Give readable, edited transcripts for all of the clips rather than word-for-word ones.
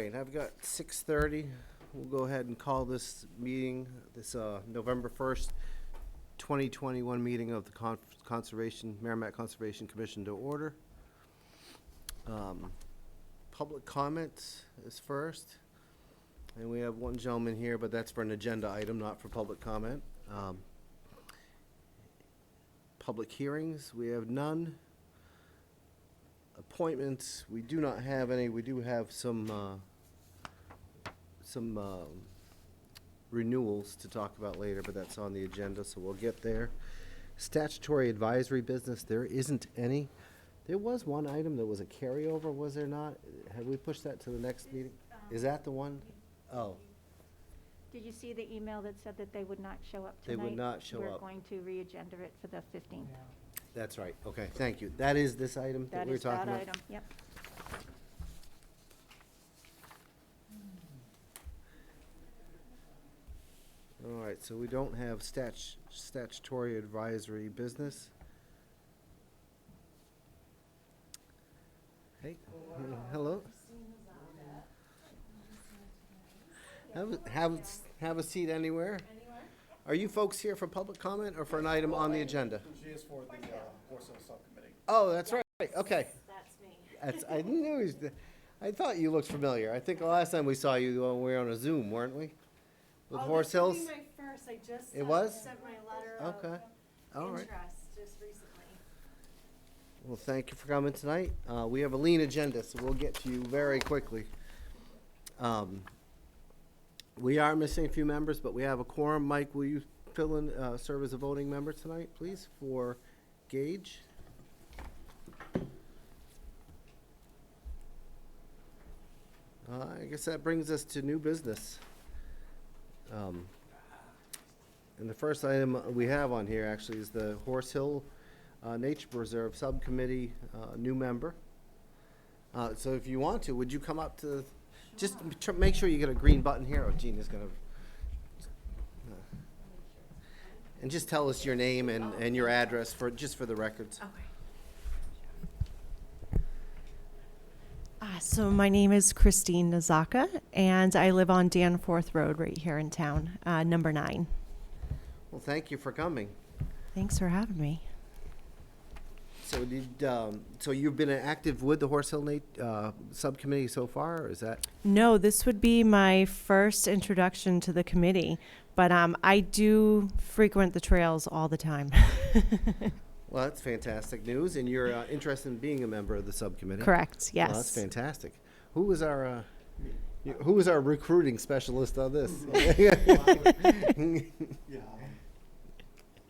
right, I've got 6:30. We'll go ahead and call this meeting, this November 1st, 2021 meeting of the Merrimack Conservation Commission to order. Public comments is first. And we have one gentleman here, but that's for an agenda item, not for public comment. Public hearings, we have none. Appointments, we do not have any. We do have some renewals to talk about later, but that's on the agenda, so we'll get there. Statutory advisory business, there isn't any. There was one item that was a carryover, was there not? Have we pushed that to the next meeting? Is that the one? Oh. Did you see the email that said that they would not show up tonight? They would not show We're up. going to re-agenda it for the 15th. That's right. Okay, thank you. That is this item that we're talking about? That is that item, yep. All right, so we don't have statutory advisory business. Hey, hello. Have a seat anywhere. Are you folks here for public comment or for an item on the agenda? She is for the Horse Hill Subcommittee. Oh, that's right. Okay. That's me. I knew. I thought you looked familiar. I think the last time we saw you, we were on a Zoom, weren't we? With Horse Hills. This will be my first. I just It was? sent my letter Okay. All of right. interest just recently. Well, thank you for coming tonight. We have a lean agenda, so we'll get to you very quickly. We are missing a few members, but we have a quorum. Mike, will you fill in, serve as a voting member tonight, please, for Gage? I guess that brings us to new business. And the first item we have on here actually is the Horse Hill Nature Preserve Subcommittee new member. So if you want to, would you come up to, just make sure you get a green button here. Oh, Gina's gonna. And just tell us your name and your address just for the records. Okay. So my name is Christine Nazaka, and I live on Danforth Road right here in town, number 9. Well, thank you for coming. Thanks for having me. So so you've been active with the Horse Hill Subcommittee so far, or is that? No, this would be my first introduction to the committee, but I do frequent the trails all the time. Well, that's fantastic news, and you're interested in being a member of the subcommittee. Correct, yes. Well, that's fantastic. Who was our recruiting specialist on this? Yeah,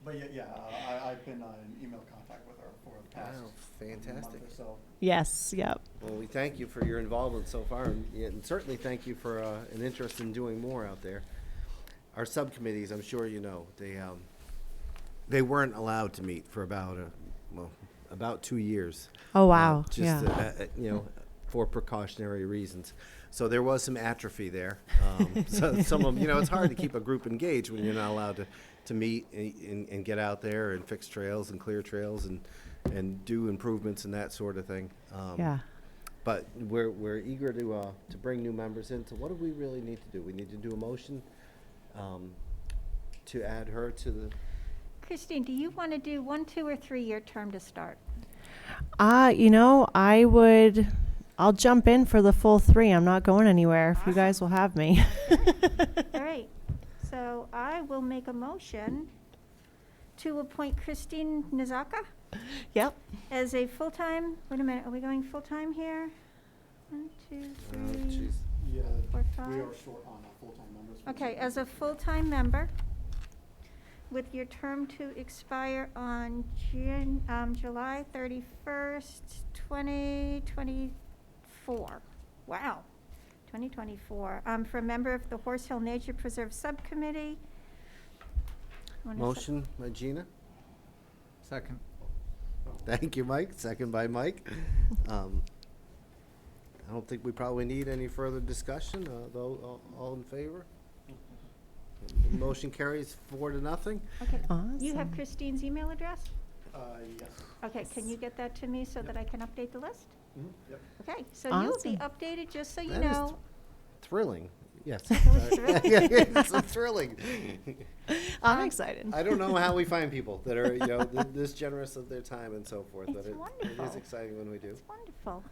but I've been in email contact with her for the past Fantastic. month or so. Yes, yep. Well, we thank you for your involvement so far, and certainly thank you for an interest in doing more out there. Our subcommittees, I'm sure you know, they weren't allowed to meet for about 2 years. Oh, wow, Just, yeah. for precautionary reasons. So there was some atrophy there. So some of it's hard to keep a group engaged when you're not allowed to meet and get out there and fix trails and clear trails and do improvements and that sort of thing. Yeah. But we're eager to bring new members in. So what do we really need to do? We need to do a motion to add her to the. Christine, do you want to do 1, 2, or 3-year term to start? I'll jump in for the full 3. I'm not going anywhere if you guys will have me. All right. So I will make a motion to appoint Christine Nazaka Yep. as a full-time, wait a minute, are we going full-time here? 1, 2, 3, Jeez. Yeah, 4, we 5. are short on full-time members. for Okay, the as a full-time member, with your term to expire on July 31st, 2024. Wow, 2024. For a member of the Horse Hill Nature Preserve Subcommittee. Motion by Gina. Second. Thank you, Mike. Second by Mike. I don't think we probably need any further discussion, though. All in favor? The motion carries 4-0. Okay, Awesome. you have Christine's email address? Yes. Okay, can you get that to me so that I can update the list? Yep. Okay, so you'll be Awesome. updated, just so you That is know, thrilling. Yes. thrilling. Yeah, it's so thrilling. I'm excited. I don't know how we find people that are, this generous of their time and so forth, but It's it is wonderful. exciting when we do. It's wonderful.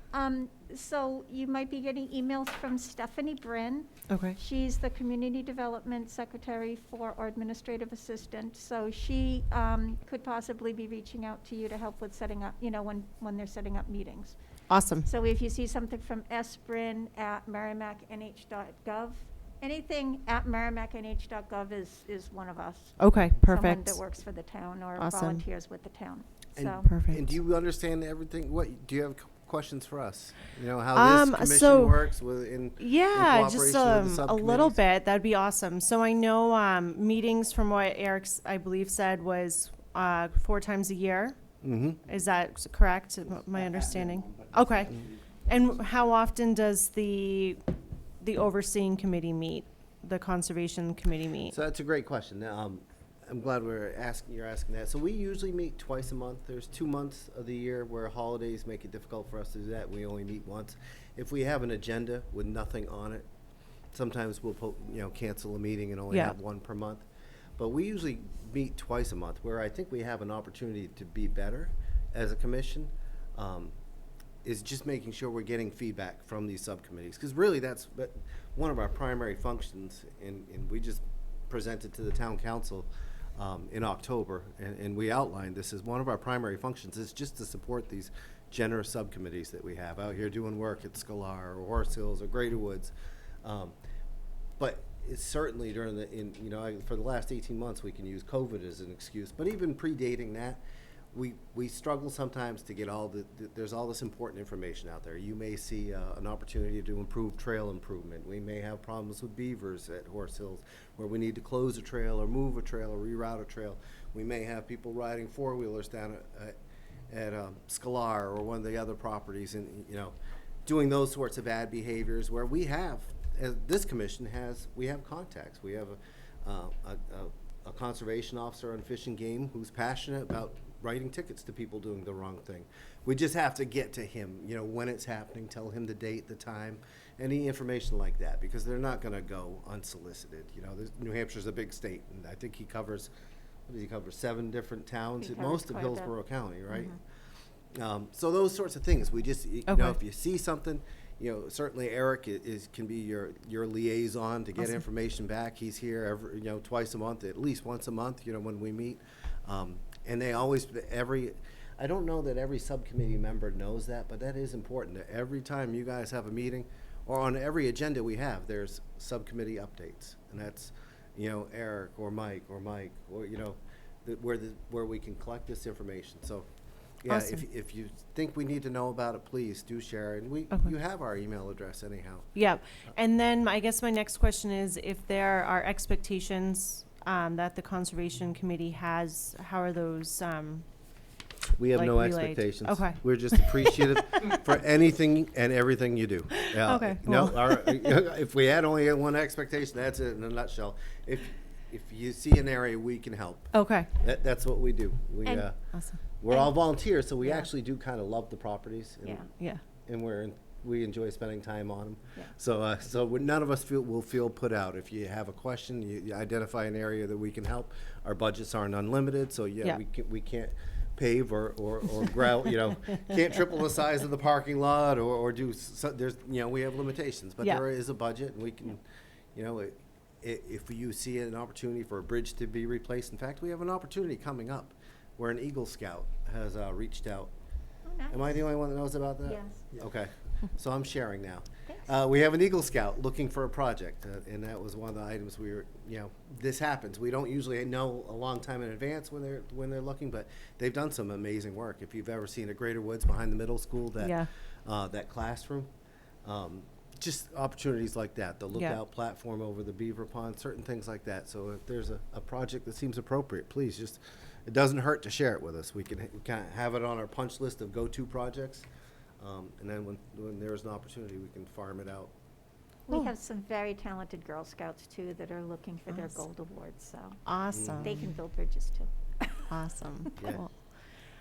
So you might be getting emails from Stephanie Brin. Okay. She's the Community Development Secretary or Administrative Assistant. So she could possibly be reaching out to you to help with setting up, when they're setting up meetings. Awesome. So if you see something from sbrin@merrimacknh.gov, anything at merrimacknh.gov is one of us. Okay, Someone perfect. that works for the town or Awesome. volunteers with the town. And- So, Perfect. And do you understand everything? Do you have questions for us? How this commission so- works in Yeah, just cooperation with the a little subcommittees? bit. That'd be awesome. So I know meetings, from what Eric's, I believe, said was 4 times a year. Mm-hmm. Is that correct? My understanding. Okay. And how often does the overseeing committee meet? The conservation committee meet? So that's a great question. I'm glad you're asking that. So we usually meet twice a month. There's 2 months of the year where holidays make it difficult for us to do that. We only meet once. If we have an agenda with nothing on it, sometimes we'll cancel a meeting and only Yeah. have one per month. But we usually meet twice a month, where I think we have an opportunity to be better as a commission, is just making sure we're getting feedback from these subcommittees. Because really that's one of our primary functions, and we just presented to the town council in October, and we outlined this as one of our primary functions is just to support these generous subcommittees that we have out here doing work at Scholar or Horse Hills or Greater Woods. But it's certainly for the last 18 months, we can use COVID as an excuse. But even predating that, we struggle sometimes to get there's all this important information out there. You may see an opportunity to improve trail improvement. We may have problems with beavers at Horse Hills where we need to close a trail or move a trail or reroute a trail. We may have people riding four-wheelers down at Scholar or one of the other properties and, doing those sorts of bad behaviors where we have, as this commission we have contacts. We have a conservation officer on Fish and Game who's passionate about writing tickets to people doing the wrong thing. We just have to get to him, when it's happening, tell him the date, the time, any information like that, because they're not going to go unsolicited. New Hampshire's a big state, and I think he covers, 7 different towns, He at most of covers quite a bit. Hillsborough County, right? Mhm. So those sorts of things, we just, Okay. if you see something, certainly Eric can be your liaison to get Awesome. information back. He's here every, twice a month, at least once a month, when we meet. And they always, I don't know that every subcommittee member knows that, but that is important. That every time you guys have a meeting, or on every agenda we have, there's subcommittee updates. And that's, Eric or Mike, or where we can collect this information. So, yeah, Awesome. if you think we need to know about it, please do share. And Okay. you have our email address anyhow. Yeah. And then I guess my next question is if there are expectations that the Conservation Committee has, how are those? We have Like no relayed. expectations. Okay. We're just appreciative for anything and everything you do. Okay, No, cool. if we had only one expectation, that's it in a nutshell. If you see an area we can help, Okay. that's what we do. And- Awesome. We're all volunteers, so we Yeah. actually do kind of love the properties. And, Yeah. Yeah. and we enjoy spending time on them. Yeah. So none of us will feel put out. If you have a question, you identify an area that we can help. Our budgets aren't unlimited, so Yeah. we can't pave or grout, can't triple the size of the parking lot or do, there's, we have limitations, but Yeah. there is a budget and we can, if you see an opportunity for a bridge to be replaced, in fact, we have an opportunity coming up where an Eagle Scout has reached out. Oh, nice. Am I the only one that knows about that? Yes. Okay, so I'm sharing now. Thanks. We have an Eagle Scout looking for a project, and that was one of the items we were, this happens. We don't usually know a long time in advance when they're looking, but they've done some amazing work. If you've ever seen a Greater Woods behind the middle school, Yeah. that classroom, just opportunities like that, the lookout platform over the beaver pond, certain things like that. So if there's a project that seems appropriate, please it doesn't hurt to share it with us. We can kind of have it on our punch list of go-to projects. And then when there's an opportunity, we can farm it out. We Cool. have some very talented Girl Scouts, too, that are looking for their Awesome. gold awards, so Awesome. they can build bridges, too. Awesome. Yeah. Cool.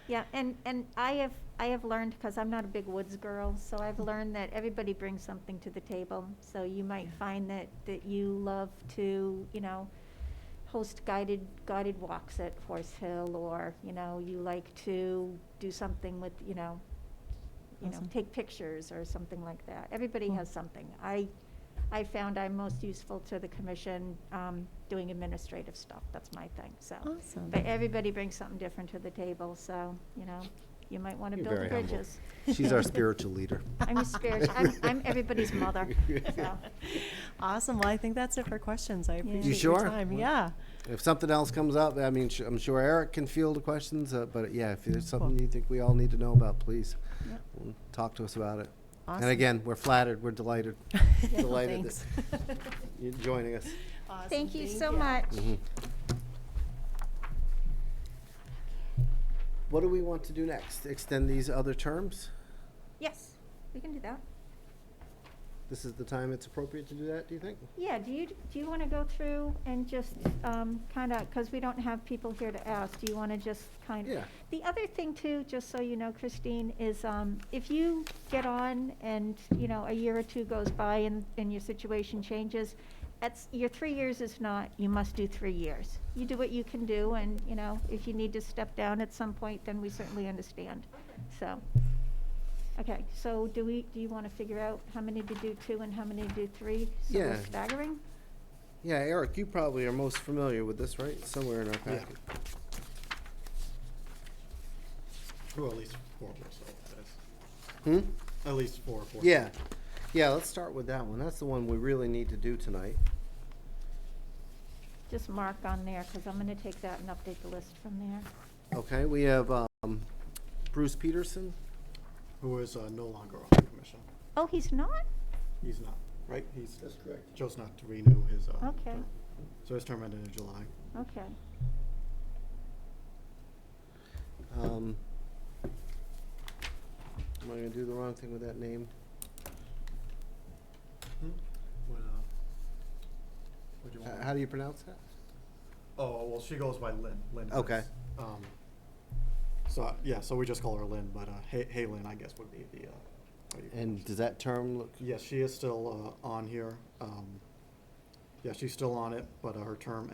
Yeah, and I have learned, because I'm not a big woods girl, so I've learned that everybody brings something to the table. So you might find that you love to, host guided walks at Horse Hill, or, you like to do something with, Awesome. take pictures or something like that. Everybody Cool. has something. I found I'm most useful to the commission doing administrative stuff. That's my thing, so. Awesome. But everybody brings something different to the table, so, you might want to You're build very humble. bridges. She's our spiritual leader. I'm a spiritual, I'm everybody's mother, so. Awesome. Well, I think that's it for questions. I appreciate your sure? time. Yeah. If something else comes up, I mean, I'm sure Eric can field the questions, but yeah, if there's something you think we all need to know about, please talk to us about it. Awesome. And again, we're flattered, we're delighted, delighted Thanks. that you're joining us. Awesome. Thank you so much. Mhm. What do we want to do next? Extend these other terms? Yes, we can do that. This is the time it's appropriate to do that, do you think? Yeah, do you want to go through and just kind of, because we don't have people here to ask, do you want to just kind of? Yeah. The other thing too, just so you know, Christine, is if you get on and, a year or two goes by and your situation changes, your 3 years is not, you must do 3 years. You do what you can do, and, if you need to step down at some point, then we certainly understand. So, okay, so do you want to figure out how many to do 2 and how many to do 3? So we're Yeah. staggering? Yeah, Eric, you probably are most familiar with this, right? Somewhere in our Yeah. packet. Or at least 4 or so, guys. Hmm? At least 4 or 4. Yeah. Yeah, let's start with that one. That's the one we really need to do tonight. Just mark on there, because I'm going to take that and update the list from there. Okay, we have Bruce Peterson. Who is no longer on the commission. Oh, he's not? He's not, right? That's correct. Chose not to renew his Okay. term. So his term ended in July. Okay. Am I going to do the wrong thing with that name? What do you want? How do you pronounce that? Oh, well, she goes by Lynn. Lynn. Okay. is, So, yeah, so we just call her Lynn, but hey Lynn, I guess would be the. how you And pronounce does that term look? it. Yes, she is still on here. Yeah, she's still on it, but her term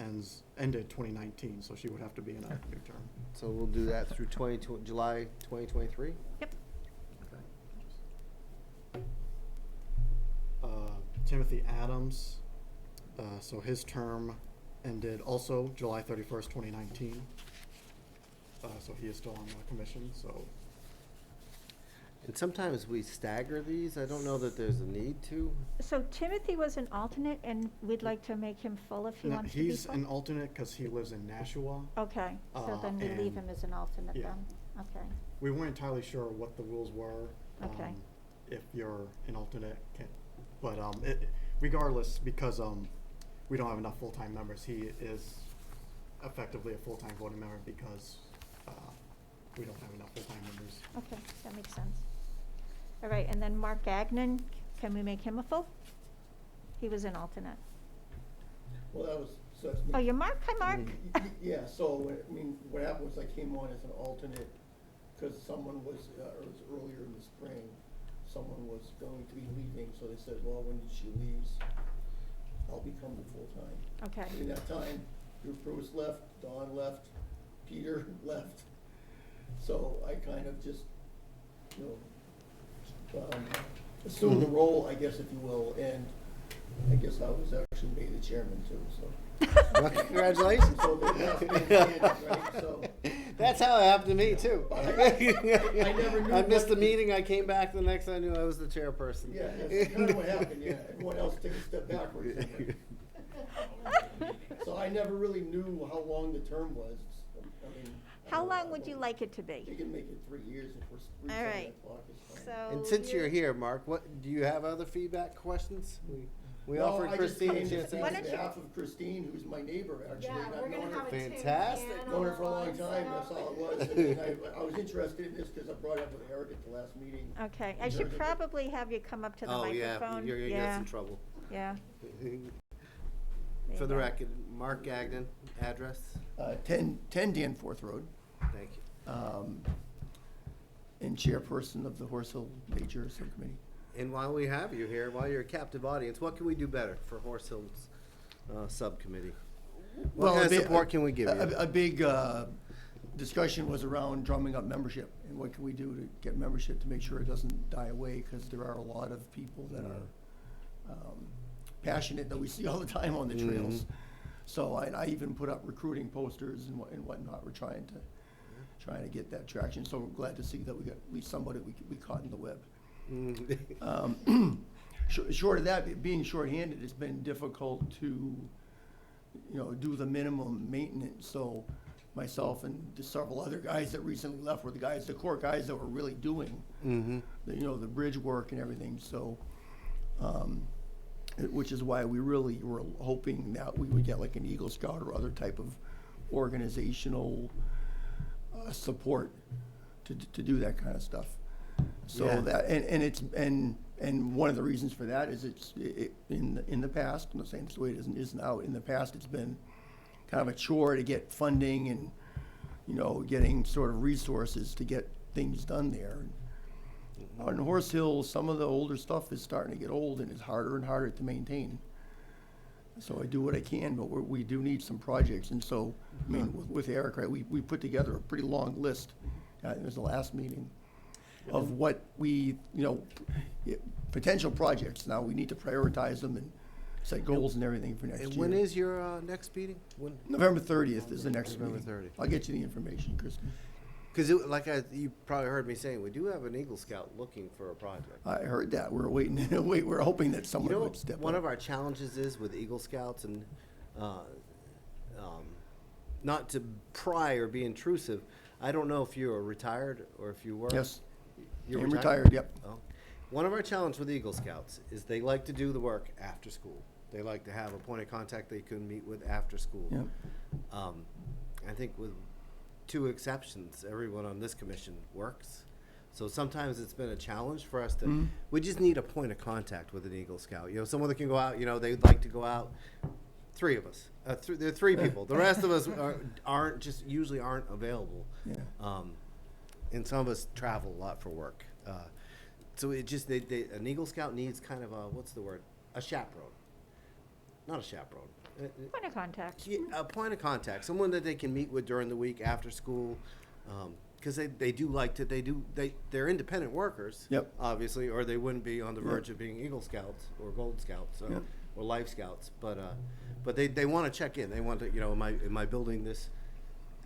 ended 2019, so she would have to be in a new term. So we'll do that through July 2023? Yep. Okay. Timothy Adams, so his term ended also July 31st, 2019. So he is still on the commission, so. And sometimes we stagger these. I don't know that there's a need to. So Timothy was an alternate, and we'd like to make him full if he No, wants to be he's full? an alternate because he lives in Nashua. Okay, so then we leave and- him as an alternate yeah. then? Okay. We weren't entirely sure what the rules were. Okay. If you're an alternate, but regardless, because we don't have enough full-time members, he is effectively a full-time voting member because we don't have enough full-time members. Okay, that makes sense. All right, and then Mark Gagnon, can we make him a full? He was an alternate. Well, that was, so that's me. Oh, you're Mark? Hi, Mark. Yeah, so, I mean, what happened was I came on as an alternate because someone was, it was earlier in the spring, someone was going to be leaving, so they said, well, when she leaves, I'll become the full-time. Okay. In that time, Bruce left, Don left, Peter left. So I kind of just, assumed the role, I guess, if you will, and I guess I was actually made the chairman too, so. Well, congratulations. So they left me handed, right, so. That's how it happened to me too. I never knew I missed what- the meeting. I came back the next. I knew I was the chairperson. Yeah, that's kind of what happened, yeah. Everyone else took a step backwards. So I never really knew how long the term was. I mean. How long would you like it to be? They can make it 3 years if we're All right. that clock is fine. So. And since you're here, Mark, what do you have other feedback questions? We No, offered I just Christine a came to chance. speak Why on don't you- behalf of Christine, who's my neighbor, actually. Yeah, I've we're gonna known her- have a tin Fantastic. can Known her on for a long one time, set that's up. all it was. And I was interested in this because I brought it up with Eric at the last meeting. Okay, I should probably have you come up to the Oh microphone. yeah, you're gonna get us in trouble. Yeah. For the record, Mark Gagnon, address. 10 Danforth Road. Thank you. and chairperson of the Horse Hill Major Subcommittee. And while we have you here, while you're a captive audience, what can we do better for Horse Hill's subcommittee? What kind of support can we give you? A big discussion was around drumming up membership, and what can we do to get membership to make sure it doesn't die away, because there are a lot of people that are passionate that we see all the time on the trails. So I even put up recruiting posters and whatnot. We're trying to get that traction. So we're glad to see that we got at least somebody we caught in the web. Short of that, being shorthanded, it's been difficult to, do the minimum maintenance. So myself and the several other guys that recently left were the core guys that were really doing, the bridge work and everything. So, which is why we really were hoping that we would get like an Eagle Scout or other type of organizational support to do that kind of stuff. So that and one of the reasons for that is in the past, I'm not saying it's the way it is now. In the past, it's been kind of a chore to get funding and getting sort of resources to get things done there. On Horse Hill, some of the older stuff is starting to get old and it's harder and harder to maintain. So I do what I can, but we do need some projects. And so, I mean, with Eric, right, we put together a pretty long list. It was the last meeting of what potential projects. Now we need to prioritize them and set goals and everything for next year. And when is your next meeting? November 30th is the next November meeting. 30th. I'll get you the information, Kristen. Because you probably heard me saying, we do have an Eagle Scout looking for a project. I heard that. We're waiting. We're hoping that someone would step One up. of our challenges is with Eagle Scouts, and not to pry or be intrusive, I don't know if you are retired or if you were. Yes. You're I'm retired, yep. Oh. One of our challenges with Eagle Scouts is they like to do the work after school. They like to have a point of contact they can meet with after school. Yep. I think with 2 exceptions, everyone on this commission works. So sometimes it's been a challenge for us to, we just need a point of contact with an Eagle Scout. Someone that can go out, they'd like to go out. 3 of us. There are 3 people. The rest of us usually aren't available. Yeah. And some of us travel a lot for work. So it just, an Eagle Scout needs kind of a chaperone. Not a chaperone. Point of contact. A point of contact, someone that they can meet with during the week after school, because they do like to, they're independent workers, Yep. obviously, or they wouldn't be on the verge Yep. of being Eagle Scouts or Gold Scouts Yep. or Life Scouts, but they want to check in. They want to, am I building this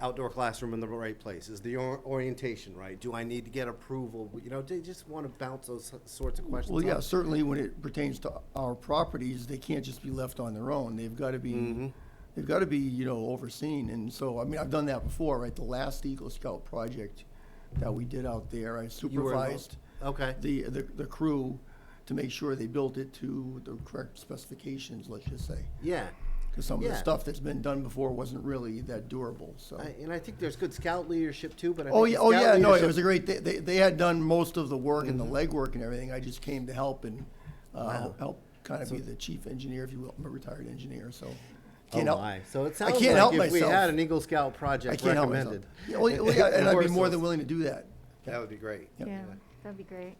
outdoor classroom in the right place? Is the orientation right? Do I need to get approval? They just want to bounce those sorts of questions. Well, yeah, off. certainly when it pertains to our properties, they can't just be left on their own. They've got to be, overseen. And so, I mean, I've done that before, right? The last Eagle Scout project that we did out there, I You were involved? supervised Okay. the crew to make sure they built it to the correct specifications, let's just say. Yeah. Because some of the Yeah. stuff that's been done before wasn't really that durable, so. And I think there's good Scout leadership too, but I Oh, think yeah, the no, Scout it leadership- was a great, they had done most of the work and the legwork and everything. I just came to help and, Wow. help kind of be So- the chief engineer, if you will. I'm a retired engineer, so. Oh Can't help. my! So it I sounds can't like help if we myself. had an Eagle Scout I project can't help myself. recommended, Yeah, well, yeah, and I'd be more Horse than Hills, willing to do that. that would be great. Yep. Yeah, that'd be great.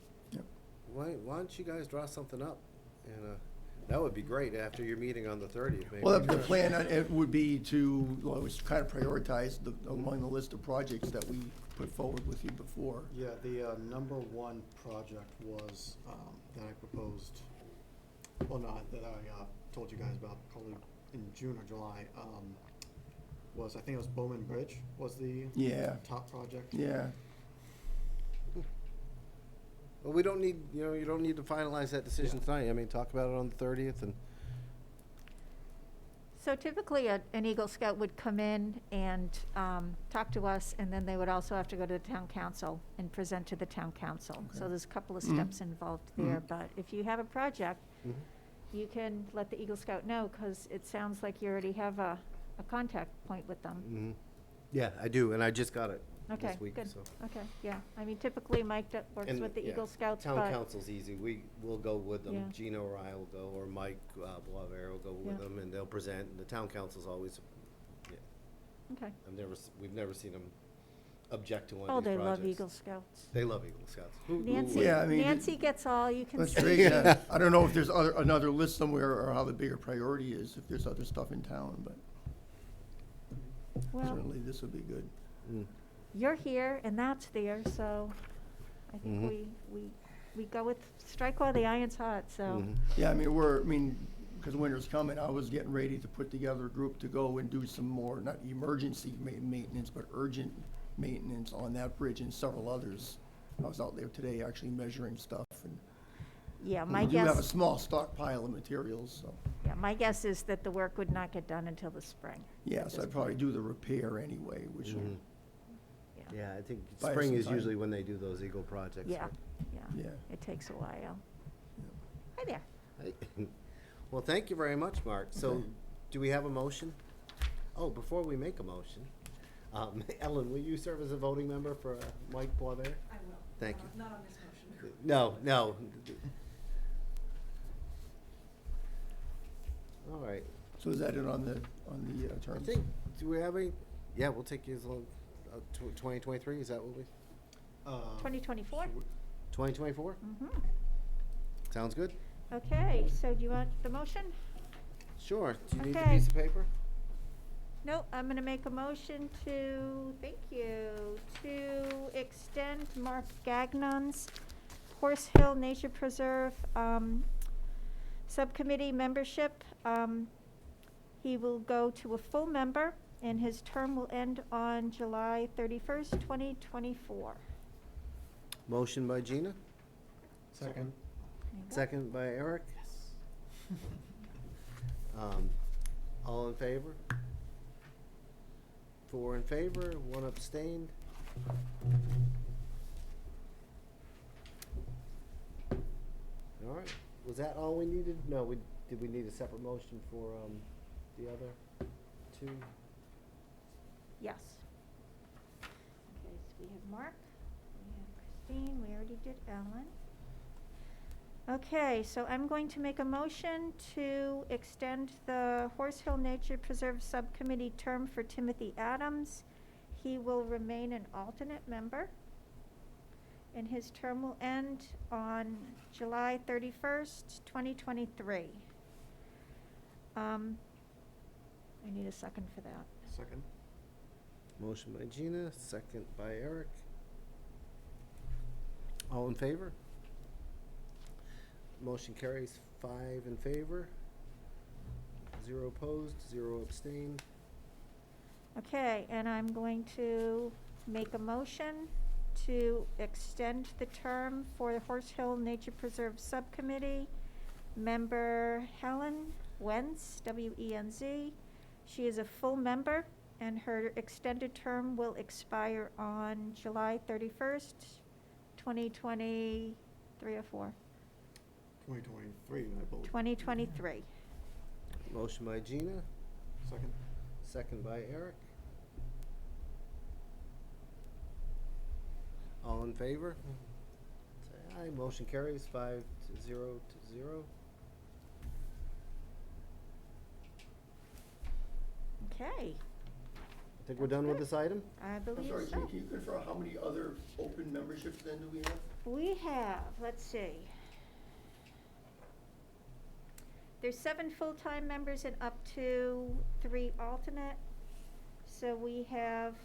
Why don't you guys draw something up? And that would be great after your meeting on the 30th. Maybe. Well, the plan it would be to, it was kind of prioritize among the list of projects that we put forward with you before. Yeah, the number 1 project was that I proposed, well, not that I told you guys about probably in June or July, was, I think it was Bowman Bridge was the Yeah, top project. yeah. Well, we don't need, you don't need to finalize that decision tonight. I mean, talk about it on the 30th, and So typically, an Eagle Scout would come in and talk to us, and then they would also have to go to the town council and present to the town council. So Okay. there's a couple of Mhm. steps involved there, Mhm. but if you have a project, you can let the Eagle Scout know, because it sounds like you already have a contact point with them. yeah, I do, and I just got it Okay, this week. good. So. Okay, yeah. I mean, typically, Mike works And, with the yeah, Eagle Scouts, Town but council's easy. We'll go with them. Yeah. Gino or I will go, or Mike Boisvert will go with Yeah. them, and they'll present. And the town council's always, okay. we've never seen them object to one Oh, of these they projects. love Eagle Scouts. They love Eagle Scouts. Nancy, Yeah, I mean, Nancy gets all you can That's see. great. Yeah. I don't know if there's another list somewhere or how the bigger priority is, if there's other stuff in town, but Well, certainly this would be good. Mm. you're here and that's there, so I think Mhm. we go with, strike while the iron's hot, so. Mhm. Yeah, because winter's coming, I was getting ready to put together a group to go and do some more, not emergency maintenance, but urgent maintenance on that bridge and several others. I was out there today actually measuring stuff, and Yeah, my we do have a guess, small stockpile of materials, so, yeah, my guess is that the work would not get done until the spring. yes, I'd probably do the repair anyway, which will, Mhm. Yeah, Yeah, I think Buy us spring some is time. usually when they do those Eagle projects. yeah, right? yeah. yeah. It takes a while. Hi there. Hey. Well, thank you very much, Mark. So, Okay. do we have a motion? Oh, before we make a motion, Ellen, will you serve as a voting member for Mike Boisvert? I will. Thank you. Not on this motion. No, no. All right. So is that it on the I terms? think, do we have any? Yeah, we'll take you as long, 2023, is that what we, 2024? 2024? Mm-hmm. Sounds good? Okay, so do you want the motion? Sure. Do you need a Okay. piece of paper? No, I'm gonna make a motion to, thank you, to extend Mark Gagnon's Horse Hill Nature Preserve, subcommittee membership. He will go to a full member, and his term will end on July 31st, 2024. Motion by Gina, Second. second by Eric. All in favor? 4 in favor, 1 abstained. All right, was that all we needed? No, did we need a separate motion for, the other 2? Yes. Okay, so we have Mark, we have Christine, we already did Ellen. Okay, so I'm going to make a motion to extend the Horse Hill Nature Preserve Subcommittee term for Timothy Adams. He will remain an alternate member, and his term will end on July 31st, 2023. I need a second for that. Second. Motion by Gina, second by Eric. All in favor? Motion carries 5 in favor, 0 opposed, 0 abstained. Okay, and I'm going to make a motion to extend the term for the Horse Hill Nature Preserve Subcommittee. Member Helen Wenz, W-E-N-Z. She is a full member, and her extended term will expire on July 31st, 2023 or 4? 2023, I believe. 2023. Motion by Gina, Second. second by Eric. All in favor? Say aye. Motion carries 5 to 0 to 0. Okay, I think we're done with good. this item? I I'm believe sorry, so. Gene, can you confirm how many other open memberships then do we have? We have, let's see. There's 7 full-time members and up to 3 alternate. So we have,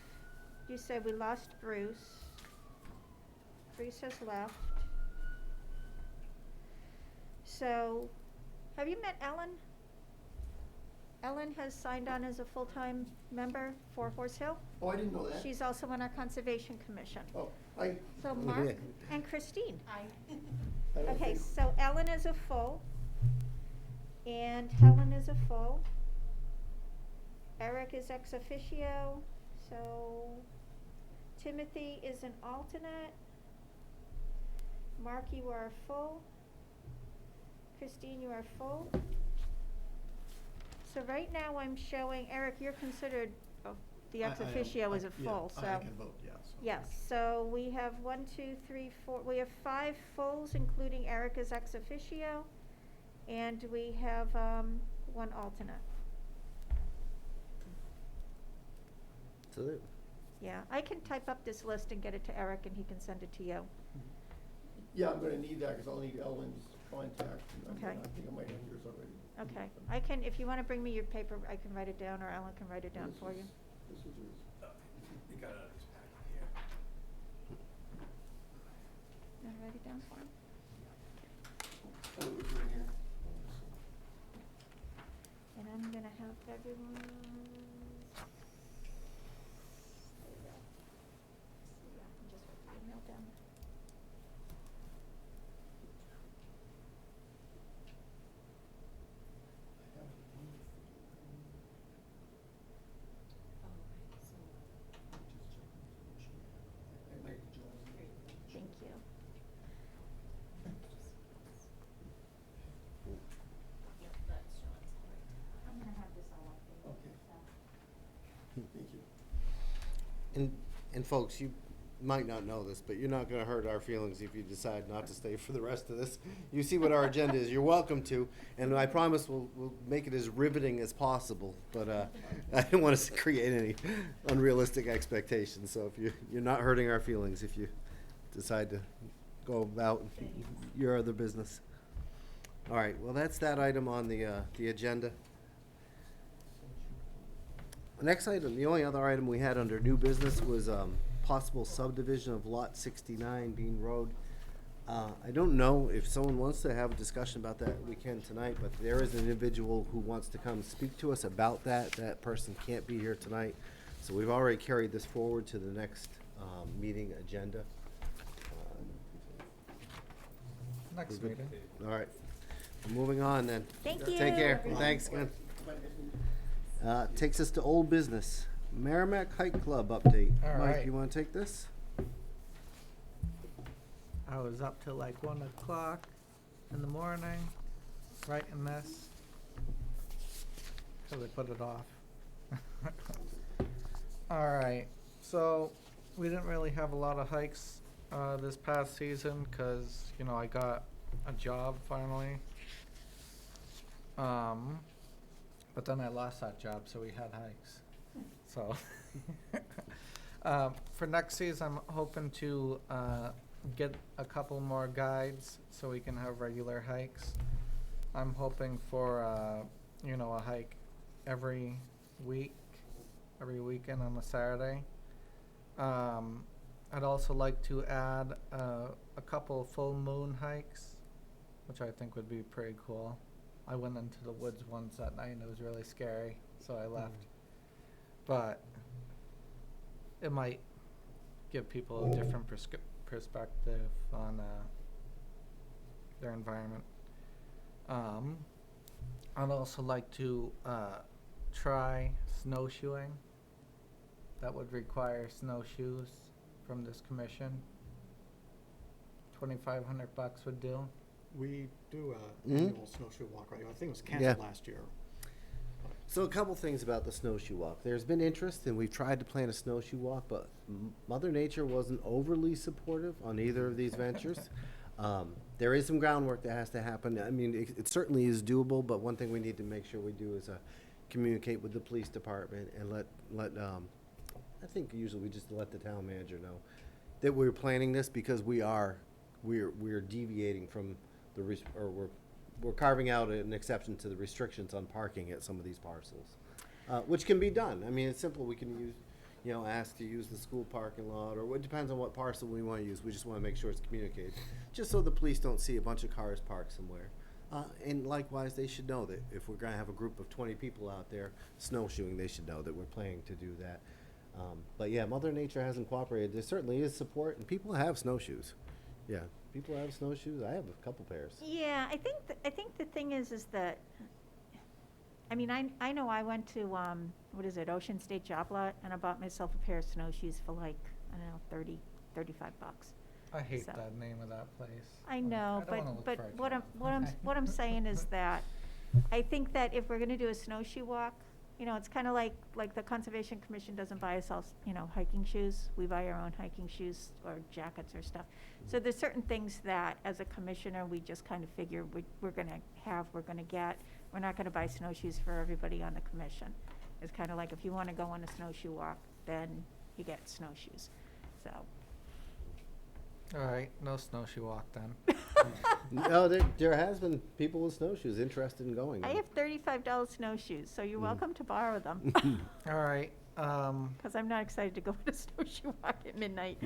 you said we lost Bruce. Bruce has left. So, have you met Ellen? Ellen has signed on as a full-time member for Horse Hill. Oh, I didn't know that. She's also on our Conservation Commission. Oh, I So Yeah. Mark and Christine. don't Okay, think- so Ellen is a full, and Helen is a full. Eric is ex officio, so Timothy is an alternate. Mark, you are full. Christine, you are full. So right now I'm showing, Eric, you're considered, the ex officio is a full, so. I can vote, yes. Yes, so we have 1, 2, 3, 4, we have 5 fulls, including Eric as ex officio, and we have 1 alternate. So Yeah, I can type up this list and get it to Eric, and he can send it to you. Yeah, I'm gonna need that, cause I'll need Ellen's contact, and Okay. I think I might have yours already. Okay, I can, if you wanna bring me your paper, I can write it down, or Ellen can write it down This for you. is- This is yours. You got it on his packet here. You wanna write it down for him? Oh, it was right here. And I'm gonna have everyone. Yeah, just write the email down. I have one for you. Just checking to make sure you have it. I might be drawing. Thank you. I'm gonna have this all updated. Okay. so. Thank you. And folks, you might not know this, but you're not gonna hurt our feelings if you decide not to stay for the rest of this. You see what our agenda is, you're welcome to, and I promise we'll make it as riveting as possible, but, I didn't want us to create any unrealistic expectations, so if you're not hurting our feelings if you decide to go about your other business. All right, well, that's that item on the agenda. The next item, the only other item we had under new business was possible subdivision of Lot 69 Bean Road. I don't know if someone wants to have a discussion about that, we can tonight, but there is an individual who wants to come speak to us about that. That person can't be here tonight, so we've already carried this forward to the next meeting agenda. Next We're good? meeting. All right, we're moving on then. Thank Take you. care, thanks again. Takes us to old business. Merrimack Hike Club update. All Mike, right. you wanna take this? I was up till like 1 o'clock in the morning, writing this, cause I put it off. Alright, so we didn't really have a lot of hikes, this past season, cause, you know, I got a job finally. But then I lost that job, so we had hikes. So, for next season, I'm hoping to get a couple more guides so we can have regular hikes. I'm hoping for you know, a hike every week, every weekend on a Saturday. I'd also like to add a couple full moon hikes, which I think would be pretty cool. I went into the woods once that night and it was really scary, so I left. But it might give people a different perspective on their environment. I'd also like to try snowshoeing. That would require snowshoes from this commission. $2,500 would do. We do a Mhm. annual snowshoe walk, right? I think it was canceled Yeah. last year. So a couple things about the snowshoe walk. There's been interest, and we've tried to plan a snowshoe walk, but Mother Nature wasn't overly supportive on either of these ventures. There is some groundwork that has to happen. I mean, it certainly is doable, but one thing we need to make sure we do is communicate with the police department and let I think usually we just let the town manager know that we're planning this because we're deviating from we're carving out an exception to the restrictions on parking at some of these parcels, which can be done. I mean, it's simple. We can ask to use the school parking lot, or it depends on what parcel we want to use. We just want to make sure it's communicated, just so the police don't see a bunch of cars parked somewhere. And likewise, they should know that if we're going to have a group of 20 people out there snowshoeing, they should know that we're planning to do that. But yeah, Mother Nature hasn't cooperated. There certainly is support, and people have snowshoes. Yeah, people have snowshoes. I have a couple pairs. Yeah, I think the thing is that, I mean, I know I went to, Ocean State Job Lot, and I bought myself a pair of snowshoes for like, I don't know, $35. I hate So- that name of that place. I know, I don't wanna look but for a what I'm, job. what I'm saying is that I think that if we're gonna do a snowshoe walk, it's kinda like the Conservation Commission doesn't buy us all, hiking shoes. We buy our own hiking shoes or jackets or stuff. So there's certain things that, as a commissioner, we just kind of figure we're gonna get. We're not gonna buy snowshoes for everybody on the commission. It's kinda like if you wanna go on a snowshoe walk, then you get snowshoes. So, All right, no snowshoe walk then. No, there has been people with snowshoes interested in going. I have $35 snowshoes, so you're Mm. welcome to borrow them. All right, Because I'm not excited to go on a snowshoe walk at midnight.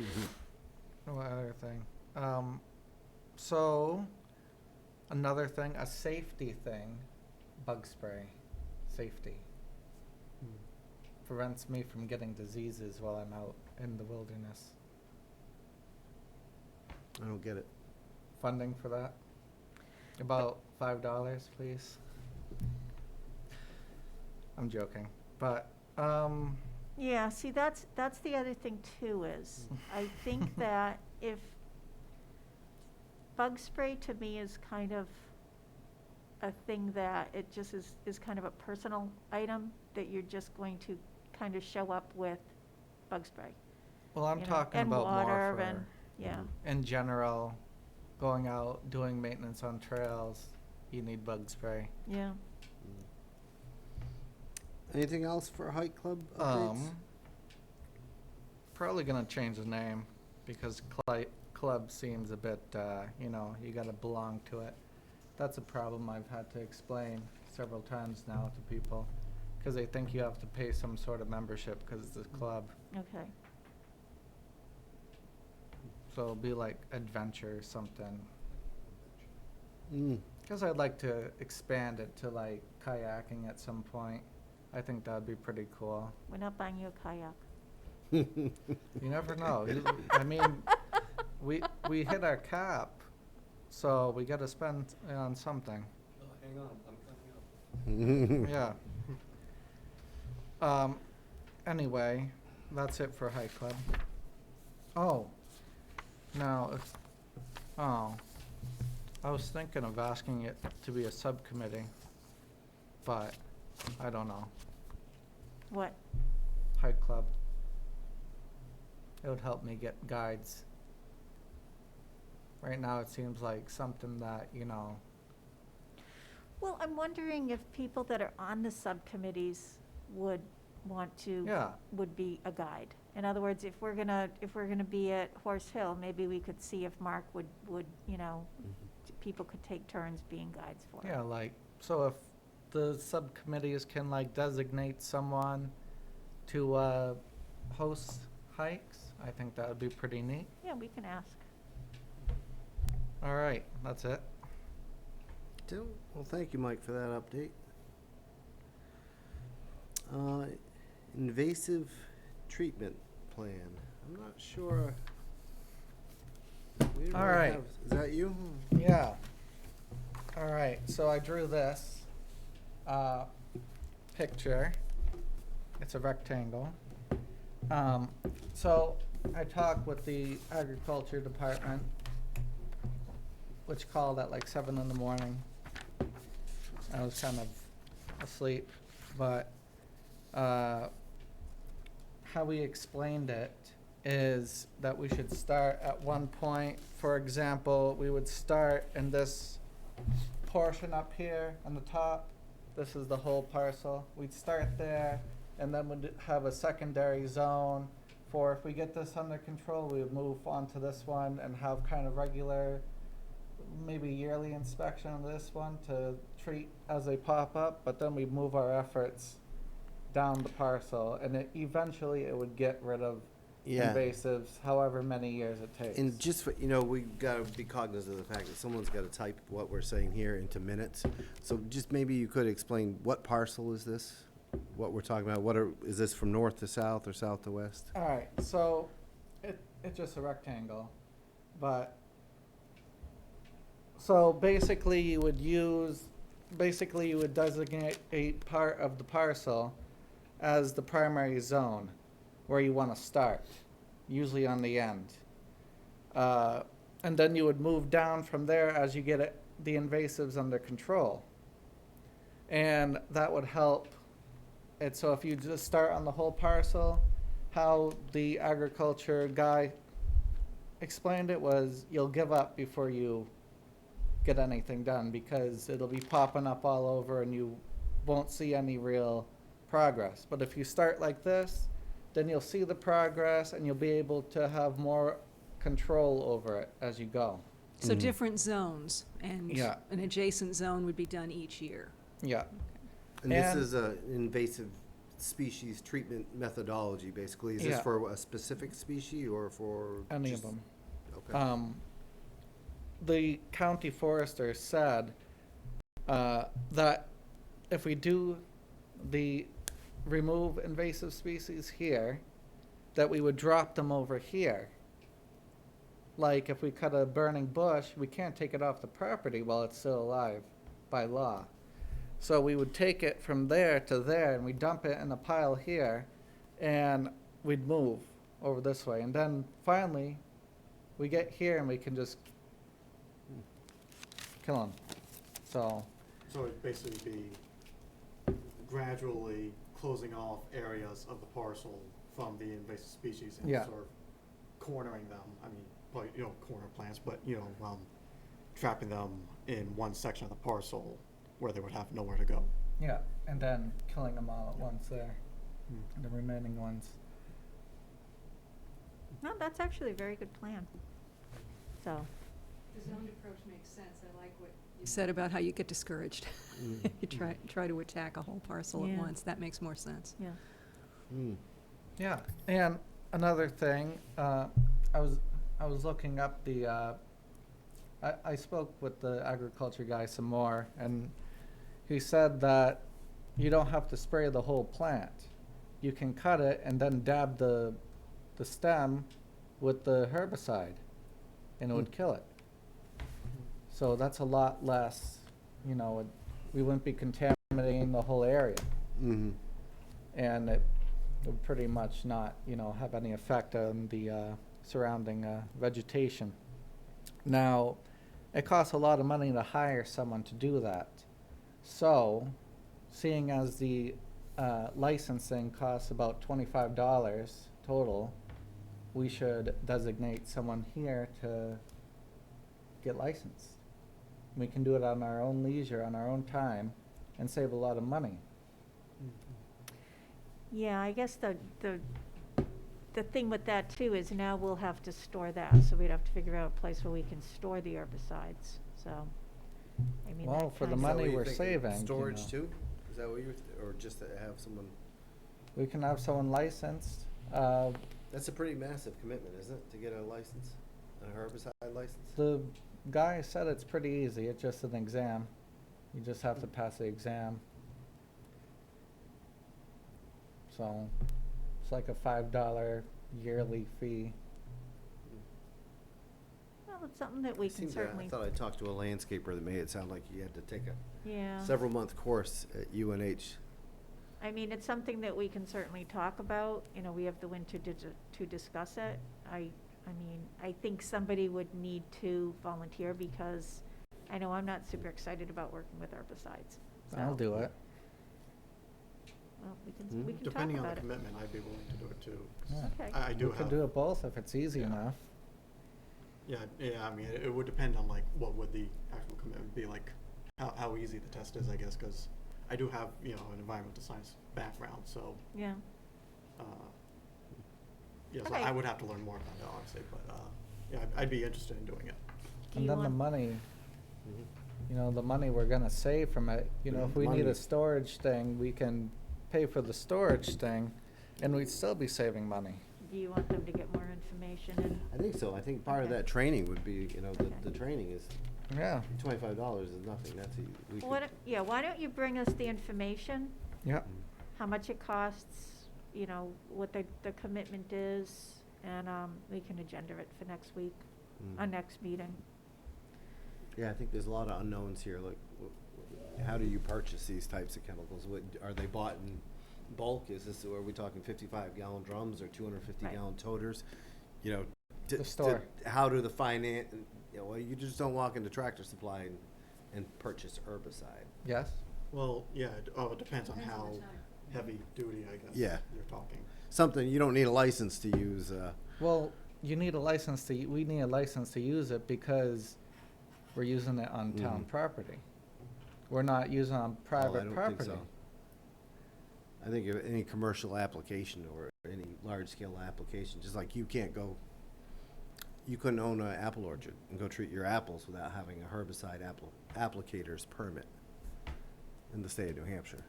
what other thing? So, another thing, a safety thing, bug spray, safety. Prevents me from getting diseases while I'm out in the wilderness. I don't get it. Funding for that? About $5, please. I'm joking, but, Yeah, see, that's the other thing too, is I think that if bug spray to me is kind of a thing that it just is kind of a personal item that you're just going to kind of show up with bug spray. well, I'm you know, talking and about water more and, yeah. in general, going out, doing maintenance on trails, you need bug spray. Yeah. Anything else for Hike Club updates? Probably gonna change the name because club seems a bit, you gotta belong to it. That's a problem I've had to explain several times now to people, because they think you have to pay some sort of membership because it's a club. Okay. So it'll be like adventure or something. Mm. Because I'd like to expand it to like kayaking at some point. I think that'd be pretty cool. We're not buying you a kayak. You never know. I mean, we hit our cap, so we got to spend on something. Hang on, I'm coming up. Yeah. Anyway, that's it for Hike Club. Oh. Now, I was thinking of asking it to be a subcommittee, but I don't know. What? Hike Club. It would help me get guides. Right now, it seems like something that, Well, I'm wondering if people that are on the subcommittees would want to. Yeah. Would be a guide. In other words, if we're gonna be at Horse Hill, maybe we could see if Mark would, people could take turns being guides for it. Yeah, so if the subcommittees can designate someone to host hikes, I think that would be pretty neat. Yeah, we can ask. All right, that's it. Well, thank you, Mike, for that update. Invasive treatment plan. I'm not sure. We didn't All really right. have- Is that you? Yeah. All right, so I drew this picture. It's a rectangle. So I talked with the agriculture department, which called at 7 in the morning. I was kind of asleep, but how we explained it is that we should start at one point. For example, we would start in this portion up here on the top. This is the whole parcel. We'd start there, and then we'd have a secondary zone for if we get this under control, we would move on to this one and have kind of regular, maybe yearly inspection of this one to treat as they pop up, but then we'd move our efforts down the parcel, and eventually it would get rid of Yeah. invasives, however many years it takes. And just for, we gotta be cognizant of the fact that someone's gotta type what we're saying here into minutes. So just maybe you could explain what parcel is this? What we're talking about? Is this from north to south or south to west? All right, so it's just a rectangle, but so basically you would designate a part of the parcel as the primary zone where you want to start, usually on the end. And then you would move down from there as you get the invasives under control. And that would help. So if you just start on the whole parcel, how the agriculture guy explained it was you'll give up before you get anything done because it'll be popping up all over and you won't see any real progress. But if you start like this, then you'll see the progress and you'll be able to have more control over it as you go. So different zones, and Yeah. an adjacent zone would be done each year. Yeah. And this And- is a invasive species treatment methodology, basically. Is this Yeah. for a specific species or for Any just- of them. Okay. The county forester said that if we do remove invasive species here, that we would drop them over here. Like if we cut a burning bush, we can't take it off the property while it's still alive by law. So we would take it from there to there and we dump it in a pile here and we'd move over this way. And then finally, we get here and we can just kill them. So, So it'd basically be gradually closing off areas of the parcel from the invasive species and Yeah. sort of cornering them. I mean, probably, corner plants, but, trapping them in one section of the parcel where they would have nowhere to go. yeah, and then killing them all at once there, the remaining ones. No, that's actually a very good plan. So, The zoned approach makes sense. I like what you said about how you get discouraged. You try to attack a whole parcel at Yeah. once. That makes more sense. yeah. Mm. Yeah, and another thing, I was looking up I spoke with the agriculture guy some more, and he said that you don't have to spray the whole plant. You can cut it and then dab the stem with the herbicide, and it would kill it. So that's a lot less, we wouldn't be contaminating the whole area. Mhm. And it would pretty much not, have any effect on the surrounding vegetation. Now, it costs a lot of money to hire someone to do that. So, seeing as the licensing costs about $25 total, we should designate someone here to get licensed. We can do it on our own leisure, on our own time, and save a lot of money. Yeah, I guess the thing with that too is now we'll have to store that, so we'd have to figure out a place where we can store the herbicides, so, I mean, Well, that for the kinda- Is that money what you're we're thinking? saving, Storage too? Is that what you're, or just to have someone? We can have someone licensed. That's a pretty massive commitment, isn't it, to get a license, a herbicide license? The guy said it's pretty easy, it's just an exam. You just have to pass the exam. So, it's like a $5 yearly fee. Well, it's something that we can Seems, certainly, I thought I talked to a landscaper that made it sound like you had to take a yeah. several-month course at UNH. I mean, it's something that we can certainly talk about, we have the winter to discuss it. I mean, I think somebody would need to volunteer because I know I'm not super excited about working with herbicides. I'll So, do it. Well, we can Hmm? talk Depending on the about it. commitment, I'd be willing to do it too. Yeah. Okay. I do We could have, do it both if it's easy Yeah. enough. yeah, I mean, it would depend on like, what would the actual commitment be, like, how easy the test is, I guess, because I do have, an environmental science background, so, Yeah, yeah, so Okay. I would have to learn more about it, obviously, but, yeah, I'd be interested in doing it. Do And you then the want- money, Mhm. the money we're gonna save from it, if we need Money. a storage thing, we can pay for the storage thing, and we'd still be saving money. do you want them to get more information and, I think so. I think part of Okay. that training would be, the Okay. training is, Yeah, $25 is nothing. That's, we what, could. yeah, why don't you bring us the information, yeah. how much it costs, what the commitment is, and, we can agenda it for next week, our Mm. next meeting. Yeah, I think there's a lot of unknowns here, like, how do you purchase these types of chemicals? Are they bought in bulk? Are we talking 55-gallon drums or 250-gallon toters? The store. How do the finance, well, you just don't walk into Tractor Supply and purchase herbicide. Yes? Well, yeah, it depends on how heavy duty, I guess, Yeah. you're talking. Something, you don't need a license to use, Well, we need a license to use it because we're using it on town Mhm. property. We're not using it on I private don't think property. so. I think of any commercial application or any large-scale application, just like you couldn't own an apple orchard and go treat your apples without having a herbicide applicator's permit in the state of New Hampshire.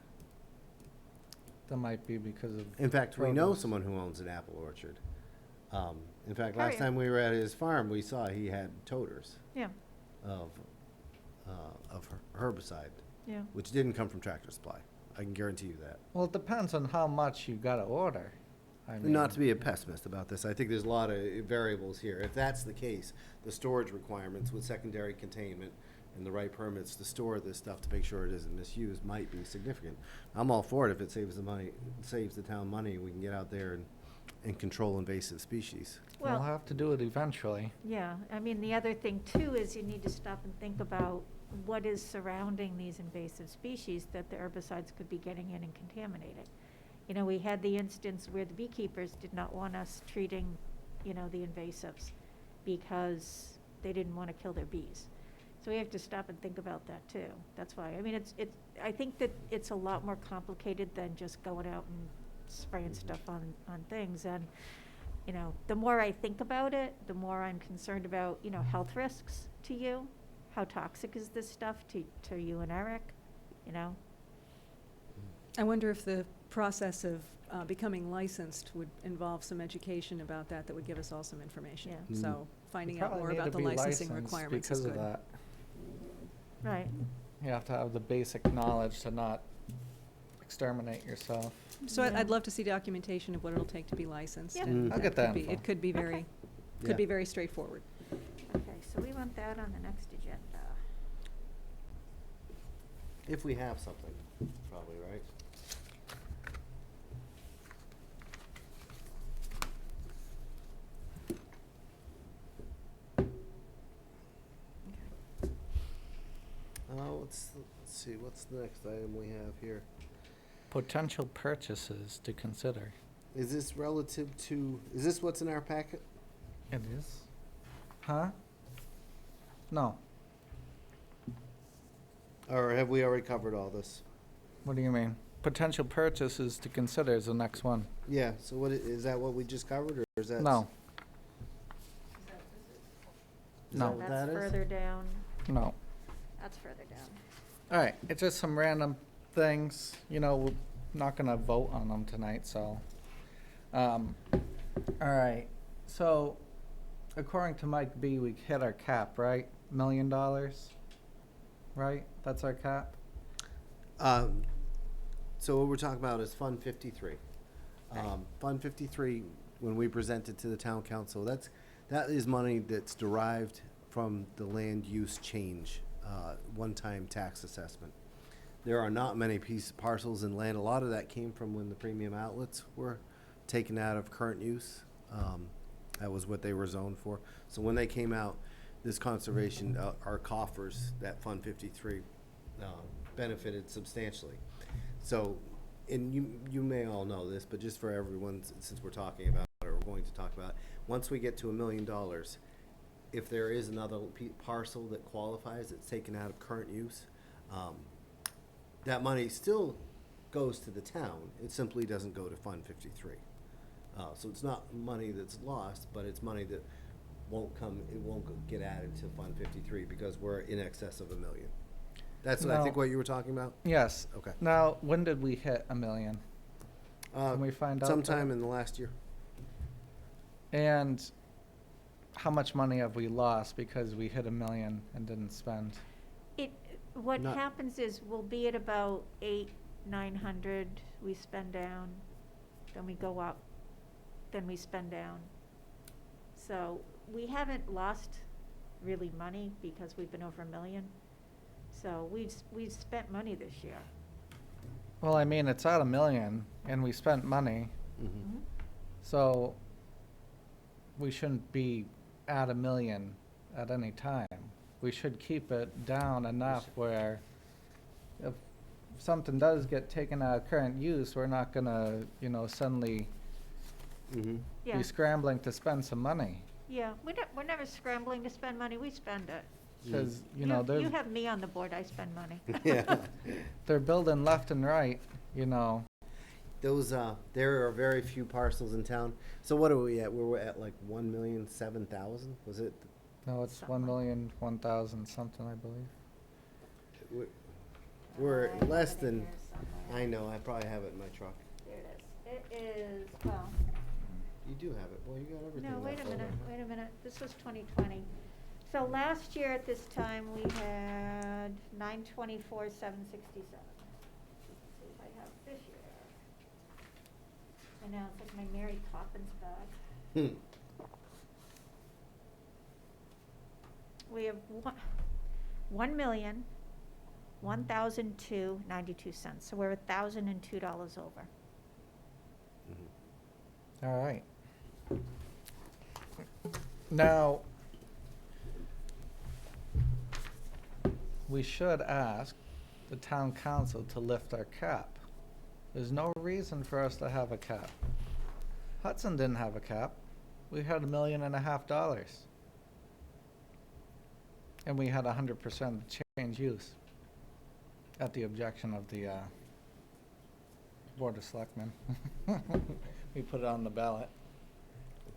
That might be because of. In fact, we know produce. someone who owns an apple orchard. In fact, last Harriet. time we were at his farm, we saw he had toters Yeah, of herbicide, yeah. which didn't come from Tractor Supply. I can guarantee you that. Well, it depends on how much you gotta order. I mean, Not to be a pessimist about this, I think there's a lot of variables here. If that's the case, the storage requirements with secondary containment and the right permits to store this stuff to make sure it isn't misused might be significant. I'm all for it if it saves the money, saves the town money, we can get out there and control invasive species. We'll Well, have to do it eventually. yeah, I mean, the other thing too is you need to stop and think about what is surrounding these invasive species that the herbicides could be getting in and contaminating. You know, we had the instance where the beekeepers did not want us treating, you know, the invasives because they didn't want to kill their bees. So we have to stop and think about that too. That's why, I mean, I think that it's a lot more complicated than just going out and spraying stuff on things. And, you know, the more I think about it, the more I'm concerned about, you know, health risks to you. How toxic is this stuff to you and Eric, you know? I wonder if the process of becoming licensed would involve some education about that would give us all some information. Yeah. So finding You out probably more need about to the be licensing licensed requirements is because good. of that. Right. You have to have the basic knowledge to not exterminate yourself. So Yeah. I'd love to see documentation of what it'll take to be licensed. Yeah. and I'll get that could be- info. It could be very, Okay. Yeah. could be very straightforward. Okay, so we want that on the next agenda. If we have something, probably, right? Let's see, what's the next item we have here? Potential purchases to consider. Is this relative to, is this what's in our packet? It is? Huh? No. Or have we already covered all this? What do you mean? Potential purchases to consider is the next one. Yeah, so what, is that what we just covered, or is that? No, Is No. that what that That's is? further down, no. that's further down. All right, it's just some random things, you know, we're not gonna vote on them tonight, so. All right, so according to Mike B, we hit our cap, right? $1 million, right? That's our cap? So what we're talking about is Fund 53. Right. Fund 53, when we present it to the town council, that is money that's derived from the land use change, one-time tax assessment. There are not many parcels in land. A lot of that came from when the premium outlets were taken out of current use. That was what they were zoned for. So when they came out, this conservation, our coffers, that Fund 53, benefited substantially. So, and you may all know this, but just for everyone, since we're talking about it, or we're going to talk about it, once we get to $1 million, if there is another parcel that qualifies, that's taken out of current use, that money still goes to the town. It simply doesn't go to Fund 53. So it's not money that's lost, but it's money that won't get added to Fund 53 because we're in excess of $1 million. That's, I think, No. what you were talking about? Yes. Okay. Now, when did we hit $1 million? Can we find out? Sometime in the last year. And how much money have we lost because we hit $1 million and didn't spend? What Not- happens is we'll be at about 900, we spend down, then we go up, then we spend down. So we haven't lost really money because we've been over $1 million. So we've spent money this year. Well, I mean, it's at $1 million and we spent money, Mm-hmm. so we shouldn't be at $1 million at any time. We should keep it down enough where if something does get taken out of current use, we're not gonna, you know, suddenly Mm-hmm. Yeah, be scrambling to spend some money. yeah, we're never scrambling to spend money, we spend it. Cause, you know, You they're, have me on the board, I spend money. Yeah. they're building left and right, you know. those, there are very few parcels in town. So what are we at? We're at like 1,007,000, was it? No, it's Something. 1,001,000 something, I believe. We're I have less it in than, here somewhere. I know, I probably have it in my truck. There it is. It is, well, You do have it, well, you got everything. no, in wait that a minute, folder. wait a minute. This was 2020. So last year at this time, we had 924,767. Let's see if I have this year. I know, it's like my Mary Poppins bag. Hmm. We have 1,001,002.92. So we're $1,002 over. Mhm. All right. Now, we should ask the town council to lift our cap. There's no reason for us to have a cap. Hudson didn't have a cap. We had $1.5 million. And we had 100% change use at the objection of the Board of Selectmen. We put it on the ballot.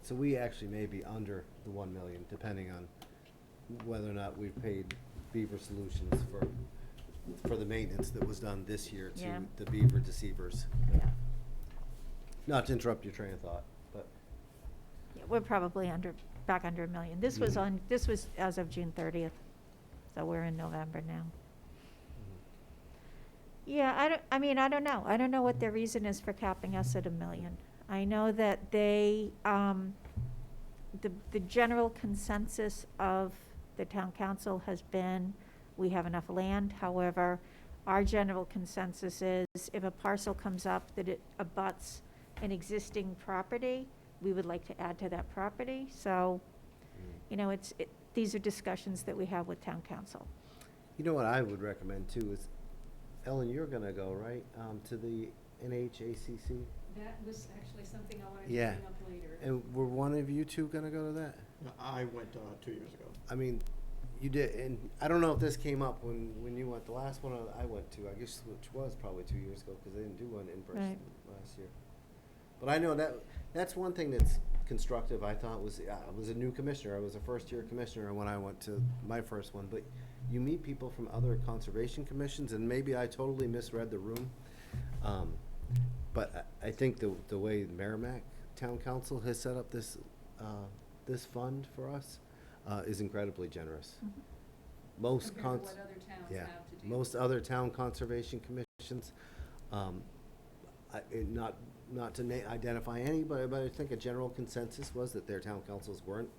So we actually may be under the 1 million, depending on whether or not we've paid Beaver Solutions for the maintenance that was done this year to Yeah. the beaver deceivers. Yeah. Not to interrupt your train of thought, but Yeah, we're probably back under 1 million. This was Mhm. this was as of June 30th, so we're in November now. Yeah, I don't know. I don't know what their reason is for capping us at 1 million. I know that they, the general consensus of the town council has been, we have enough land. However, our general consensus is if a parcel comes up that it abuts an existing property, we would like to add to that property. So, you know, these are discussions that we have with town council. you know what I would recommend too is, Ellen, you're gonna go, right, to the NHACC? That was actually something I wanted Yeah. to bring up later. And were one of you two gonna go to that? I went 2 years ago. I mean, you did, and I don't know if this came up when you went, the last one I went to, I guess, which was probably 2 years ago, because they didn't do one in person Right. last year. But I know that's one thing that's constructive, I thought, was, I was a new commissioner, I was a first-year commissioner when I went to my first one, but you meet people from other conservation commissions, and maybe I totally misread the room. But I think the way Merrimack Town Council has set up this fund for us is incredibly generous. Mhm. Most Compared to what other towns yeah, have to do. most other town conservation commissions, not to identify any, but I think a general consensus was that their town councils weren't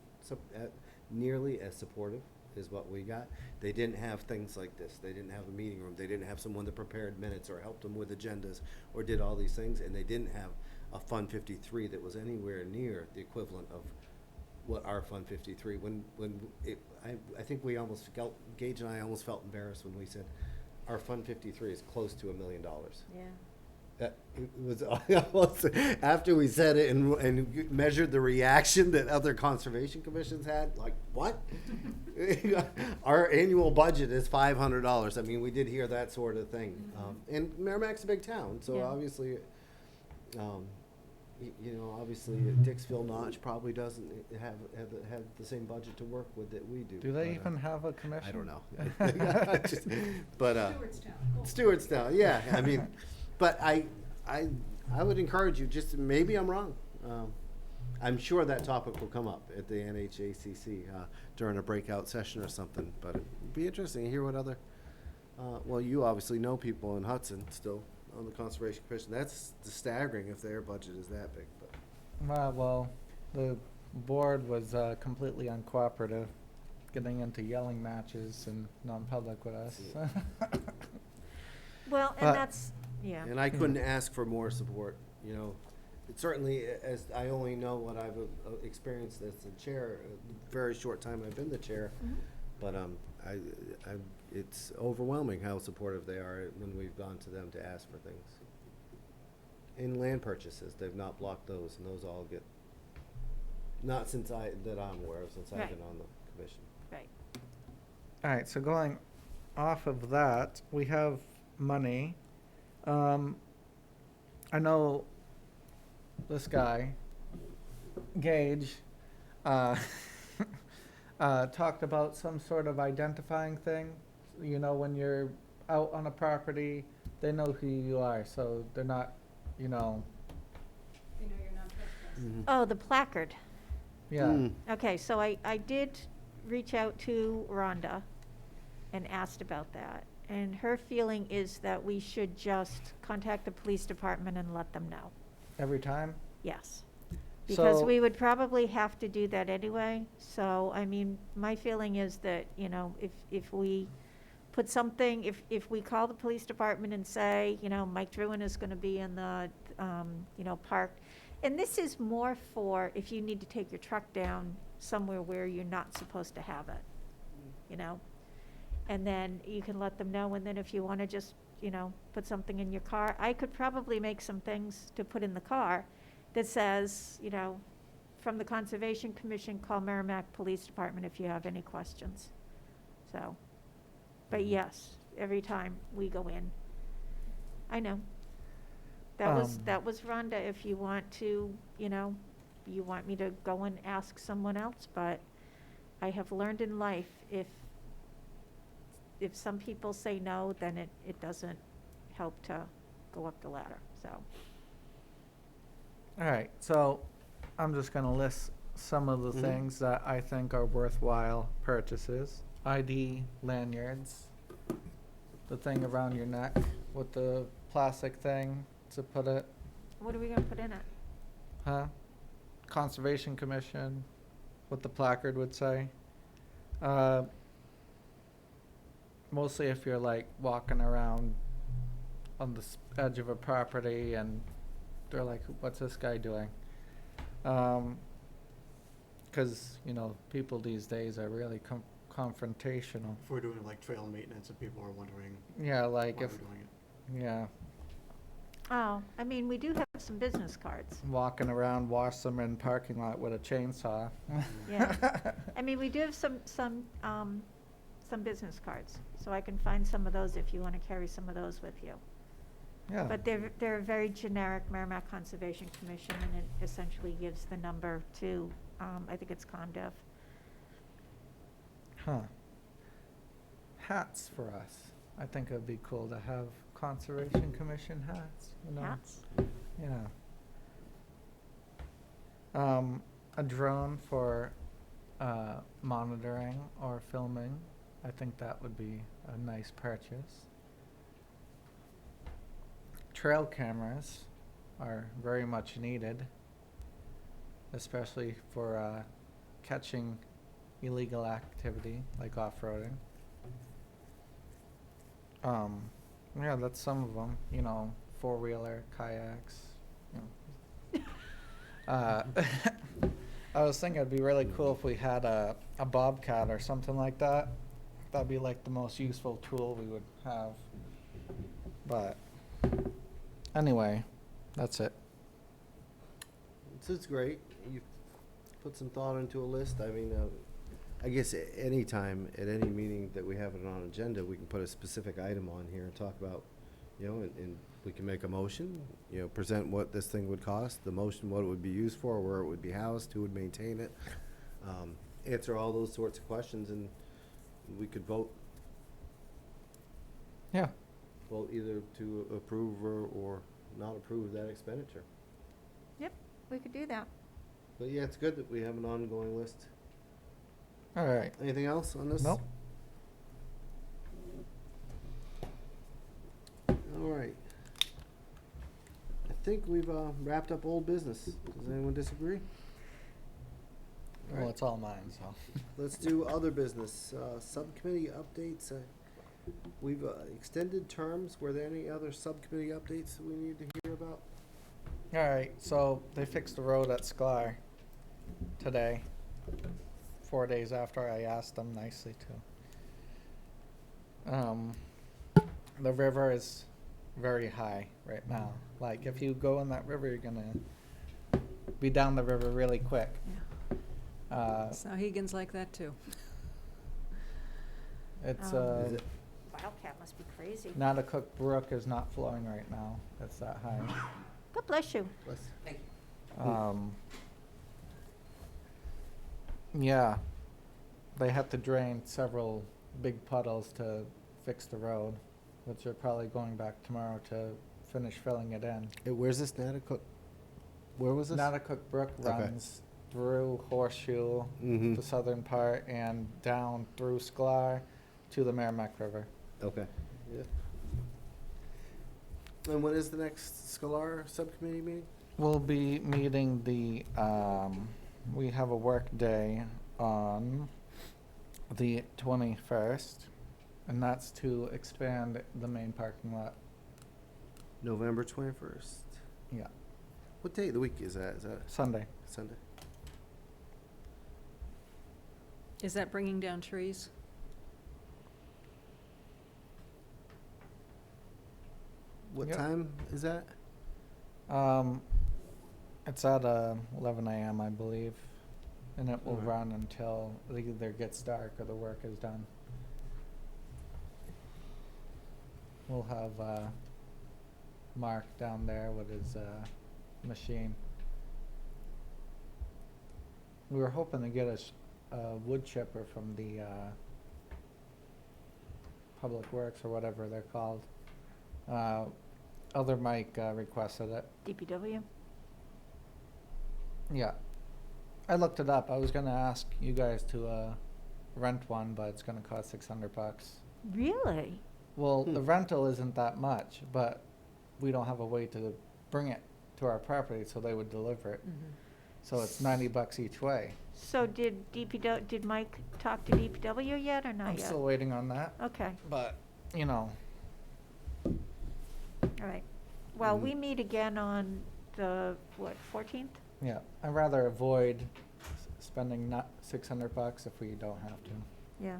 nearly as supportive as what we got. They didn't have things like this. They didn't have a meeting room. They didn't have someone that prepared minutes or helped them with agendas or did all these things, and they didn't have a Fund 53 that was anywhere near the equivalent of what our Fund 53. I think we almost felt, Gage and I almost felt embarrassed when we said our Fund 53 is close to $1 million. Yeah. It was almost, after we said it and measured the reaction that other conservation commissions had, like, what? Our annual budget is $500. I mean, we did hear that sort of thing. Mhm. And Merrimack's a big town, so Yeah. obviously, obviously Dixville Notch probably doesn't have the same budget to work with that we do. Do they but, even have a commission? I don't know. But Stewartstown. Cool. Stewartstown, yeah, I mean, but I would encourage you, just, maybe I'm wrong. I'm sure that topic will come up at the NHACC during a breakout session or something, but it'd be interesting to hear what other, well, you obviously know people in Hudson still on the Conservation Commission. That's staggering if their budget is that big, but. Well, the board was completely uncooperative, getting into yelling matches and non-public with us. Well, and But- that's, yeah. And I couldn't ask for more support, you know. It certainly, as I only know what I've experienced as the chair, a very short time I've been the chair, Mhm. but it's overwhelming how supportive they are when we've gone to them to ask for things. In land purchases, they've not blocked those, and those all get, not since that I'm aware of, since I've Right. been on the commission. Right. All right, so going off of that, we have money. I know this guy, Gage, talked about some sort of identifying thing. You know, when you're out on a property, they know who you are, so they're not, you know, You know, you're not trespassing. Oh, the placard. yeah. Mm. Okay, so I did reach out to Rhonda and asked about that. And her feeling is that we should just contact the police department and let them know. Every time? Yes. Because So- we would probably have to do that anyway. So, I mean, my feeling is that, you know, if we put something, if we call the police department and say, you know, Mike Druin is gonna be in the, you know, park. And this is more for if you need to take your truck down somewhere where you're not supposed to have it, you know? And then you can let them know, and then if you wanna just, you know, put something in your car, I could probably make some things to put in the car that says, you know, from the Conservation Commission, call Merrimack Police Department if you have any questions. So, but yes, every time we go in. I know. That was Rhonda, if you want to, you know, you want me to go and ask someone else, but I have learned in life, if some people say no, then it doesn't help to go up the ladder, so. All right, so I'm just gonna list some of the Mhm. things that I think are worthwhile purchases. ID lanyards, the thing around your neck with the plastic thing to put it, What are we gonna put in it? huh? Conservation Commission, what the placard would say. Mostly if you're like walking around on the edge of a property and they're like, what's this guy doing? 'Cause, you know, people these days are really confrontational. If we're doing like trail maintenance and people are wondering Yeah, like why if, we're doing it. yeah, Oh, I mean, we do have some business cards. walking around Wasserman parking lot with a chainsaw. Yeah. I mean, we do have some business cards, so I can find some of those if you wanna carry some of those with you. Yeah, But they're a very generic Merrimack Conservation Commission, and it essentially gives the number to, I think it's ComDev. huh. Hats for us. I think it'd be cool to have Conservation Commission hats, you know? Hats? Yeah. A drone for monitoring or filming. I think that would be a nice purchase. Trail cameras are very much needed, especially for catching illegal activity like off-roading. Yeah, that's some of them. You know, four-wheeler, kayaks. You know. I was thinking it'd be really cool if we had a bobcat or something like that. That'd be like the most useful tool we would have. But anyway, that's it. This is great. You've put some thought into a list. I mean, I guess any time at any meeting that we have it on agenda, we can put a specific item on here and talk about, you know, and we can make a motion, you know, present what this thing would cost, the motion, what it would be used for, where it would be housed, who would maintain it, answer all those sorts of questions, and we could vote Yeah. either to approve or not approve that expenditure. Yep, we could do that. But yeah, it's good that we have an ongoing list. All right. Anything else on this? Nope. All right. I think we've wrapped up old business. Does anyone disagree? Well, it's all mine, so. Let's do other business. Subcommittee updates. We've extended terms. Were there any other subcommittee updates that we need to hear about? All right, so they fixed the road at Sklar today, 4 days after I asked them nicely to. The river is very high right now. Like, if you go in that river, you're gonna be down the river really quick. Sauhegan's like that too. It's, Is it? Wildcat must be crazy. Natticook Brook is not flowing right now. It's that high. God bless you. Bless. Yeah, they had to drain several big puddles to fix the road, which are probably going back tomorrow to finish filling it in. Hey, where's this Natticook? Where was this? Natticook Brook Okay. runs through Horseshoe, Mm-hmm. the southern part, and down through Sklar to the Merrimack River. Okay. Yeah. And when is the next Scholar subcommittee meeting? We'll be meeting we have a work day on the 21st, and that's to expand the main parking lot. November 21st. Yeah, What day of the week is that? Is that Sunday. Sunday? Is that bringing down trees? What Yep. time is that? It's at 11 a.m. I believe, and it will Alright. run until it either gets dark or the work is done. We'll have Mark down there with his machine. We were hoping to get a wood chipper from the Public Works or whatever they're called. Other Mike requested it. DPW? Yeah. I looked it up. I was gonna ask you guys to rent one, but it's gonna cost $600. Really? Well, the rental isn't that much, but we don't have a way to bring it to our property, so they would deliver it. So it's $90 each way. So did Mike talk to DPW yet or not I'm yet? still waiting on that, Okay, but, you know, all right. Well, we meet again on the, 14th? yeah, I'd rather avoid spending not $600 if we don't have to. Yeah.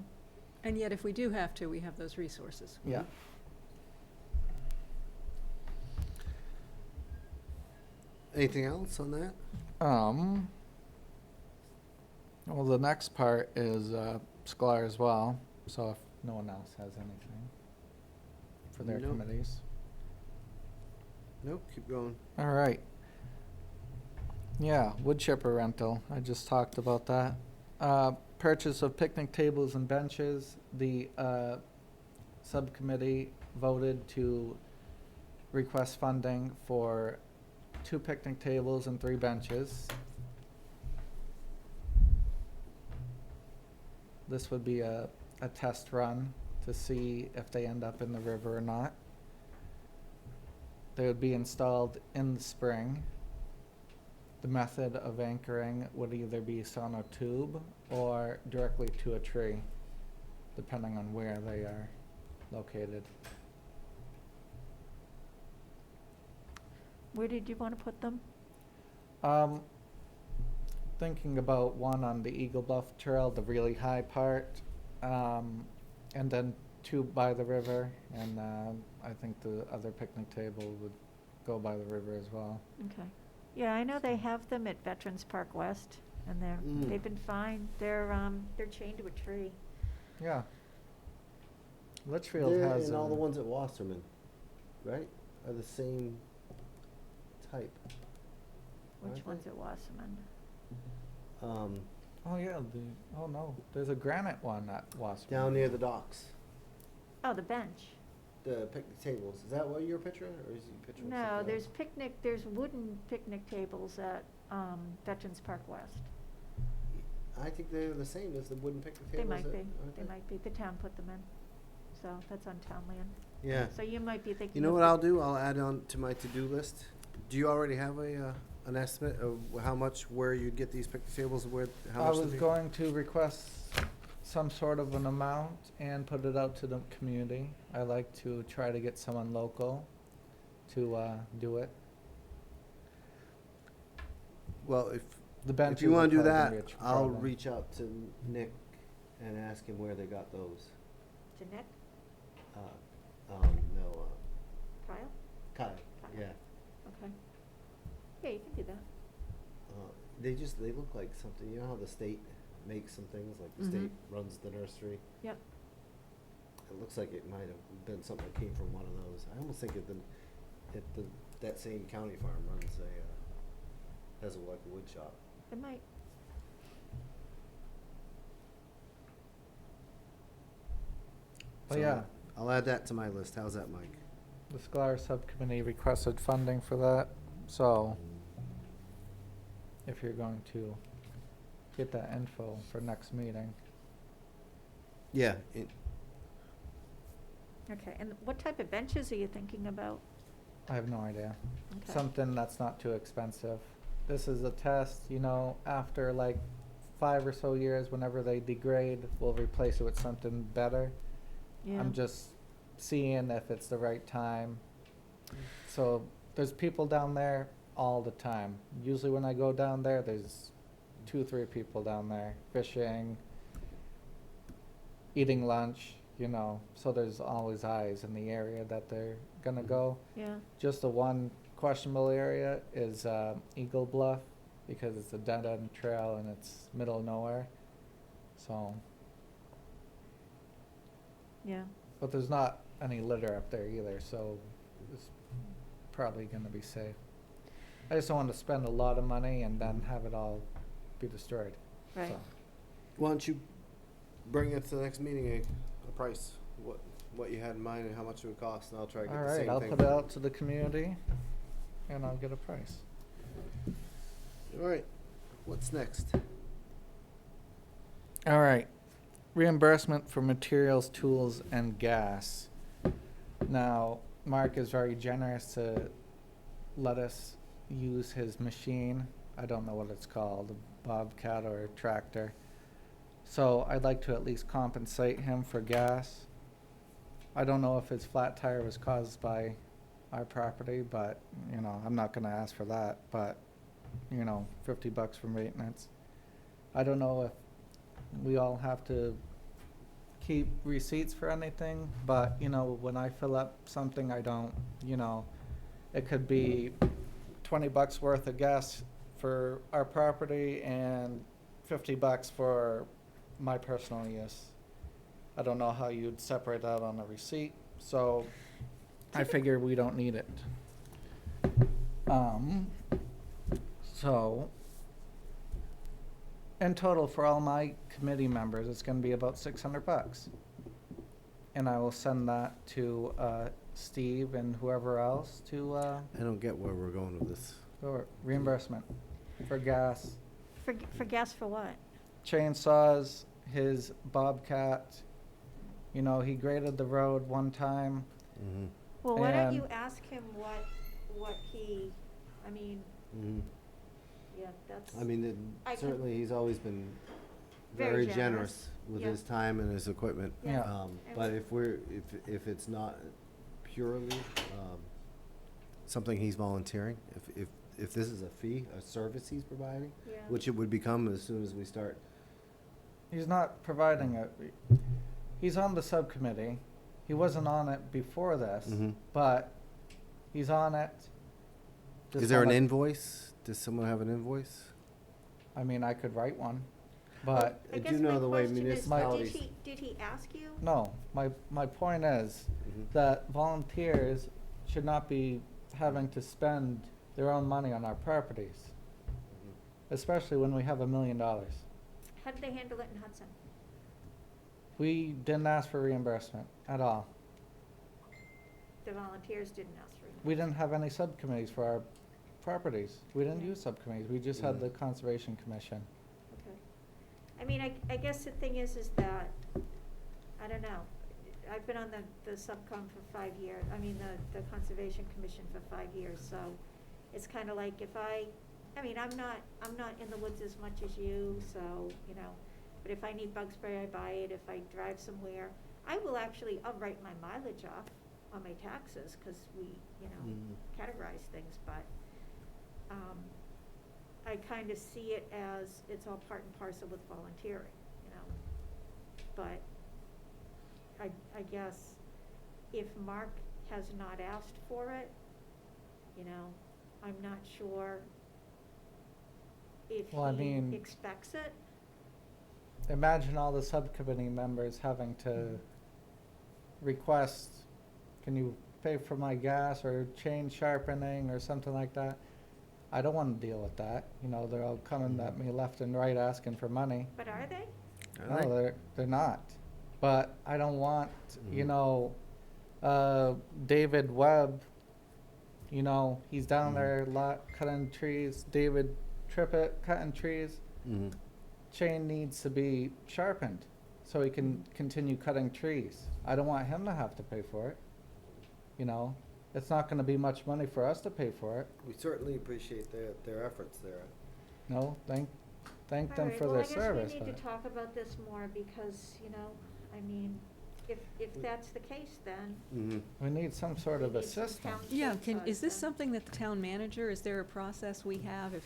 And yet, if we do have to, we have those resources. Yeah. Anything else on that? Well, the next part is Sklar as well, so if no one else has anything for their Nope. committees. Nope, keep going. All right. Yeah, wood chipper rental, I just talked about that. Purchase of picnic tables and benches, the subcommittee voted to request funding for 2 picnic tables and 3 benches. This would be a test run to see if they end up in the river or not. They would be installed in the spring. The method of anchoring would either be sonotube or directly to a tree, depending on where they are located. Where did you want to put them? Thinking about one on the Eagle Bluff Trail, the really high part, and then 2 by the river, and I think the other picnic table would go by the river as well. Okay. Yeah, I know they have them at Veterans Park West, and Mm. they've been fine. They're chained to a tree. Yeah. Litchfield They're has and all the a- ones at Wasserman, right? Are the same type. Which Aren't one's they? at Wasserman? Oh yeah, oh no, there's a granite one at Wasp. Down near the docks, Oh, the bench. the picnic tables. Is that what you're picturing, or is you picturing No, something there's else? there's wooden picnic tables at Veterans Park West. I think they're the same as the wooden picnic They tables. might be, aren't they might be. The town put them in. So that's on town land. Yeah. So you might be thinking. You know of what the- I'll do? I'll add on to my to-do list. Do you already have an estimate of how much, where you'd get these picnic tables, where, how I much? was they'd be? going to request some sort of an amount and put it out to the community. I like to try to get someone local to do it. Well, if The if benches you are want to do probably that, gonna be a I'll problem. reach out to Nick and ask him where they got those. To Nick, No, Kyle? Kyle, Kyle. yeah. Okay. Yeah, you can do that. They look like something, you know how the state makes some things, like the state runs the nursery? that same county farm runs has like a wood shop. It might. But So yeah, I'll add that to my list. How's that, Mike? the Scholar Subcommittee requested funding for that, so if you're going to get that info for next meeting. Yeah, Okay, and what type of benches are you thinking about? I have no idea. Okay. Something that's not too expensive. This is a test, you know, after like 5 or so years, whenever they degrade, we'll replace it with something better. Yeah. I'm just seeing if it's the right time. So there's people down there all the time. Usually when I go down there, there's 2 or 3 people down there fishing, eating lunch, you know, so there's always eyes in the area that they're gonna go. Yeah, Just the one questionable area is Eagle Bluff, because it's a dead-end trail and it's middle of nowhere. So, yeah. but there's not any litter up there either, so it's probably gonna be safe. I just don't want to spend a lot of money and then have it all be destroyed. Right. So, why don't you bring it to the next meeting, a price, what you had in mind and how much it would cost, and I'll try to get all the right, same I'll thing. put it out to the community and I'll get a price. All right, what's next? All right, reimbursement for materials, tools, and gas. Now, Mark is very generous to let us use his machine. I don't know what it's called, a bobcat or a tractor. So I'd like to at least compensate him for gas. I don't know if his flat tire was caused by our property, but, you know, I'm not gonna ask for that, but, you know, $50 for maintenance. I don't know if we all have to keep receipts for anything, but, you know, when I fill up something, I don't, you know, it could be $20 worth of gas for our property and $50 for my personal use. I don't know how you'd separate that on a receipt, so I figure we don't need it. So in total for all my committee members, it's gonna be about $600. And I will send that to Steve and whoever else to I don't get where we're going with this. for reimbursement for gas, For gas for what? chainsaws, his bobcat. You know, he graded the road one time. Mm-hmm. Well, why don't And- you ask him what he, I mean, Mm-hmm. yeah, that's. I mean, I can- certainly he's always been Very very generous with yeah. his time and his equipment. Yeah. But if it's not purely something he's volunteering, if this is a fee, a service he's providing, Yeah. which it would become as soon as we start. He's not providing it. He's on the subcommittee. He wasn't on it before this, Mhm. but he's on it. Just Is there an on a- invoice? Does someone have an invoice? I mean, I could write one, but I guess do know my the way question is, municipalities. Did he ask you? no, my point is Mhm. that volunteers should not be having to spend their own money on our properties, Mhm. especially when we have $1 million. How did they handle it in Hudson? We didn't ask for reimbursement at all. The volunteers didn't ask for it. We didn't have any subcommittees for our properties. We didn't Yeah. use subcommittees. We just had Yeah. the Conservation Commission. Okay. I mean, I guess the thing is that, I don't know, I've been on the subcom for 5 years, I mean, the Conservation Commission for 5 years, so it's kinda like if I mean, I'm not in the woods as much as you, so, you know, but if I need bug spray, I buy it, if I drive somewhere, I'll write my mileage off on my taxes, cause we, you know, Mhm. categorize things, but, I kinda see it as, it's all part and parcel with volunteering, you know? But I guess if Mark has not asked for it, you know, I'm not sure if Well, I mean- he expects it. Imagine all the subcommittee members having to request, can you pay for my gas or chain sharpening or something like that. I don't want to deal with that. You know, they're all coming at me left and right asking for money. But are they? No, they're not. But I don't want, you know, David Webb, you know, he's down there a lot cutting trees. David Trippett cutting trees. Mhm. Chain needs to be sharpened so he can continue cutting trees. I don't want him to have to pay for it. You know, it's not going to be much money for us to pay for it. We certainly appreciate their efforts there. No, thank All them right, for well, their I service. guess we need but- to talk about this more because, you know, I mean, if that's the case, then Mm-hmm. We need some sort we of a need some system. town Yeah, chainsaws is this then. something that the town manager, is there a process we have if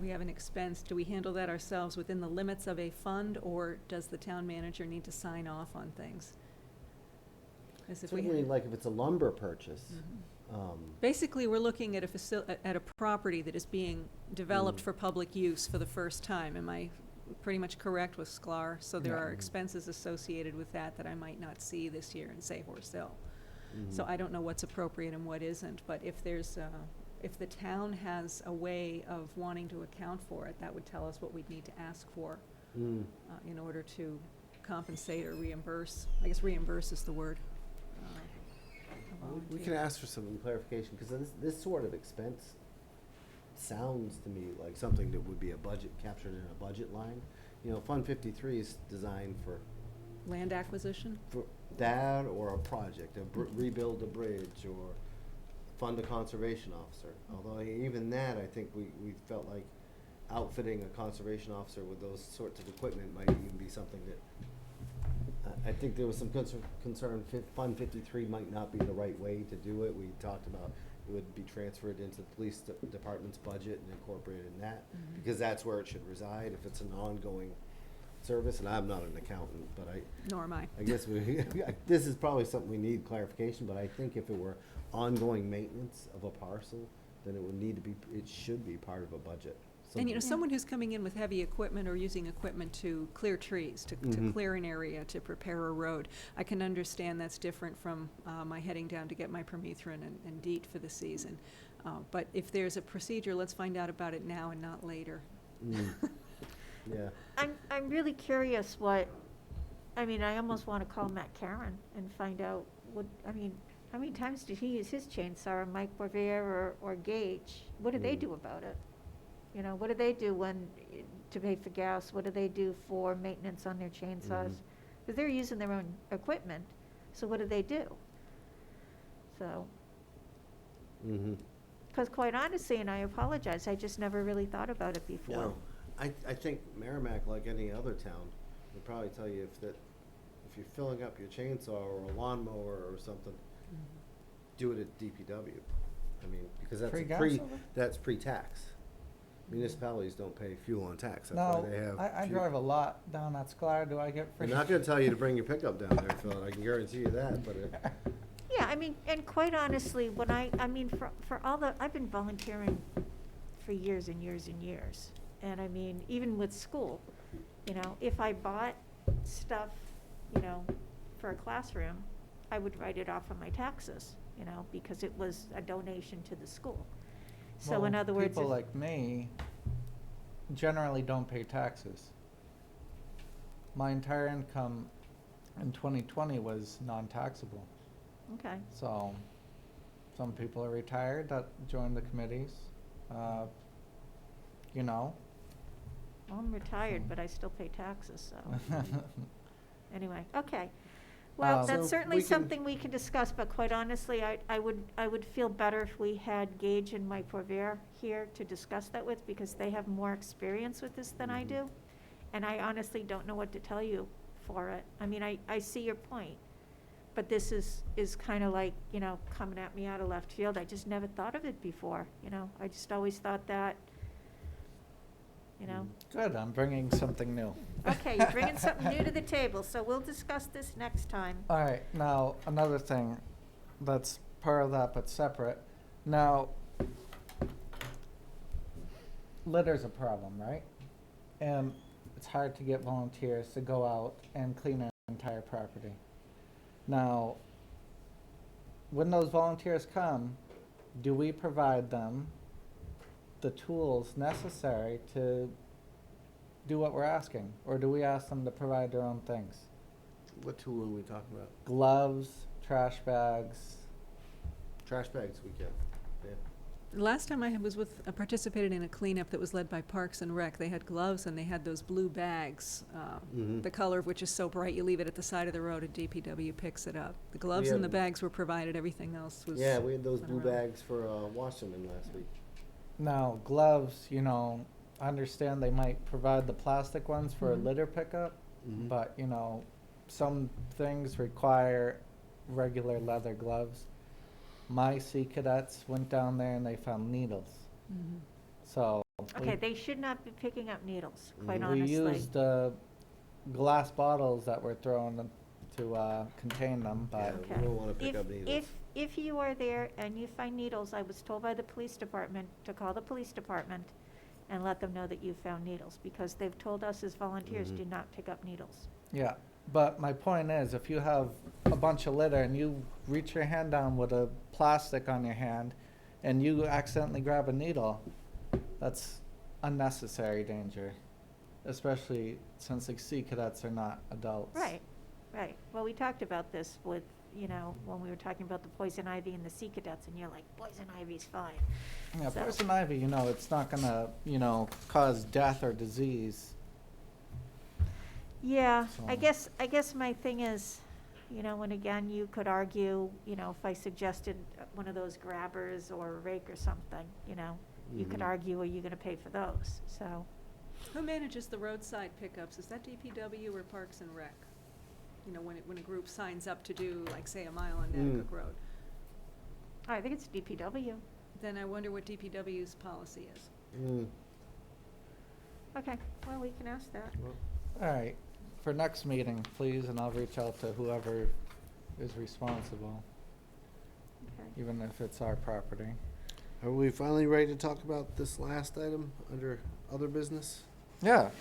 we have an expense? Do we handle that ourselves within the limits of a fund, or does the town manager need to sign off on things? As if we Certainly, had- like if it's a lumber purchase, Basically, we're looking at at a property that is being developed Mm. for public use for the first time. Am I pretty much correct with Sklar? So there Yeah. are expenses associated with that that I might not see this year in, say, Horse Hill. mhm. So I don't know what's appropriate and what isn't, but if there's, if the town has a way of wanting to account for it, that would tell us what we'd need to ask for Mm. in order to compensate or reimburse. I guess reimburse is the word. A We volunteer. can ask for some clarification, because this sort of expense sounds to me like something that would be captured in a budget line. You know, Fund 53 is designed for Land acquisition? that or a project, rebuild a bridge or fund a conservation officer. Although even that, I think we felt like outfitting a conservation officer with those sorts of equipment might even be something that, I think there was some concern, Fund 53 might not be the right way to do it. We talked about it would be transferred into the police department's budget and incorporated in that, because that's where it should reside if it's an ongoing service. And I'm not an accountant, but Nor am I. I guess this is probably something we need clarification, but I think if it were ongoing maintenance of a parcel, then it should be part of a budget. And, you know, Yeah. someone who's coming in with heavy equipment or using equipment to clear trees, to Mhm. clear an area, to prepare a road, I can understand that's different from my heading down to get my permethrin and DEET for the season. But if there's a procedure, let's find out about it now and not later. Mm. Yeah. I'm really curious I mean, I almost want to call Matt Karen and find out how many times did he use his chainsaw, or Mike Borvier or Gage? What do they Mm. do about it? You know, what do they do to pay for gas? What do they do for maintenance on their chainsaws? Mhm. Because they're using their own equipment, so what do they do? So, Mm-hmm. because quite honestly, and I apologize, I just never really thought about it before. No, I think Merrimack, like any other town, would probably tell you if you're filling up your chainsaw or a lawnmower or something, do it at DPW. I mean, because that's Free gas over? that's pre-tax. Municipalities don't pay fuel on tax. That's No, why they have. I fuel. drive a lot down at Sklar. Do I get free? I'm not gonna tell you to bring your pickup down there, Phil, I can guarantee you that, but Yeah, I mean, and quite honestly, for all I've been volunteering for years and years and years. And I mean, even with school, you know, if I bought stuff, you know, for a classroom, I would write it off on my taxes, you know, because it was a donation to the school. So in Well, other words, people if- like me generally don't pay taxes. My entire income in 2020 was non-taxable. okay, So some people are retired that join the committees. You know. well, I'm retired, but I still pay taxes, so. Anyway, okay. Well, that's So certainly we can- something we can discuss, but quite honestly, I would feel better if we had Gage and Mike Porvier here to discuss that with, because they have more experience with this than I Mhm. do. And I honestly don't know what to tell you for it. I mean, I see your point, but this is kind of like, you know, coming at me out of left field. I just never thought of it before, you know? I just always thought that, you know? Good, I'm bringing something new. Okay, you're bringing something new to the table, so we'll discuss this next time. All right, now, another thing that's part of that but separate. Now, litter's a problem, right? And it's hard to get volunteers to go out and clean an entire property. Now, when those volunteers come, do we provide them the tools necessary to do what we're asking? Or do we ask them to provide their own things? What tool are we talking about? Gloves, trash bags. Trash bags we can. Yeah. Last time I was participated in a cleanup that was led by Parks and Rec. They had gloves and they had those blue bags, Mhm. the color of which is so bright you leave it at the side of the road and DPW picks it up. The gloves We and the have- bags were provided, everything else was. Yeah, we had those went blue around. bags for Washington last week. Now, gloves, I understand they might provide the plastic ones for a Mhm. litter pickup, Mhm. but, some things require regular leather gloves. My Sea Cadets went down there and they found needles. Mhm. So Okay, they should not be picking up needles, quite Mhm. we honestly. used glass bottles that were thrown to contain them, Yeah, but we don't wanna pick up needles. If you are there and you find needles, I was told by the police department to call the police department and let them know that you found needles, because they've told us as volunteers, Mhm. do not pick up needles. yeah. But my point is, if you have a bunch of litter and you reach your hand down with a plastic on your hand and you accidentally grab a needle, that's unnecessary danger, especially since the Sea Cadets are not adults. Right, right. Well, we talked about this with, when we were talking about the poison ivy and the Sea Cadets, and you're like, poison ivy's fine. Yeah, So- poison ivy, it's not gonna, cause death or disease. Yeah, I So- guess my thing is, and again, you could argue, if I suggested one of those grabbers or a rake or something, you could Mhm. argue, are you gonna pay for those? So, Who manages the roadside pickups? Is that DPW or Parks and Rec? When a group signs up to do, like, say, a mile on Natticook Road. I think it's DPW. Then I wonder what DPW's policy is. Mm. Okay, well, we can ask that. All right, for next meeting, please, and I'll reach out to whoever is responsible, Okay. even if it's our property. Are we finally ready to talk about this last item under other business? Yeah,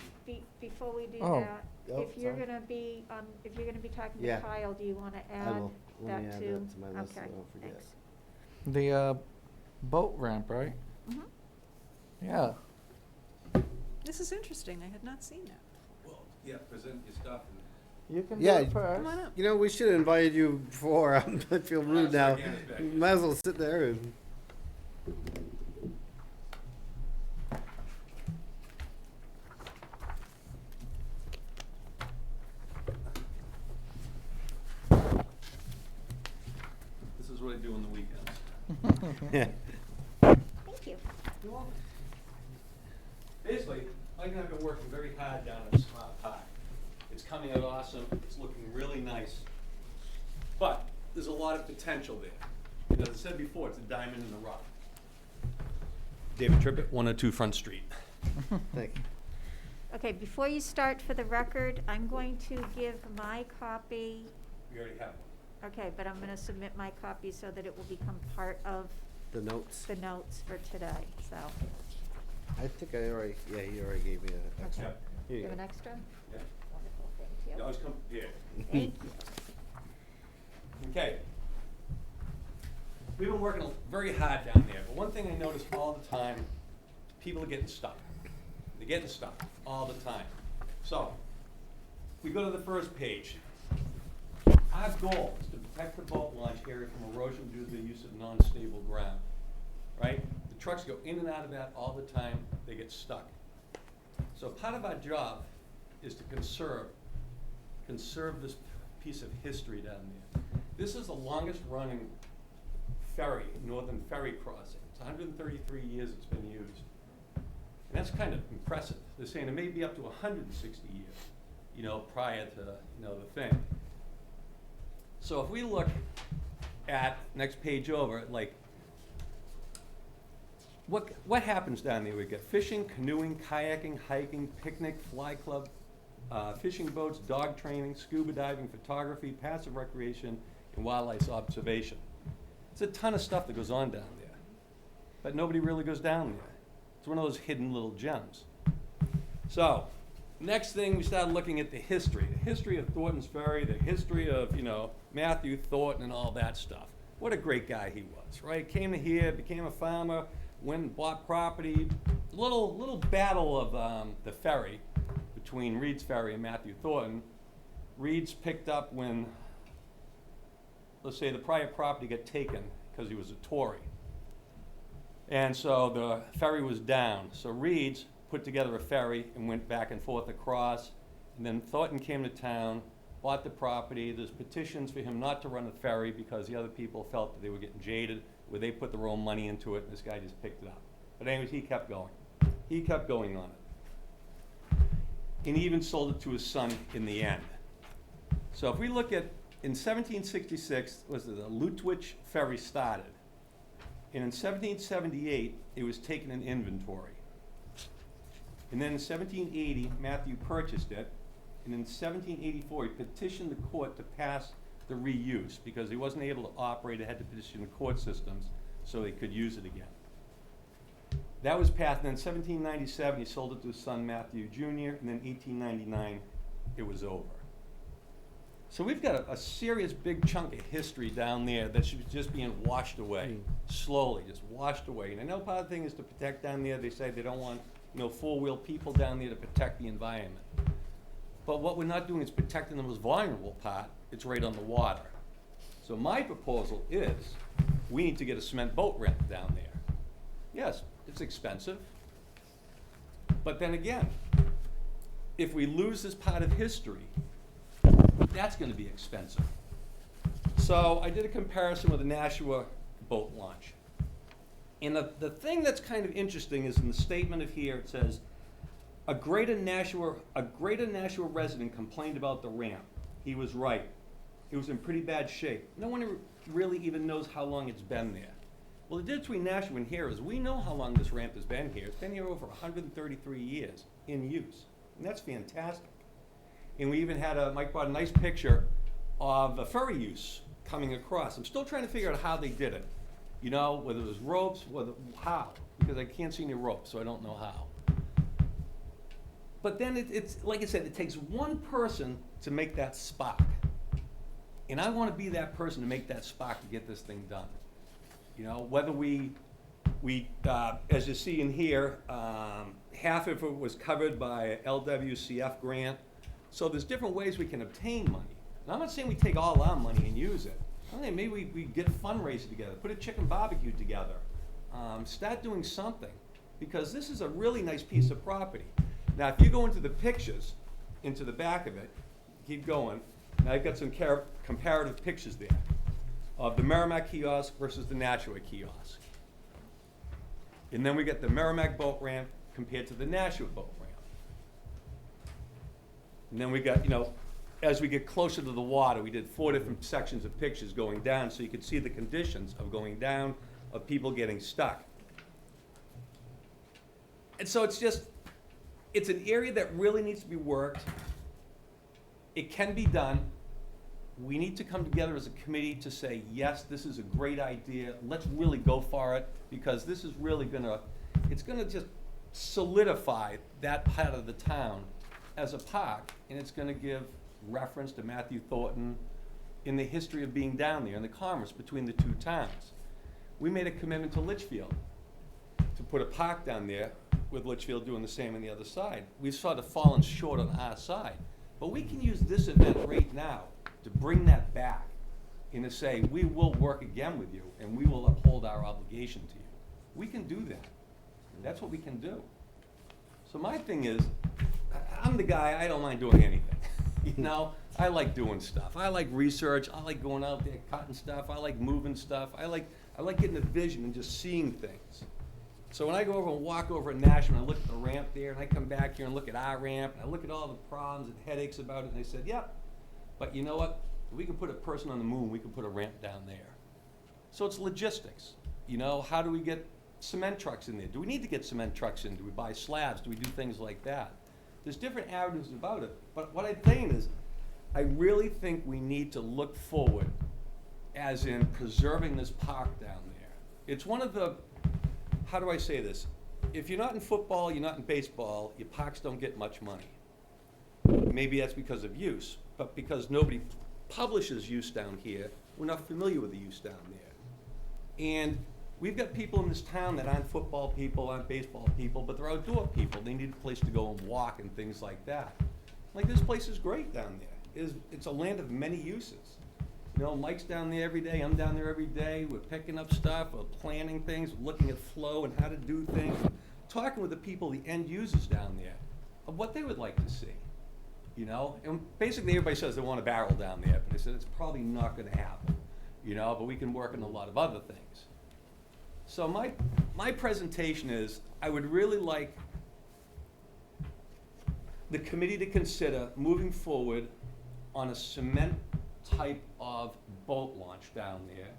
Before we do Oh. that, Oh, if you're sorry. gonna be, talking Yeah. to Kyle, do you wanna I add will. Let me that add too? that to my list so I Okay, don't forget. thanks. the boat ramp, right? Mhm. Yeah. This is interesting. I had not seen that. Well, yeah, present your stuff and. You can Yeah, do it first. Come on up. We should have invited you before. I feel rude now. Again, it's back. You might as well sit there and. This is what I do on the weekends. Yeah. Thank you. You're welcome. Basically, Mike and I have been working very hard down at Smart Park. It's coming out awesome, it's looking really nice. But there's a lot of potential there. As I said before, it's a diamond in the rough. David Trippett, 102 Front Street. Thank you. Okay, before you start, for the record, I'm going to give my copy, We already have one. okay, but I'm gonna submit my copy so that it will become part of The notes. the notes for today, so. I think he already gave me an extra. Okay. Here You you have go. an extra? Yeah. Wonderful, thank You you. always come prepared. Thank you. Okay. We've been working very hard down there, but one thing I notice all the time, people are getting stuck. They're getting stuck all the time. So, we go to the first page. Our goal is to protect the boat launch area from erosion due to the use of non-stable ground, right? The trucks go in and out of that all the time, they get stuck. So part of our job is to conserve this piece of history down there. This is the longest running ferry, northern ferry crossing. It's 133 years it's been used. And that's kind of impressive. They're saying it may be up to 160 years, prior to, the thing. So if we look at, next page over, like, what happens down there? We get fishing, canoeing, kayaking, hiking, picnic, fly club, fishing boats, dog training, scuba diving, photography, passive recreation, and wildlife observation. It's a ton of stuff that goes on down there, but nobody really goes down there. It's one of those hidden little gems. So, next thing, we started looking at the history of Thornton's Ferry, the history of, Matthew Thornton and all that stuff. What a great guy he was, right? Came to here, became a farmer, went and bought property. Little battle of the Ferry between Reed's Ferry and Matthew Thornton. Reed's picked up when, let's say, the private property got taken because he was a Tory. And so the ferry was down. So Reed's put together a ferry and went back and forth across. And then Thornton came to town, bought the property. There's petitions for him not to run the ferry because the other people felt that they were getting jaded, where they put their own money into it, and this guy just picked it up. But anyways, he kept going. He kept going on it. And he even sold it to his son in the end. So if we look at, in 1766, was it the Lutwich Ferry started. And in 1778, it was taken in inventory. And then in 1780, Matthew purchased it. And in 1784, he petitioned the court to pass the reuse because he wasn't able to operate. It had to petition the court systems so they could use it again. That was passed. And then in 1797, he sold it to his son, Matthew Jr. And then 1899, it was over. So we've got a serious big chunk of history down there that should just being washed away, slowly, just washed away. And I know part of the thing is to protect down there. They say they don't want, four-wheel people down there to protect the environment. But what we're not doing is protecting the most vulnerable part. It's right on the water. So my proposal is we need to get a cement boat ramp down there. Yes, it's expensive. But then again, if we lose this part of history, that's going to be expensive. So I did a comparison with the Nashua boat launch. And the thing that's kind of interesting is in the statement of here, it says, a greater Nashua resident complained about the ramp. He was right. It was in pretty bad shape. No one really even knows how long it's been there. Well, the difference between Nashua and here is we know how long this ramp has been here. It's been here over 133 years in use. And that's fantastic. And we even had Mike brought a nice picture of the ferry use coming across. I'm still trying to figure out how they did it. Whether it was ropes, how, because I can't see any ropes, so I don't know how. But then it's, like I said, it takes one person to make that spark. And I want to be that person to make that spark to get this thing done. Whether we as you see in here, half of it was covered by LWCF grant. So there's different ways we can obtain money. And I'm not saying we take all our money and use it. I'm saying maybe we get fundraising together, put a chicken barbecue together, start doing something, because this is a really nice piece of property. Now, if you go into the pictures, into the back of it, keep going. Now I've got some comparative pictures there of the Merrimack kiosk versus the Nashua kiosk. And then we get the Merrimack boat ramp compared to the Nashua boat ramp. And then we got, as we get closer to the water, we did 4 different sections of pictures going down so you could see the conditions of going down, of people getting stuck. And so it's an area that really needs to be worked. It can be done. We need to come together as a committee to say, yes, this is a great idea. Let's really go for it, because this is really it's gonna just solidify that part of the town as a park, and it's gonna give reference to Matthew Thornton in the history of being down there and the commerce between the two towns. We made a commitment to Litchfield to put a park down there, with Litchfield doing the same on the other side. We've sort of fallen short on our side. But we can use this event right now to bring that back and to say, we will work again with you and we will uphold our obligation to you. We can do that. That's what we can do. So my thing is, I'm the guy, I don't mind doing anything. I like doing stuff. I like research. I like going out there cutting stuff. I like moving stuff. I like getting a vision and just seeing things. So when I go over and walk over at Nashua and I look at the ramp there, and I come back here and look at our ramp, and I look at all the problems and headaches about it, and I said, yep, but you know what? If we can put a person on the moon, we can put a ramp down there. So it's logistics. How do we get cement trucks in there? Do we need to get cement trucks in? Do we buy slabs? Do we do things like that? There's different avenues about it. But what I'm saying is, I really think we need to look forward as in preserving this park down there. It's one of the, how do I say this? If you're not in football, you're not in baseball, your parks don't get much money. Maybe that's because of use, but because nobody publishes use down here, We're not familiar with the use down there. And we've got people in this town that aren't football people, aren't baseball people, but they're outdoor people. They need a place to go and walk and things like that. Like, this place is great down there. It's a land of many uses. You know, Mike's down there every day, I'm down there every day, we're picking up stuff, we're planning things, looking at flow and how to do things, talking with the people, the end users down there, of what they would like to see, you know? And basically, everybody says they want a barrel down there, but I said, it's probably not gonna happen, you know, but we can work on a lot of other things. So my presentation is, I would really like the committee to consider moving forward on a cement type of boat launch down there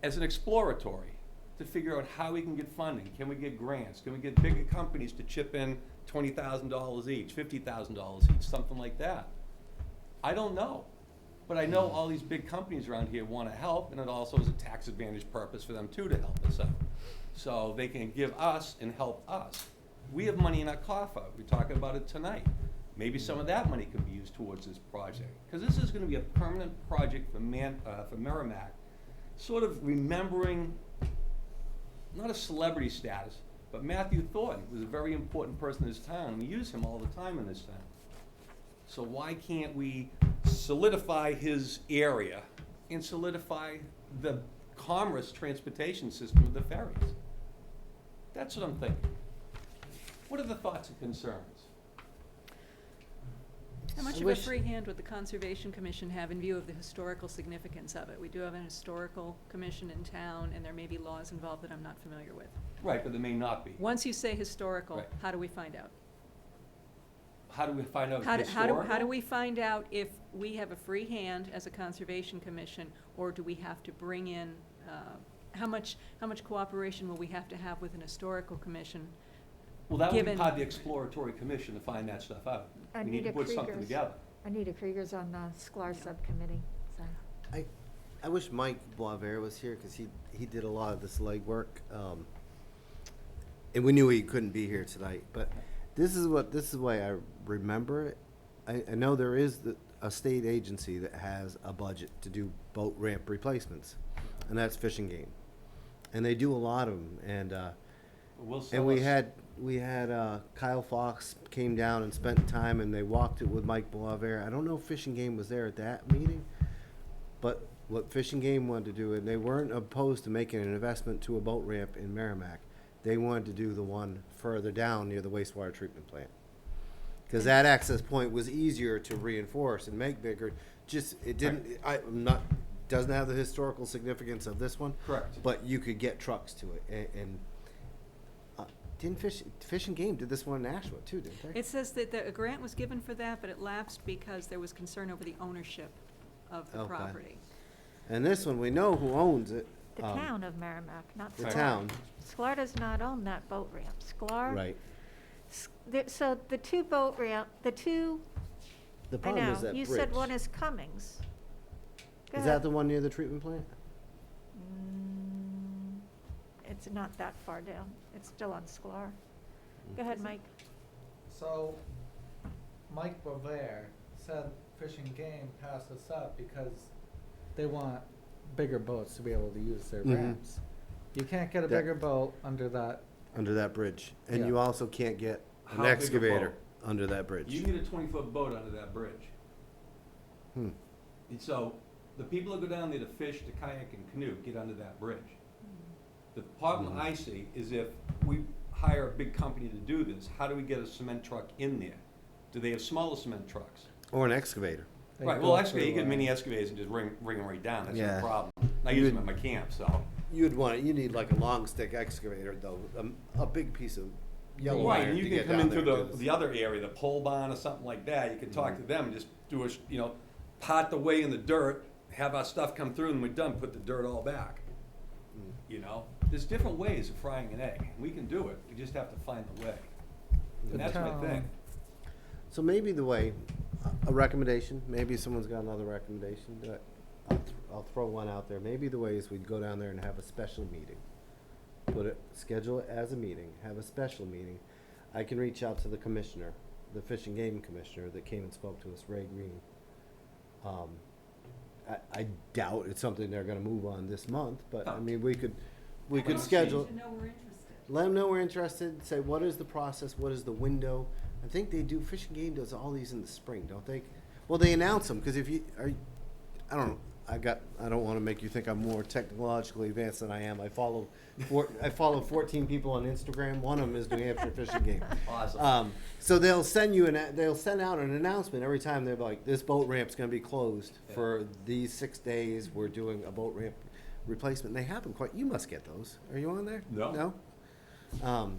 as an exploratory to figure out how we can get funding. Can we get grants? Can we get bigger companies to chip in $20,000 each, $50,000 each, something like that? I don't know. But I know all these big companies around here want to help, and it also is a tax advantage purpose for them too to help us out. So they can give us and help us. We have money in our coffer. We're talking about it tonight. Maybe some of that money could be used towards this project. Because this is going to be a permanent project for Merrimack, sort of remembering, not a celebrity status, but Matthew Thornton was a very important person in this town. We use him all the time in this town. So why can't we solidify his area and solidify the commerce transportation system of the ferries? That's what I'm thinking. What are the thoughts and concerns? How much I of a wish- free hand would the Conservation Commission have in view of the historical significance of it? We do have an historical commission in town, and there may be laws involved that I'm not familiar with. Right, but there may not be. Once you say historical, Right. how do we find out? How do we find out How historical? do we find out if we have a free hand as a Conservation Commission, or do we have to bring in, how much cooperation will we have to have with an historical commission? Well, that would be given- part of the exploratory commission to find that stuff out. We need to Anita put something Krieger's- together. Anita Krieger's on the SCLAR subcommittee, so. I wish Mike Boisvert was here, because he did a lot of this legwork. And we knew he couldn't be here tonight, but this is why I remember it. I know there is a state agency that has a budget to do boat ramp replacements, and that's Fish and Game. And they do a lot of them, and We'll sell and we us- had Kyle Fox came down and spent time, and they walked it with Mike Boisvert. I don't know if Fish and Game was there at that meeting, but what Fish and Game wanted to do, and they weren't opposed to making an investment to a boat ramp in Merrimack. They wanted to do the one further down near the wastewater treatment plant. Because that access point was easier to reinforce and make bigger. Just, it didn't, doesn't have the historical significance of this one. Correct. But you could get trucks to it. And didn't Fish and Game did this one in Nashua too, didn't they? It says that a grant was given for that, but it lapsed because there was concern over the ownership of the Okay. property. And this one, we know who owns it. The town of Merrimack, not The SCLAR. town, SCLAR does not own that boat ramp. SCLAR. right. So the two boat ramp, The I problem know, is that you bridge. said one is Cummings. Go Is ahead. that the one near the treatment plant? It's not that far down. It's still on SCLAR. Go ahead, Mike. So, Mike Boisvert said Fish and Game passed this up because they want bigger boats to be able to use their Mhm. ramps. You can't get a That- bigger boat under that. Under that bridge. And Yeah. you also can't get How an big a excavator boat? under that bridge. You need a 20-foot boat under that bridge. Hmm. And so, the people that go down there to fish, to kayak and canoe, get under that bridge. The problem Mhm. I see is if we hire a big company to do this, how do we get a cement truck in there? Do they have smaller cement trucks? Or an excavator. They Right, go well, excavate, you through, get mini excavators and just bring them right down, that's no Yeah. problem. I You use them would- at my camp, so. You need like a long stick excavator though, a big piece of yellow Right, iron and you to can get come down in there through and do the this. other area, the pole barn or something like that, you could talk Mm-hmm. to them and just do a, part the way in the dirt, have our stuff come through, and we're done, put the dirt all back. Mm. You know, there's different ways of frying an egg, we can do it, we just have to find the way. The And that's my town- thing. So maybe the way, a recommendation, maybe someone's got another recommendation, that I'll throw one out there. Maybe the way is we'd go down there and have a special meeting. Schedule it as a meeting, have a special meeting. I can reach out to the commissioner, the Fish and Game Commissioner that came and spoke to us, Ray Green. I doubt it's something they're gonna move on this month, but I No. mean, we could Well, schedule. To know we're interested. Let them know we're interested, say, what is the process, what is the window? I think they do, Fish and Game does all these in the spring, don't they? Well, they announce them, because if you, I don't know, I don't wanna make you think I'm more technologically advanced than I am. I follow 14 people on Instagram, one of them is New Hampshire Fish and Game. Awesome. So they'll send out an announcement every time. They're like, this boat ramp's gonna be closed for these 6 days, we're doing a boat ramp replacement. And they happen you must get those. Are you on there? No. No?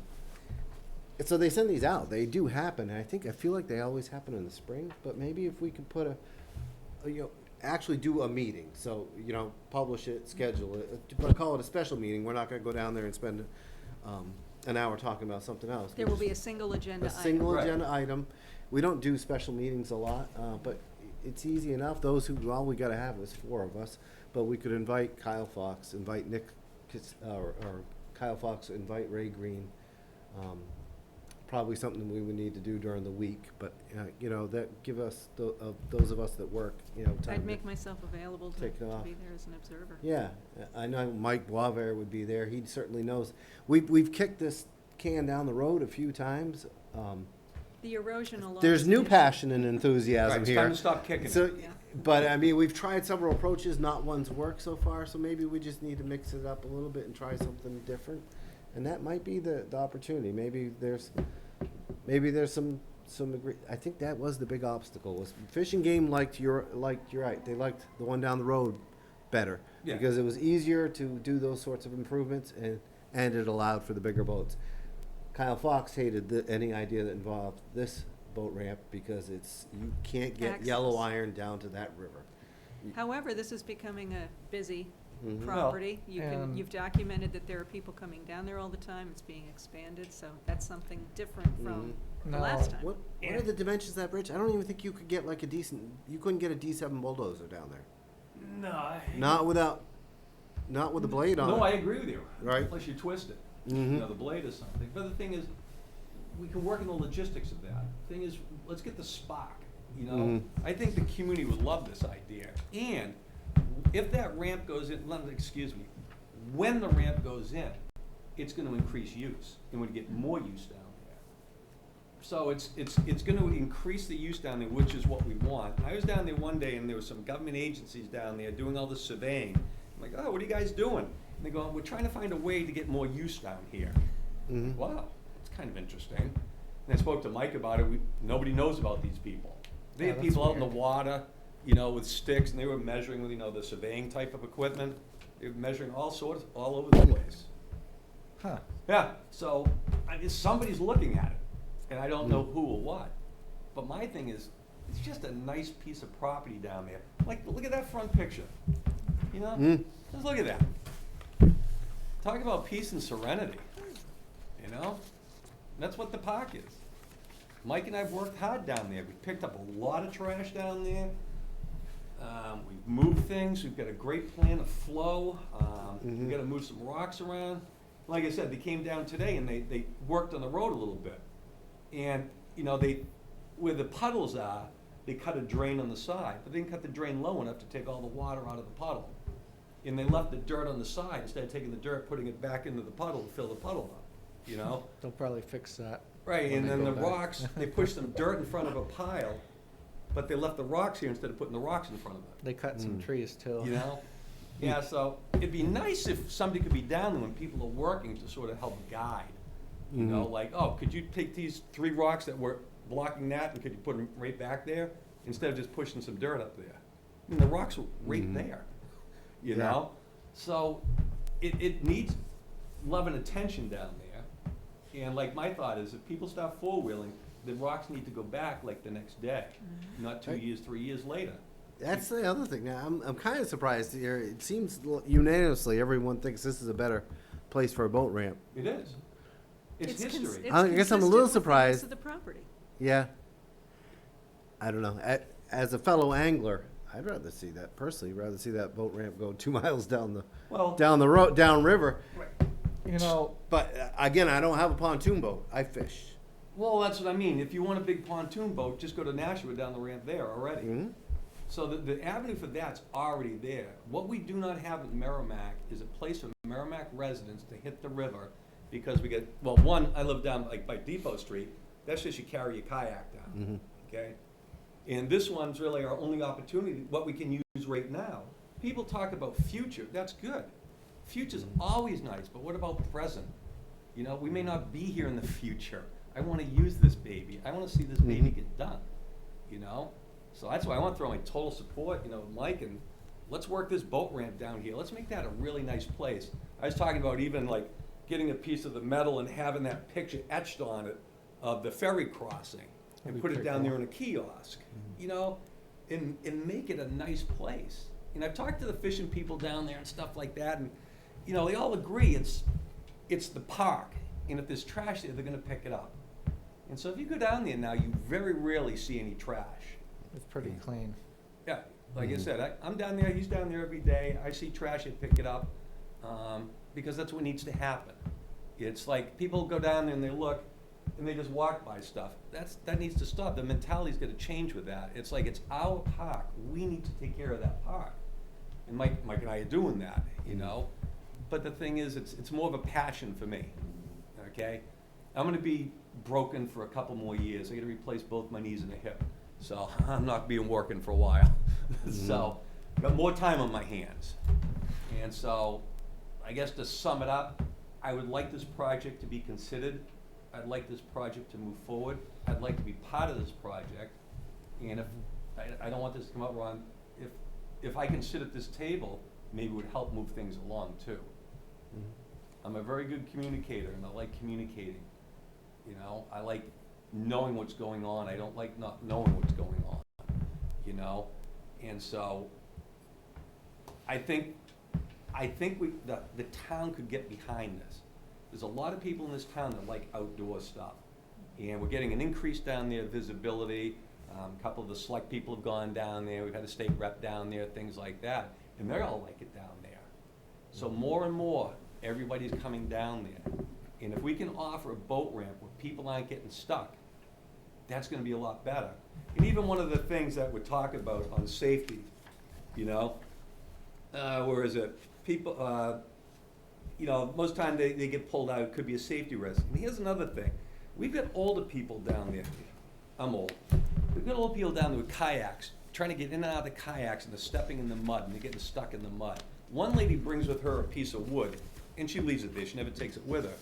So they send these out. They do happen. And I feel like they always happen in the spring, but maybe if we could put actually do a meeting. So, publish it, schedule it, but call it a special meeting. We're not gonna go down there and spend, an hour talking about something else. There will be a single agenda A item. single Right. agenda item. We don't do special meetings a lot, but it's easy enough. All we gotta have is 4 of us. But we could invite Kyle Fox, invite Nick, or Kyle Fox, invite Ray Green. Probably something we would need to do during the week, but, that give us, those of us that work, time. I'd to- make myself available to take it off. be there as an observer. Yeah, I know Mike Boisvert would be there. He certainly knows. We've kicked this can down the road a few times. The erosion along. There's new Station- passion and enthusiasm Right, it's here. time to stop kicking it. So, Yeah. but I mean, we've tried several approaches. Not one's worked so far. So maybe we just need to mix it up a little bit and try something different. And that might be the opportunity. Maybe there's some I think that was the big obstacle. Was Fish and Game you're right. They liked the one down the road better Yeah. because it was easier to do those sorts of improvements and it allowed for the bigger boats. Kyle Fox hated any idea that involved this boat ramp because you can't get Access. yellow iron down to that river. However, this is becoming a busy Mhm. property. and- You've documented that there are people coming down there all the time. It's being expanded, so that's something different from the No. last time. What are the dimensions of that bridge? I don't even think you could get you couldn't get a D7 bulldozer down there. No. Not with the blade on No, it. I agree with you. Right. Unless you twist it. Mhm. The blade is something. But the thing is, we can work on the logistics of that. Thing is, let's get the spark, Mhm. I think the community would love this idea. And if that ramp goes in, when the ramp goes in, it's gonna increase use, and we're gonna get more use down there. So it's gonna increase the use down there, which is what we want. I was down there one day, and there were some government agencies down there doing all this surveying. I'm like, oh, what are you guys doing? And they go, we're trying to find a way to get more use down here. Mhm. Wow, that's kind of interesting. And I spoke to Mike about it. Nobody knows about these people. They Yeah, had that's people out in the weird. water, with sticks, and they were measuring with, the surveying type of equipment. They were measuring all sorts, all over the place. Huh. Yeah, so, somebody's looking at it, and I don't know who or what. But my thing is, it's just a nice piece of property down there. Like, look at that front picture, Mm. Just look at that. Talk about peace and serenity, That's what the park is. Mike and I have worked hard down there. We've picked up a lot of trash down there. We've moved things. We've got a great plan of flow. We've got to move some rocks around. Like I said, they came down today and they worked on the road a little bit. And, where the puddles are, they cut a drain on the side, but they didn't cut the drain low enough to take all the water out of the puddle. And they left the dirt on the side instead of taking the dirt, putting it back into the puddle to fill the puddle up, They'll probably fix that. Right, when and they then go the back. rocks, they pushed some dirt in front of a pile, but they left the rocks here instead of putting the rocks in front of it, They cut some trees too. Yeah, so it'd be nice if somebody could be down there when people are working to sort of help guide. Mhm. Like, oh, could you take these 3 rocks that were blocking that and could you put them right back there instead of just pushing some dirt up there? I mean, the rocks were right Mhm. there, Yeah. So it needs love and attention down there. And like my thought is if people start four-wheeling, the rocks need to go back like the next day, not 2 Right. years, 3 years later. That's the other thing. Now, I'm kind of surprised here. It seems unanimously everyone thinks this is a better place for a boat ramp. It is. It's history. I guess I'm a little surprised. Of the property. Yeah. I don't know. As a fellow angler, I'd rather see that personally. Rather see that boat ramp go 2 miles down the Well, road, down river. You know, But again, I don't have a pontoon boat. I fish. well, that's what I mean. If you want a big pontoon boat, just go to Nashua down the ramp there already. Mhm. So the avenue for that's already there. What we do not have at Merrimack is a place for Merrimack residents to hit the river, because we get, well, one, I live down like by Depot Street, that's just you carry your kayak down, okay? And this one's really our only opportunity, what we can use right now. People talk about future, that's good. Future's always nice, but what about present? You know, we may not be here in the future. I wanna use this baby. I wanna see this baby get done, you know? So that's why I want to throw my total support, you know, Mike, and let's work this boat ramp down here. Let's make that a really nice place. I was talking about even like getting a piece of the metal and having that picture etched on it of the ferry crossing and put it down there in a kiosk, you know, and make it a nice place. And I've talked to the fishing people down there and stuff like that, and, you know, they all agree it's the park. And if there's trash there, they're going to pick it up. And so if you go down there now, you very rarely see any trash. It's pretty clean. Yeah, like I said, I'm down there, he's down there every day, I see trash, I pick it up, because that's what needs to happen. It's like, people go down there and they look, and they just walk by stuff. That needs to stop, the mentality's gotta change with that. It's like, it's our park, we need to take care of that park. And Mike and I are doing that, you know? But the thing is, it's more of a passion for me, okay? I'm gonna be broken for a couple more years, I gotta replace both my knees and a hip. So I'm not being working for a while. So got more time on my hands. And so I guess to sum it up, I would like this project to be considered. I'd like this project to move forward. I'd like to be part of this project. And if, I don't want this to come out wrong, if I can sit at this table, maybe it would help move things along too. I'm a very good communicator and I like communicating. You know, I like knowing what's going on. I don't like not knowing what's going on, you know? And so I think the town could get behind this. There's a lot of people in this town that like outdoor stuff. And we're getting an increase down there, visibility. A couple of the select people have gone down there. We've had a state rep down there, things like that. And they all like it down there. So more and more, everybody's coming down there. And if we can offer a boat ramp where people aren't getting stuck, that's gonna be a lot better. And even one of the things that we're talking about on safety, you know, where is it? People, you know, most time they get pulled out, it could be a safety risk. And here's another thing. We've got older people down there. I'm old. We've got old people down there with kayaks, trying to get in and out of the kayaks, and they're stepping in the mud, and they're getting stuck in the mud. One lady brings with her a piece of wood, and she leaves it there. She never takes it with her.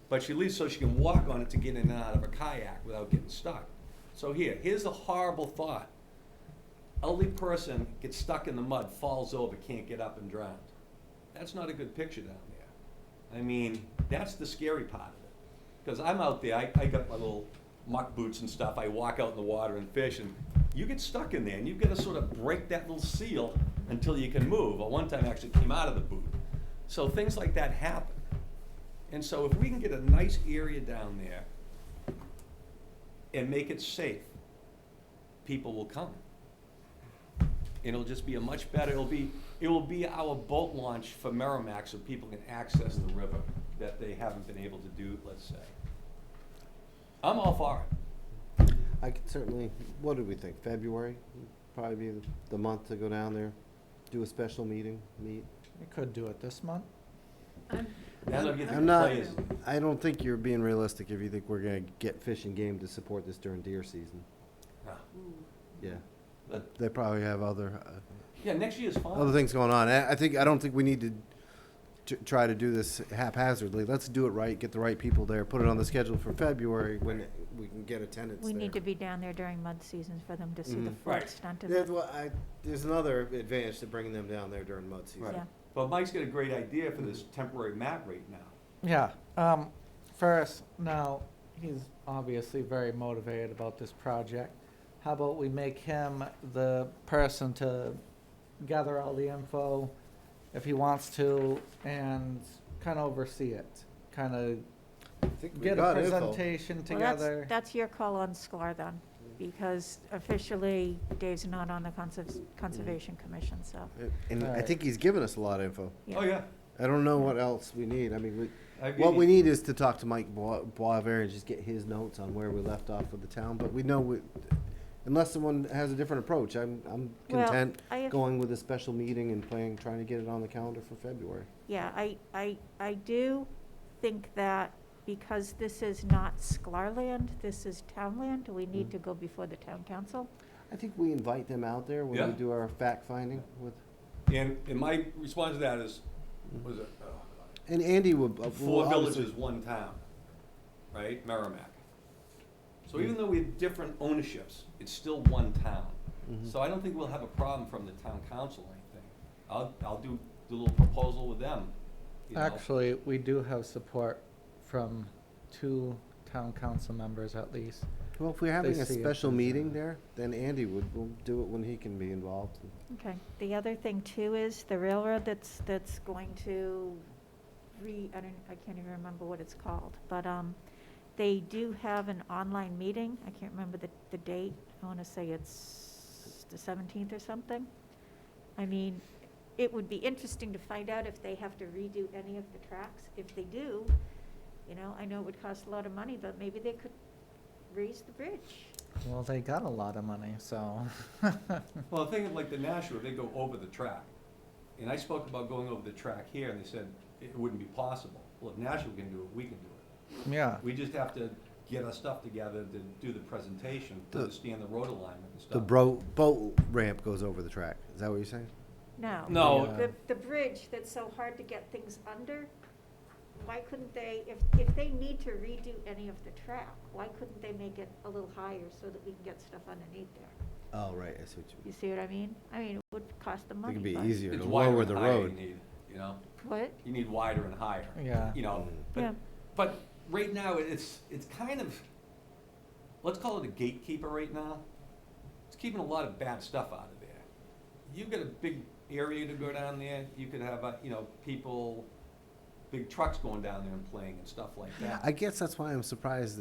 But she leaves so she can walk on it to get in and out of a kayak without getting stuck. So here's a horrible thought. Elderly person gets stuck in the mud, falls over, can't get up and drowned. That's not a good picture down there. I mean, that's the scary part of it. Because I'm out there, I got my little muck boots and stuff, I walk out in the water and fish, and you get stuck in there, and you've got to sort of break that little seal until you can move. Or one time I actually came out of the boot. So things like that happen. And so if we can get a nice area down there and make it safe, people will come. And it'll just be a much better, it will be our boat launch for Merrimack so people can access the river that they haven't been able to do, let's say. I'm all for it. I could certainly, what did we think, February? Probably be the month to go down there, do a special meeting, meet. We could do it this month. I'm not, I don't think you're being realistic if you think we're gonna get Fish and Game to support this during deer season. No. Yeah, But, they probably have other, yeah, next year's fine. other things going on. I don't think we need to try to do this haphazardly. Let's do it right, get the right people there, put it on the schedule for February when we can get attendance We there. need to be down there during mud seasons for them to see the Mhm. full Right. extent of There's, it. there's another advantage to bringing them down there during mud season. Right. Yeah. But Mike's got a great idea for this temporary mat right now. Yeah, first, now, he's obviously very motivated about this project. How about we make him the person to gather all the info if he wants to and kind of oversee it, kind of I think we get a got info. presentation Well, together. that's your call on SCAR then, because officially Dave's not on the Conservation Commission, so, And I Alright. think he's given us a lot of info. yeah. Oh, yeah. I don't know what else we need. I mean, I what we agree. need is to talk to Mike Boisvert and just get his notes on where we left off with the town. But we know unless someone has a different approach, I'm Well, content I have- going with a special meeting and trying to get it on the calendar for February. Yeah, I do think that because this is not Sklar land, this is town land, do we need to go before the town council? I think we invite them out there when Yeah. we do our fact finding with, And my response to that is, was it, and Andy would. will four obviously- villages, one town, right, Merrimack. So even though we have different ownerships, it's still one town. Mhm. So I don't think we'll have a problem from the town council or anything. I'll do the little proposal with them, you know. Actually, we do have support from 2 town council members at least. Well, if we're having a see it special as meeting a- there, then Andy will do it when he can be involved. Okay, the other thing too is the railroad that's going to I can't even remember what it's called, but, they do have an online meeting, I can't remember the date, I wanna say it's the 17th or something. I mean, it would be interesting to find out if they have to redo any of the tracks. If they do, you know, I know it would cost a lot of money, but maybe they could raise the bridge. Well, they got a lot of money, so. Well, think of like the Nashua, they go over the track. And I spoke about going over the track here, and they said it wouldn't be possible. Well, if Nashua can do it, we can do it. Yeah, We just have to get our stuff together to do the presentation, to The- understand the road alignment and stuff. The boat ramp goes over the track. Is that what you're saying? No. No. Yeah. The bridge that's so hard to get things under, why couldn't they, if they need to redo any of the track, why couldn't they make it a little higher so that we can get stuff underneath there? Oh, right, I see what you mean. You see what I mean? I mean, it would cost them It money, could be but- easier It's to wider lower and the higher road. you need, you know? What? You need wider and higher. Yeah. You know, Yeah. but right now, it's kind of, let's call it a gatekeeper right now. It's keeping a lot of bad stuff out of there. You've got a big area to go down there, you could have, people, big trucks going down there and playing and stuff like that. I guess that's why I'm surprised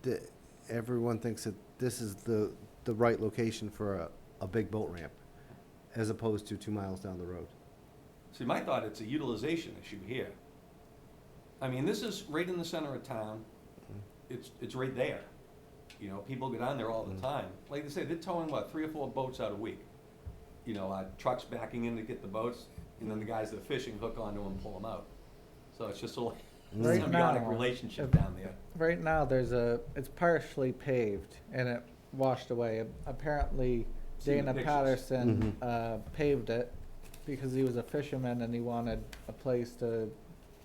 that everyone thinks that this is the right location for a big boat ramp, as opposed to 2 miles down the road. See, my thought, it's a utilization issue here. I mean, this is right in the center of town. It's right there. You know, people go down there all the time. Like they say, they're towing, 3 or 4 boats out a week. You know, trucks backing in to get the boats, and then the guys that are fishing hook onto them and pull them out. So it's just a Right symbiotic now, relationship if- down there. Right now, it's partially paved and it washed away. Apparently, Seen the Dana pictures. Patterson, paved it because he was a fisherman and he wanted a place to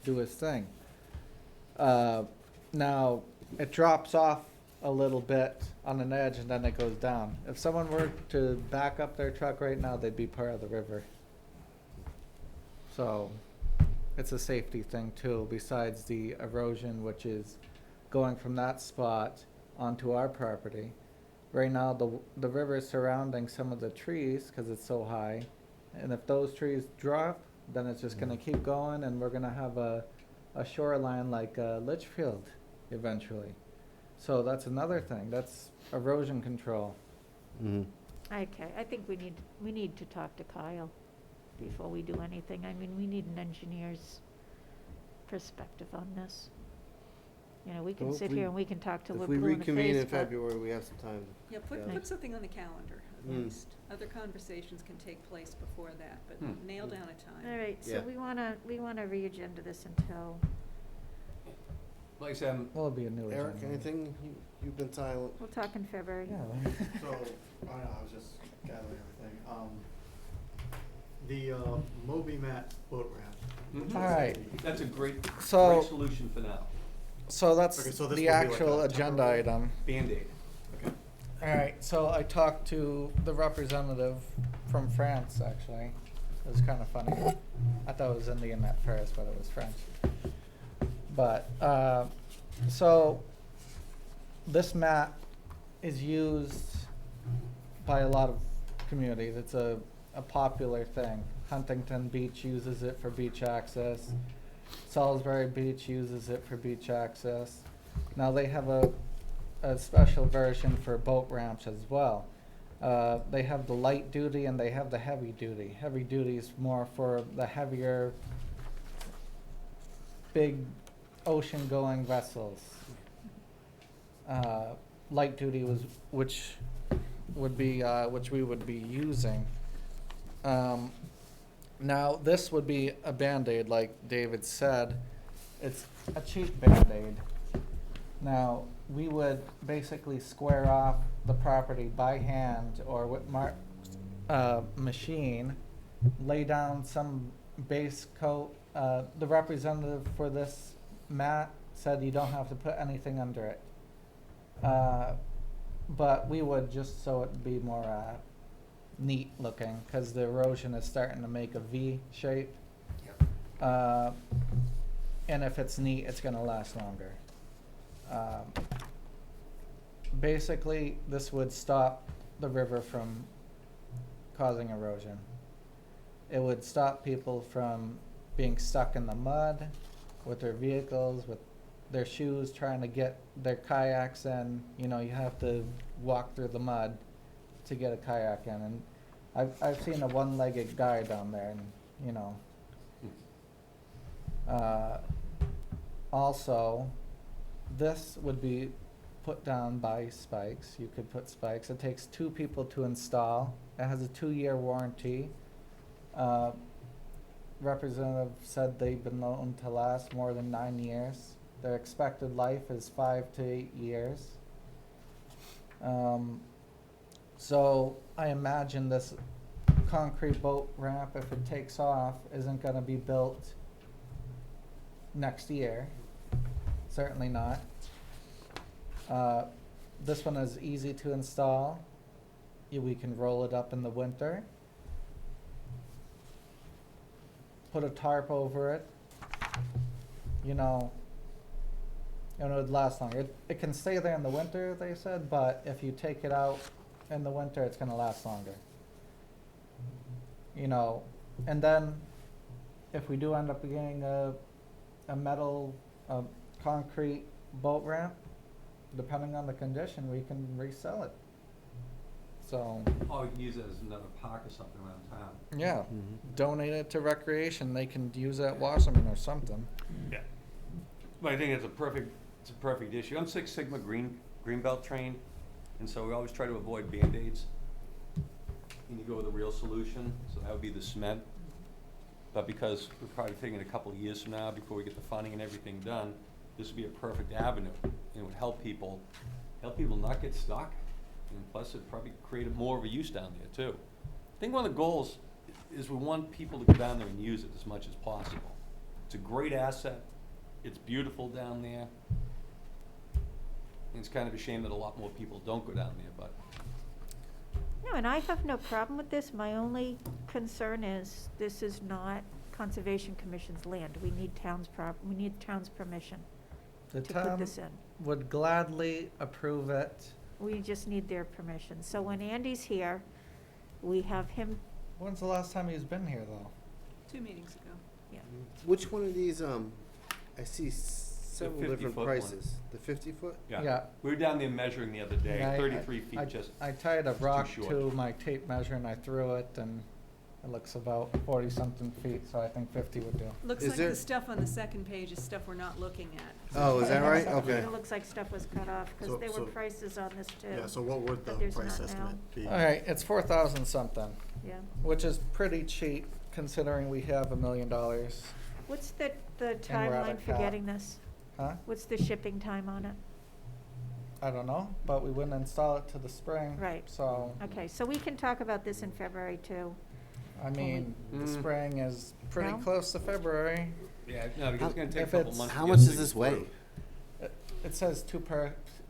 do his thing. Now, it drops off a little bit on an edge and then it goes down. If someone were to back up their truck right now, they'd be part of the river. So, it's a safety thing too, besides the erosion, which is going from that spot onto our property. Right now, the river is surrounding some of the trees because it's so high. And if those trees drop, then it's just gonna keep going and we're gonna have a shoreline like Litchfield eventually. So that's another thing, that's erosion control. Mhm. Okay, I think we need to talk to Kyle before we do anything. I mean, we need an engineer's perspective on this. You know, we can Well, if sit we- here and we can talk till we're If we blue in the reconvene in face, but February, we have some time. Yeah, Yeah. put something on the calendar, at Mm. least. Other conversations can take place before that, but nail down a time. all right, so Yeah. we wanna re-agenda this until, Like I said, Well, it'll be a new Eric, agenda. anything? You've been silent. we'll talk in February. Yeah. So, I was just gathering everything. The Moby Mat boat ramp. Mhm. All right. that's a great So- solution for now. So that's Okay, so this the will be like actual a agenda temporary- item. Band-Aid. Okay. Alright, so I talked to the representative from France, actually. It was kind of funny. I thought it was Indian at first, but it was French. But, so, this map is used by a lot of communities. It's a popular thing. Huntington Beach uses it for beach access. Salisbury Beach uses it for beach access. Now they have a special version for boat ramps as well. They have the light duty and they have the heavy duty. Heavy duty is more for the heavier, big ocean-going vessels. light duty which would be, which we would be using. Now, this would be a Band-Aid, like David said. It's a cheap Band-Aid. Now, we would basically square off the property by hand or with machine, lay down some base coat. The representative for this mat said you don't have to put anything under it. But we would, just so it'd be more neat looking, because the erosion is starting to make a V shape. And if it's neat, it's gonna last longer. Basically, this would stop the river from causing erosion. It would stop people from being stuck in the mud with their vehicles, with their shoes, trying to get their kayaks in. You know, you have to walk through the mud to get a kayak in. And I've seen a one-legged guy down there, and, you know. Also, this would be put down by spikes. You could put spikes. It takes 2 people to install. It has a 2-year warranty. Representative said they've been known to last more than 9 years. Their expected life is 5 to 8 years. So I imagine this concrete boat ramp, if it takes off, isn't gonna be built next year. Certainly not. This one is easy to install. We can roll it up in the winter. Put a tarp over it. You know, and it would last longer. It can stay there in the winter, they said, but if you take it out in the winter, it's gonna last longer. You know, and then if we do end up getting a metal, concrete boat ramp, depending on the condition, we can resell it. So, Or you can use it as another park or something around town. yeah, donate it to recreation. They can use it at Wasserman or something. Yeah. But I think it's a perfect issue. I'm Six Sigma Greenbelt trained, and so we always try to avoid Band-Aids. And you go with a real solution, so that would be the cement. But because we're probably thinking a couple of years from now, before we get the funding and everything done, this would be a perfect avenue. And it would help people not get stuck. And plus, it'd probably create more of a use down there too. I think one of the goals is we want people to go down there and use it as much as possible. It's a great asset. It's beautiful down there. And it's kind of a shame that a lot more people don't go down there, but. No, and I have no problem with this. My only concern is this is not Conservation Commission's land. We need town's permission The to put town this in. would gladly approve it. We just need their permission. So when Andy's here, we have him, When's the last time he's been here, though? 2 meetings ago. yeah. Which one of these, I see several 50 different foot one. prices. The 50-foot? Yeah. We were down there measuring the other day, I- 33 feet just. I tied a too rock short. to my tape measure and I threw it, and it looks about 40-something feet, so I think 50 would do. Looks Is like there- the stuff on the second page is stuff we're not looking at. Oh, is that right? Okay. It looks like stuff was cut off, because So- there were so- prices on this too. Yeah, so what would the But there's price not now. estimate be? All right, it's 4,000 something, Yeah. which is pretty cheap considering we have $1 million. What's the we're at a timeline for cap. getting this? Huh? What's the shipping time on it? I don't know, but we wouldn't install it to the spring. Right. So, Okay, so we can talk about this in February too. I mean, the Mm. spring is pretty No? close to February. Yeah, no, because it's gonna take a If couple it's- months. to How get much does things this weigh? through. It says 2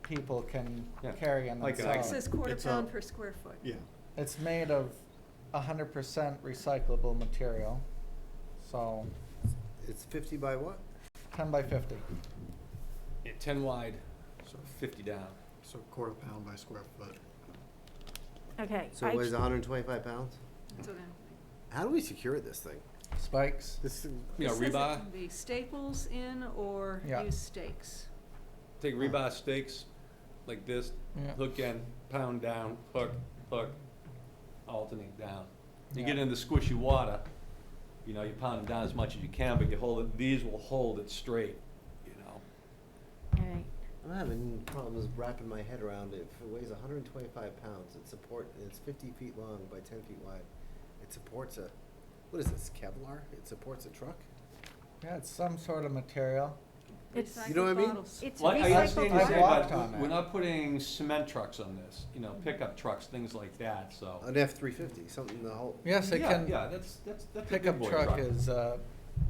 people can Yeah, carry and like an install It ice. says quarter It's a- pound per square foot. Yeah, It's made of 100% recyclable material, so It's 50 by what? 10 by 50. Yeah, 10 wide, so 50 down. so quarter pound by square foot. Okay. So it weighs 125 pounds? That's what I'm- How do we secure this thing? Spikes. This, You know, It says it rebar, can be staples in or Yeah. use stakes. take rebar stakes like this, Yeah. hook in, pound down, hook, alternate down. You Yeah. get into squishy water, you know, you pound them down as much as you can, but you hold it, these will hold it straight, you know. All right. I'm having problems wrapping my head around it. If it weighs 125 pounds, it's 50 feet long by 10 feet wide. It supports what is this, Kevlar? It supports a truck? Yeah, it's some sort of material. It's- You know what I mean? Recycled bottles. It's Well, I recycled understand you I've say, walked but on we're it. not putting cement trucks on this, you know, pickup trucks, things like that, so. An F-350, something the whole. Yes, it Yeah, can. yeah, that's a good Pickup boy truck is, the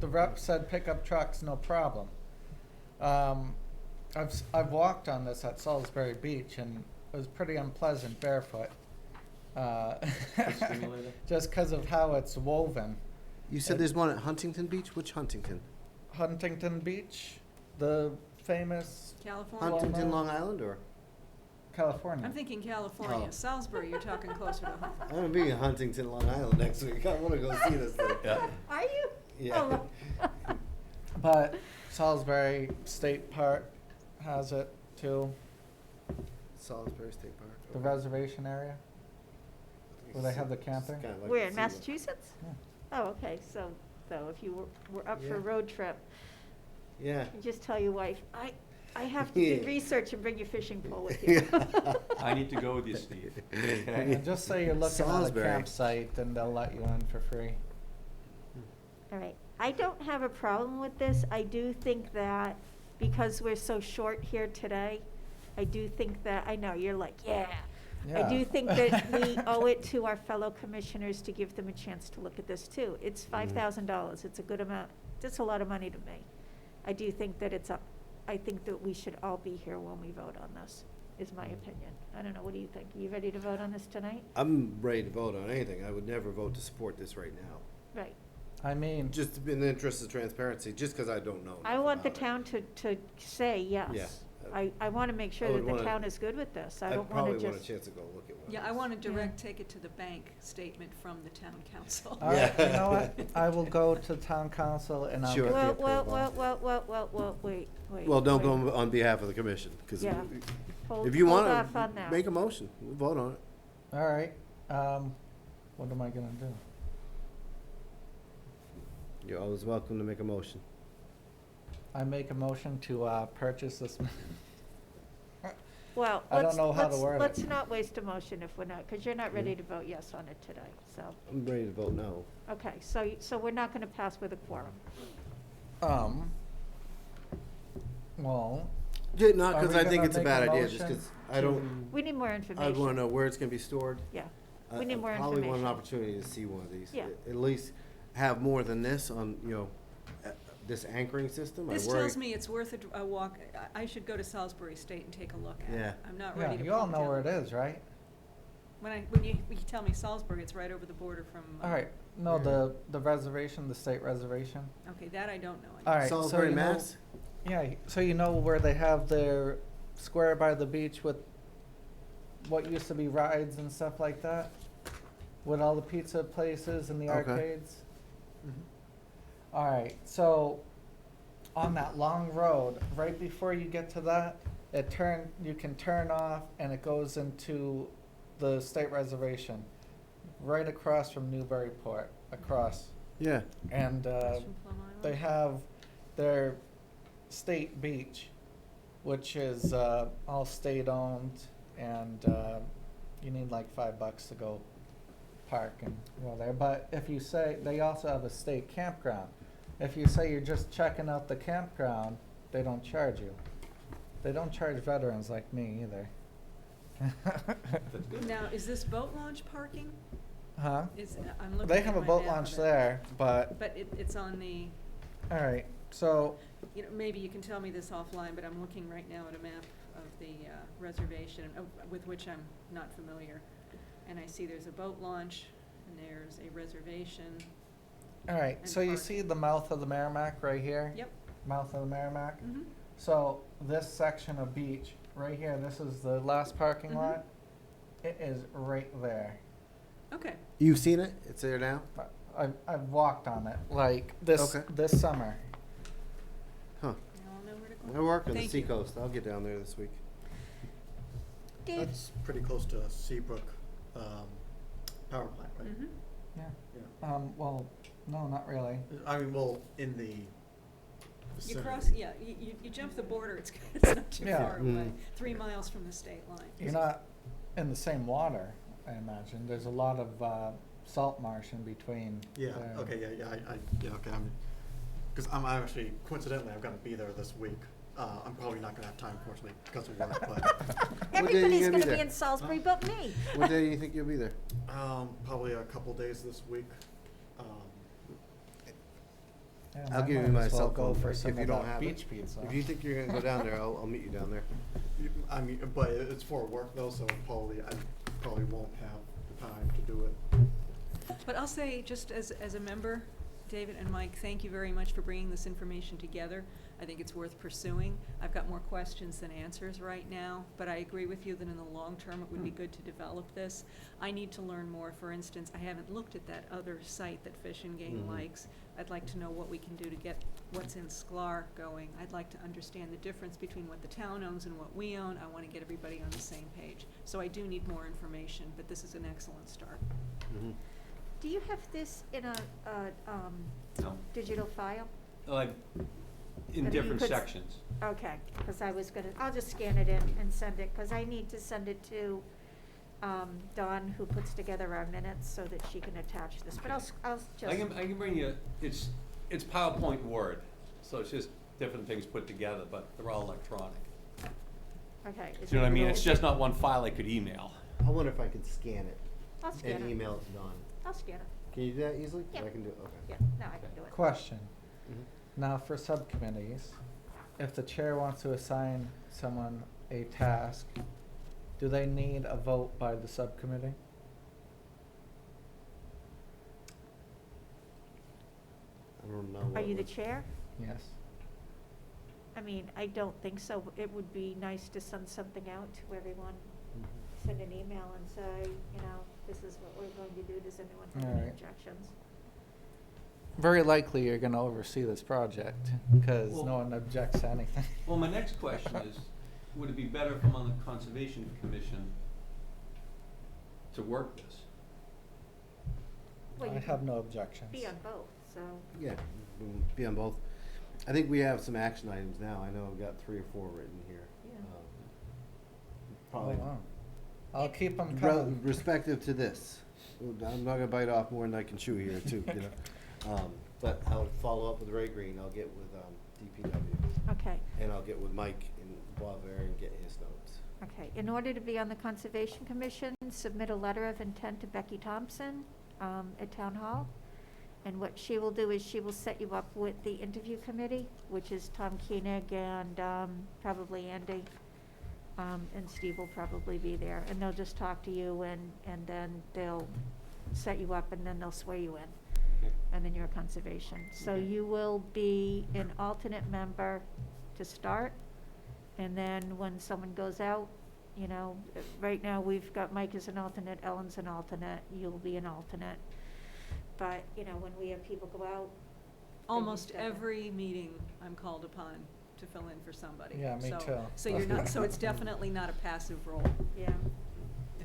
rep said pickup truck's no problem. I've walked on this at Salisbury Beach and it was pretty unpleasant barefoot. Stimulator? Just 'cause of how it's woven. You said there's one at Huntington Beach? Which Huntington? Huntington Beach, the famous California. Huntington, Long Island, or? California. I'm thinking California. Oh. Salisbury, you're talking closer to home. I'm gonna be in Huntington, Long Island next week. I wanna go see this thing. Yeah. Are you? Yeah. Oh, But Salisbury State Park has it too, Salisbury State Park. the okay. reservation area. Where they have the camping? Kinda like Where, to in see what- Massachusetts? Yeah. Oh, okay, so if you were up for Yeah. a road trip, Yeah. you just tell your wife, I have to do Yeah. research and bring your fishing pole with you. I need to go with you, Steve. Okay? And just say you're looking at a Salisbury. campsite and they'll let you in for free. All right, I don't have a problem with this. I do think that because we're so short here today, I do think that, I know, you're like, yeah. I Yeah. do think that we owe it to our fellow commissioners to give them a chance to look at this too. It's $5,000. It's a good amount. That's a lot of money to me. I do think that I think that we should all be here when we vote on this, is my opinion. I don't know, what do you think? Are you ready to vote on this tonight? I'm ready to vote on anything. I would never vote to support this right now. Right. I mean, Just in the interest of transparency, just because I don't know. I enough want the about it. town to say yes. Yeah. I want to make sure I that would the wanna- town is good with this. I I don't want probably to want a just. chance to go look at one. Yeah, of I these. want a direct take it to the bank statement from the town council. all right, you Yeah. know what? I will go to town council and I'll Sure. get the Well, approval. wait. Well, don't wait. go on behalf of the commission, because Yeah. Hold- if you hold want off on to that. make a motion, we'll vote on it. All right, what am I gonna do? You're always welcome to make a motion. I make a motion to, purchase this. Well, I don't know how to word it. let's not waste a motion if we're not, because you're not ready to vote yes on it today, so. I'm ready to vote no. Okay, so we're not going to pass with a quorum. Well, Yeah, not Are because we I think gonna it's a make bad a idea, just motion because I don't, We need more I information. want to know where it's going to be stored. Yeah, we need more I probably want an information. opportunity to see one of these. Yeah. At least have more than this on, this anchoring system. I This worry- tells me it's worth a walk. I should go to Salisbury State and take a look at it. Yeah. I'm not yeah, ready to. you all put know down- where it is, right? When you tell me Salisbury, it's right over the border from. All right, no, the reservation, the state reservation. Okay, that I don't know. All right, so Salisbury, you know- Mass? Yeah, so you know where they have their square by the beach with what used to be rides and stuff like that? With all the pizza places and the Okay. arcades? Mm-hmm. All right, so on that long road, right before you get to that, you can turn off and it goes into the state reservation, right across from Newburyport, across. Yeah. And Across from Plum Island? they have their state beach, which is all state-owned, and you need like $5 to go park and go there. But if you say, they also have a state campground. If you say you're just checking out the campground, they don't charge you. They don't charge veterans like me either. That's good. Now, is this boat launch parking? Huh? I'm looking They at have a my boat map launch of it. there, but, But it's on the, all right, so, maybe you can tell me this offline, but I'm looking right now at a map of the reservation, with which I'm not familiar. And I see there's a boat launch, and there's a reservation. all right, And so you park. see the mouth of the Merrimack right here? Yep. Mouth of the Merrimack? Mm-hmm. So this section of beach, right here, this is the last parking Mhm. lot. It is right there. Okay. You've seen it? It's there now? I've walked on it, like this, Okay. this summer. Huh. Now I'll know where to go. I work on the Thank you. seacoast. I'll get down there this week. Dave, That's pretty close to Seabrook, power plant, right? Mm-hmm. Yeah. Yeah. Well, no, not really. I mean, well, in the You vicinity. cross, yeah, you jump the border, it's, it's not too Yeah. far away, Mm. 3 miles from the state line. You're not in the same water, I imagine. There's a lot of salt marsh in between. Yeah, there. okay, okay, because I'm actually, coincidentally, I'm gonna be there this week. I'm probably not gonna have time, unfortunately, because of work, but, What day are you Everybody's gonna be gonna be there? in Salisbury but me. What day do you think you'll be there? probably a couple days this week. Yeah, I'll I give you might my as well cell go phone for if some you of don't that have it. beach pizza. If you think you're gonna go down there, I'll meet you down there. I mean, but it's for work though, so I probably won't have the time to do it. But I'll say, just as a member, David and Mike, thank you very much for bringing this information together. I think it's worth pursuing. I've got more questions than answers right now, but I agree with you that in the long term, it would be good to develop this. I need to learn more. For instance, I haven't looked at that other site that Fish and Game Mhm. likes. I'd like to know what we can do to get what's in Sklar going. I'd like to understand the difference between what the town owns and what we own. I want to get everybody on the same page. So I do need more information, but this is an excellent start. Mhm. Do you have this in a No, digital file? like, in But you different could s- sections. Okay, because I was gonna, I'll just scan it in and send it, because I need to send it to Dawn, who puts together our minutes, so that she can attach this, but I'll just. I can bring you, it's PowerPoint Word, so it's just different things put together, but they're all electronic. Okay. is Do you know what I it- mean? It's is just it- not one file I could email. I wonder if I could scan it I'll scan and it. email it to Dawn. I'll scan it. Can you do that easily? Yeah. I can do it, okay. Yeah, no, I can do it. Question. Mhm. Now, for subcommittees, if the chair wants to assign someone a task, do they need a vote by the subcommittee? I don't know. Are what you the would- chair? Yes. I mean, I don't think so. It would be nice to send something out to everyone, Mhm. send an email and say, you know, this is what we're going to do. Does anyone have any Alright. objections? Very likely you're gonna oversee this project, because Well- no one objects to anything. Well, my next question is, would it be better if I'm on the Conservation Commission to work this? Well, I you have can no objections. be on both, so. Yeah, be on both. I think we have some action items now. I know I've got 3 or 4 written here. Yeah. Oh, Probably wow. I'll keep them Rel- coming. respective to this. I'm not gonna bite off more than I can chew here too, you know. But I'll follow up with Ray Green, I'll get with DPW, Okay, and I'll get with Mike in Boisvert and get his notes. okay. In order to be on the Conservation Commission, submit a letter of intent to Becky Thompson at Town Hall. And what she will do is she will set you up with the interview committee, which is Tom Koenig and probably Andy. And Steve will probably be there. And they'll just talk to you and then they'll set you up and then they'll swear you in. Okay. And then you're a conservation. So Okay. you will be an alternate member to start. And then when someone goes out, you know, right now we've got Mike as an alternate, Ellen's an alternate, you'll be an alternate. But, you know, when we have people go out. then you Almost step in. every meeting, I'm called upon to fill in for somebody. Yeah, me So- too. So you're not, so it's definitely not a passive role. Yeah.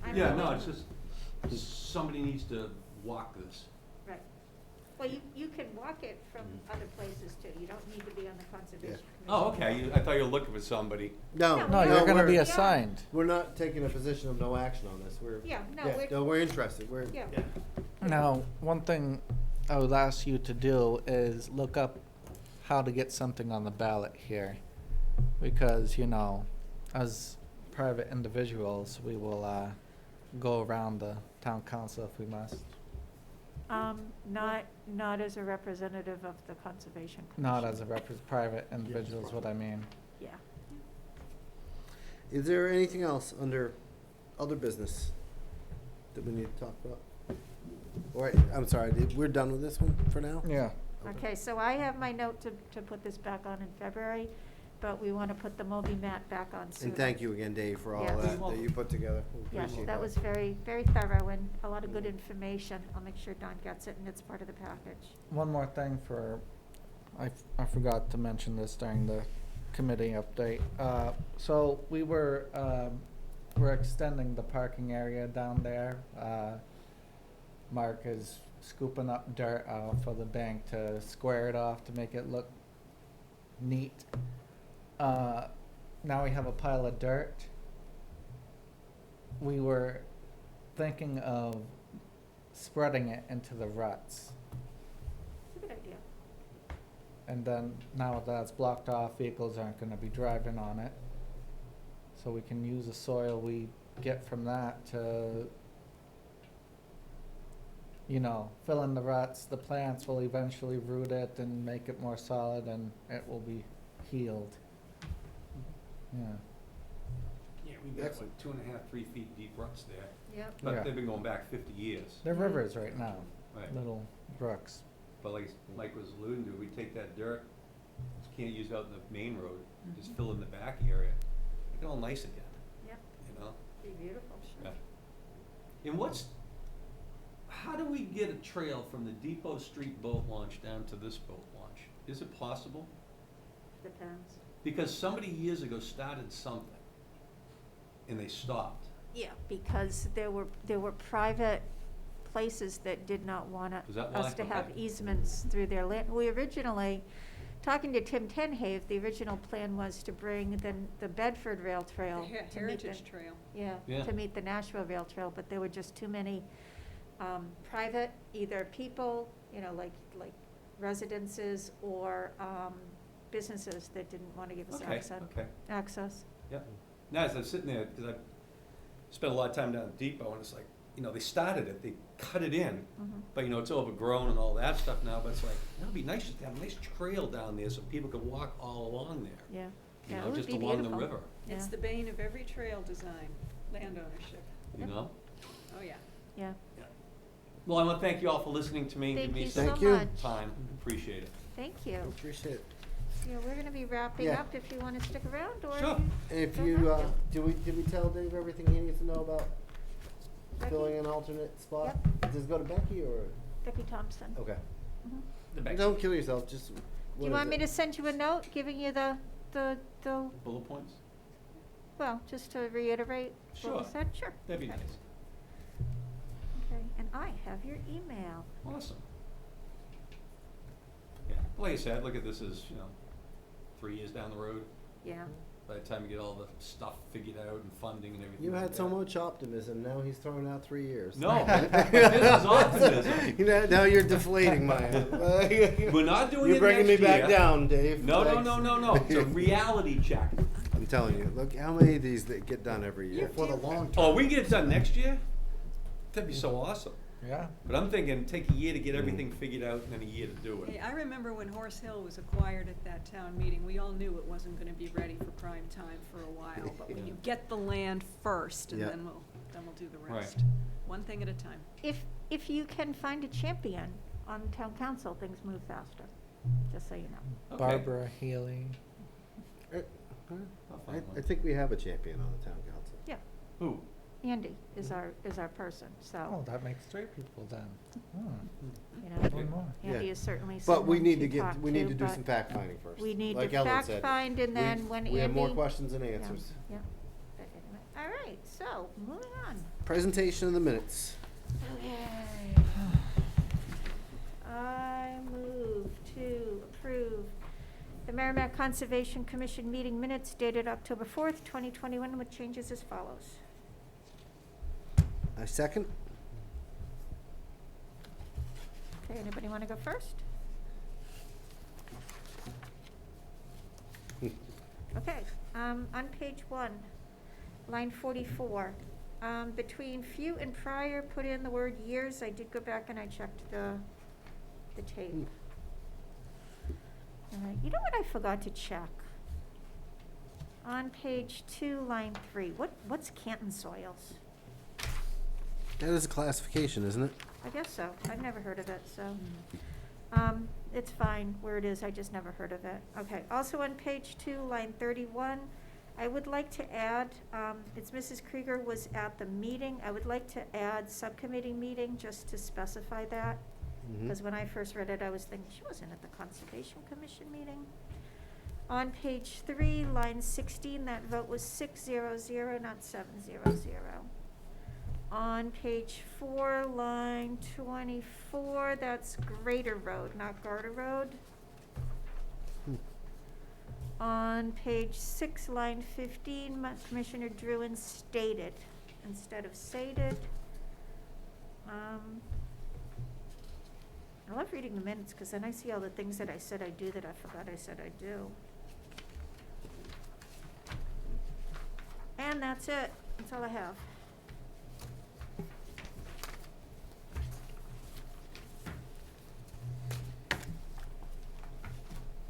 I'm Yeah, really- no, it's just, somebody needs to walk this. Right. Well, you can walk it from Mhm. other places too. You don't need to be on the Conservation Commission. Oh, okay, I thought you were looking for somebody. No, No, you're gonna be we're- assigned. We're not taking a position of no action on this, we're. Yeah, no, No, we're interested, we're. Yeah. Now, one thing I would ask you to do is look up how to get something on the ballot here. Because, you know, as private individuals, we will go around the town council if we must. Not as a representative of the Conservation Commission. Not as a private individual is what I mean. Yeah. Is there anything else under other business that we need to talk about? Or, I'm sorry, we're done with this one for now? Yeah. Okay, so I have my note to put this back on in February, but we want to put the Moby mat back on soon. And thank you again, Dave, for all Yes. that you put together. We Yes, appreciate that was very, very thorough and a lot of good information. I'll make sure Don gets it and it's part of the package. One more thing I forgot to mention this during the committee update. So we're extending the parking area down there. Mark is scooping up dirt off of the bank to square it off to make it look neat. Now we have a pile of dirt. We were thinking of spreading it into the ruts. It's a good idea. And then now that's blocked off, vehicles aren't gonna be driving on it. So we can use the soil we get from that to, you know, fill in the ruts. The plants will eventually root it and make it more solid, and it will be healed. Yeah. Yeah, we've got like 2.5, 3 feet deep ruts there, Yep. but Yeah. they've been going back 50 years. They're rivers right now, Right. little brooks. But like Mike was alluding to, we take that dirt, you can't use it out in the main road, just fill in the back area, make it all nice again, Yep. you know? Be beautiful. Yeah. And how do we get a trail from the Depot Street boat launch down to this boat launch? Is it possible? Depends. Because somebody years ago started something, and they stopped. Yeah, because there were private places that did not want Is that why? us to have Okay. easements through their land. We originally, talking to Tim Tenhave, the original plan was to bring the Bedford Rail Trail. The to meet Heritage Trail. Yeah, Yeah. to meet the Nashua Rail Trail, but there were just too many private, either people, you know, like residences or businesses that didn't want to give us Okay. access. Yeah. Now, as I'm sitting there, because I spent a lot of time down at Depot, and it's like, you know, they started it, they cut it in, Mhm. but you know, it's overgrown and all that stuff now, but it's like, it'd be nice just to have a nice trail down there so people could walk all along there. Yeah, You yeah, know, it would just be along the beautiful. river, It's Yeah. the bane of every trail design, land ownership. you know? Oh, yeah. Yeah. Well, I want to thank you all for listening to me and Thank giving me you some so Thank you. much. time. Appreciate it. Thank you. Appreciate it. Yeah, we're gonna be wrapping Yeah. up if you wanna stick around, or Sure. If Don't you, have did we tell Dave everything he needs to know about Becky? filling an alternate spot? Does it go to Becky or? Becky Thompson. Okay. Mhm. The back Don't kill yourself, just. Do you want me to send you a note giving you the, bullet points? well, just to reiterate what Sure. we said? Sure. That'd be Okay. nice. Okay, and I have your email. Awesome. Yeah, like I said, look at this as, you know, 3 years down the road. Yeah. By the time you get all the stuff figured out and funding and everything. You like had so that. much optimism, now he's throwing out 3 years. No, this is optimism. You know, now you're deflating mine. We're not doing it You're bringing me next back year. down, Dave. No, no, Thanks. no, no, no. It's a reality check. I'm telling you, look how many of these that get done every year. For the long term. Oh, we get it done next year? That'd be so awesome. Yeah. But I'm thinking, take a year to get everything figured out and then a year to do Hey, it. I remember when Horse Hill was acquired at that town meeting, we all knew it wasn't gonna be ready for prime time for a while, but when you get the land first, and Yeah. then we'll do the Right. rest. One thing at a time. If you can find a champion on town council, things move faster, just so you know. Okay. Barbara Healy. I'll I find one. think we have a champion on the town council. Yeah, Who? Andy is our person, Oh, so, that makes 3 people then. you know, One more. Andy Yeah. is certainly But we someone need to talk get, we need to do but some fact finding first. We need like to Ellen fact said. find, and then when Andy. We have more questions than Yeah, answers. Yeah. All right, so, moving on. Presentation of the minutes. Okay. I move to approve the Merrimack Conservation Commission meeting minutes dated October 4th, 2021, with changes as follows. I second. Okay, anybody want to go first? Okay, on page 1, line 44, between few and prior, put in the word years. I did go back and I checked the tape. All right, you know what I forgot to check? On page 2, line 3, what's Canton soils? That is a classification, isn't it? I guess so. I've never heard of it, so. It's fine where it is, I just never heard of it. Okay, also on page 2, line 31, I would like to add, it's Mrs. Krieger was at the meeting. I would like to add subcommittee meeting, just to specify that. Mhm. Because when I first read it, I was thinking, she wasn't at the Conservation Commission meeting. On page 3, line 16, that vote was 600, not 700. On page 4, line 24, that's Greater Road, not Garter Road. On page 6, line 15, Commissioner Druin stated instead of sated. I love reading the minutes because then I see all the things that I said I do that I forgot I said I do. And that's it. That's all I have.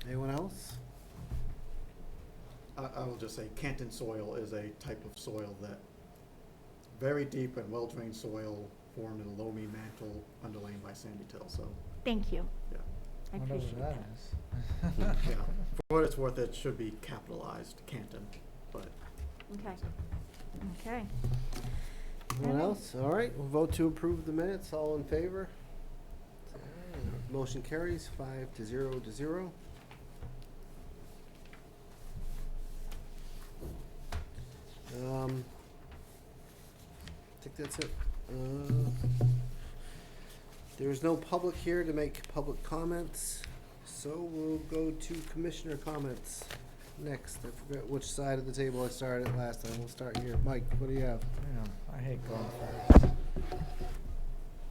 Anyone else? I will just say Canton soil is a type of soil that very deep and well-drained soil formed in a loamy mantle underlain by sandy till, so, Thank you. yeah. I Whatever appreciate that. is. Yeah, for what it's worth, it should be capitalized Canton, but Okay. Okay. Anyone Alright. else? All right, we'll vote to approve the minutes. All in favor? Motion carries 5-0. I think that's it. There's no public here to make public comments, so we'll go to commissioner comments next. I forgot which side of the table I started at last time. We'll start here. Mike, what do you have? Yeah, I hate going first.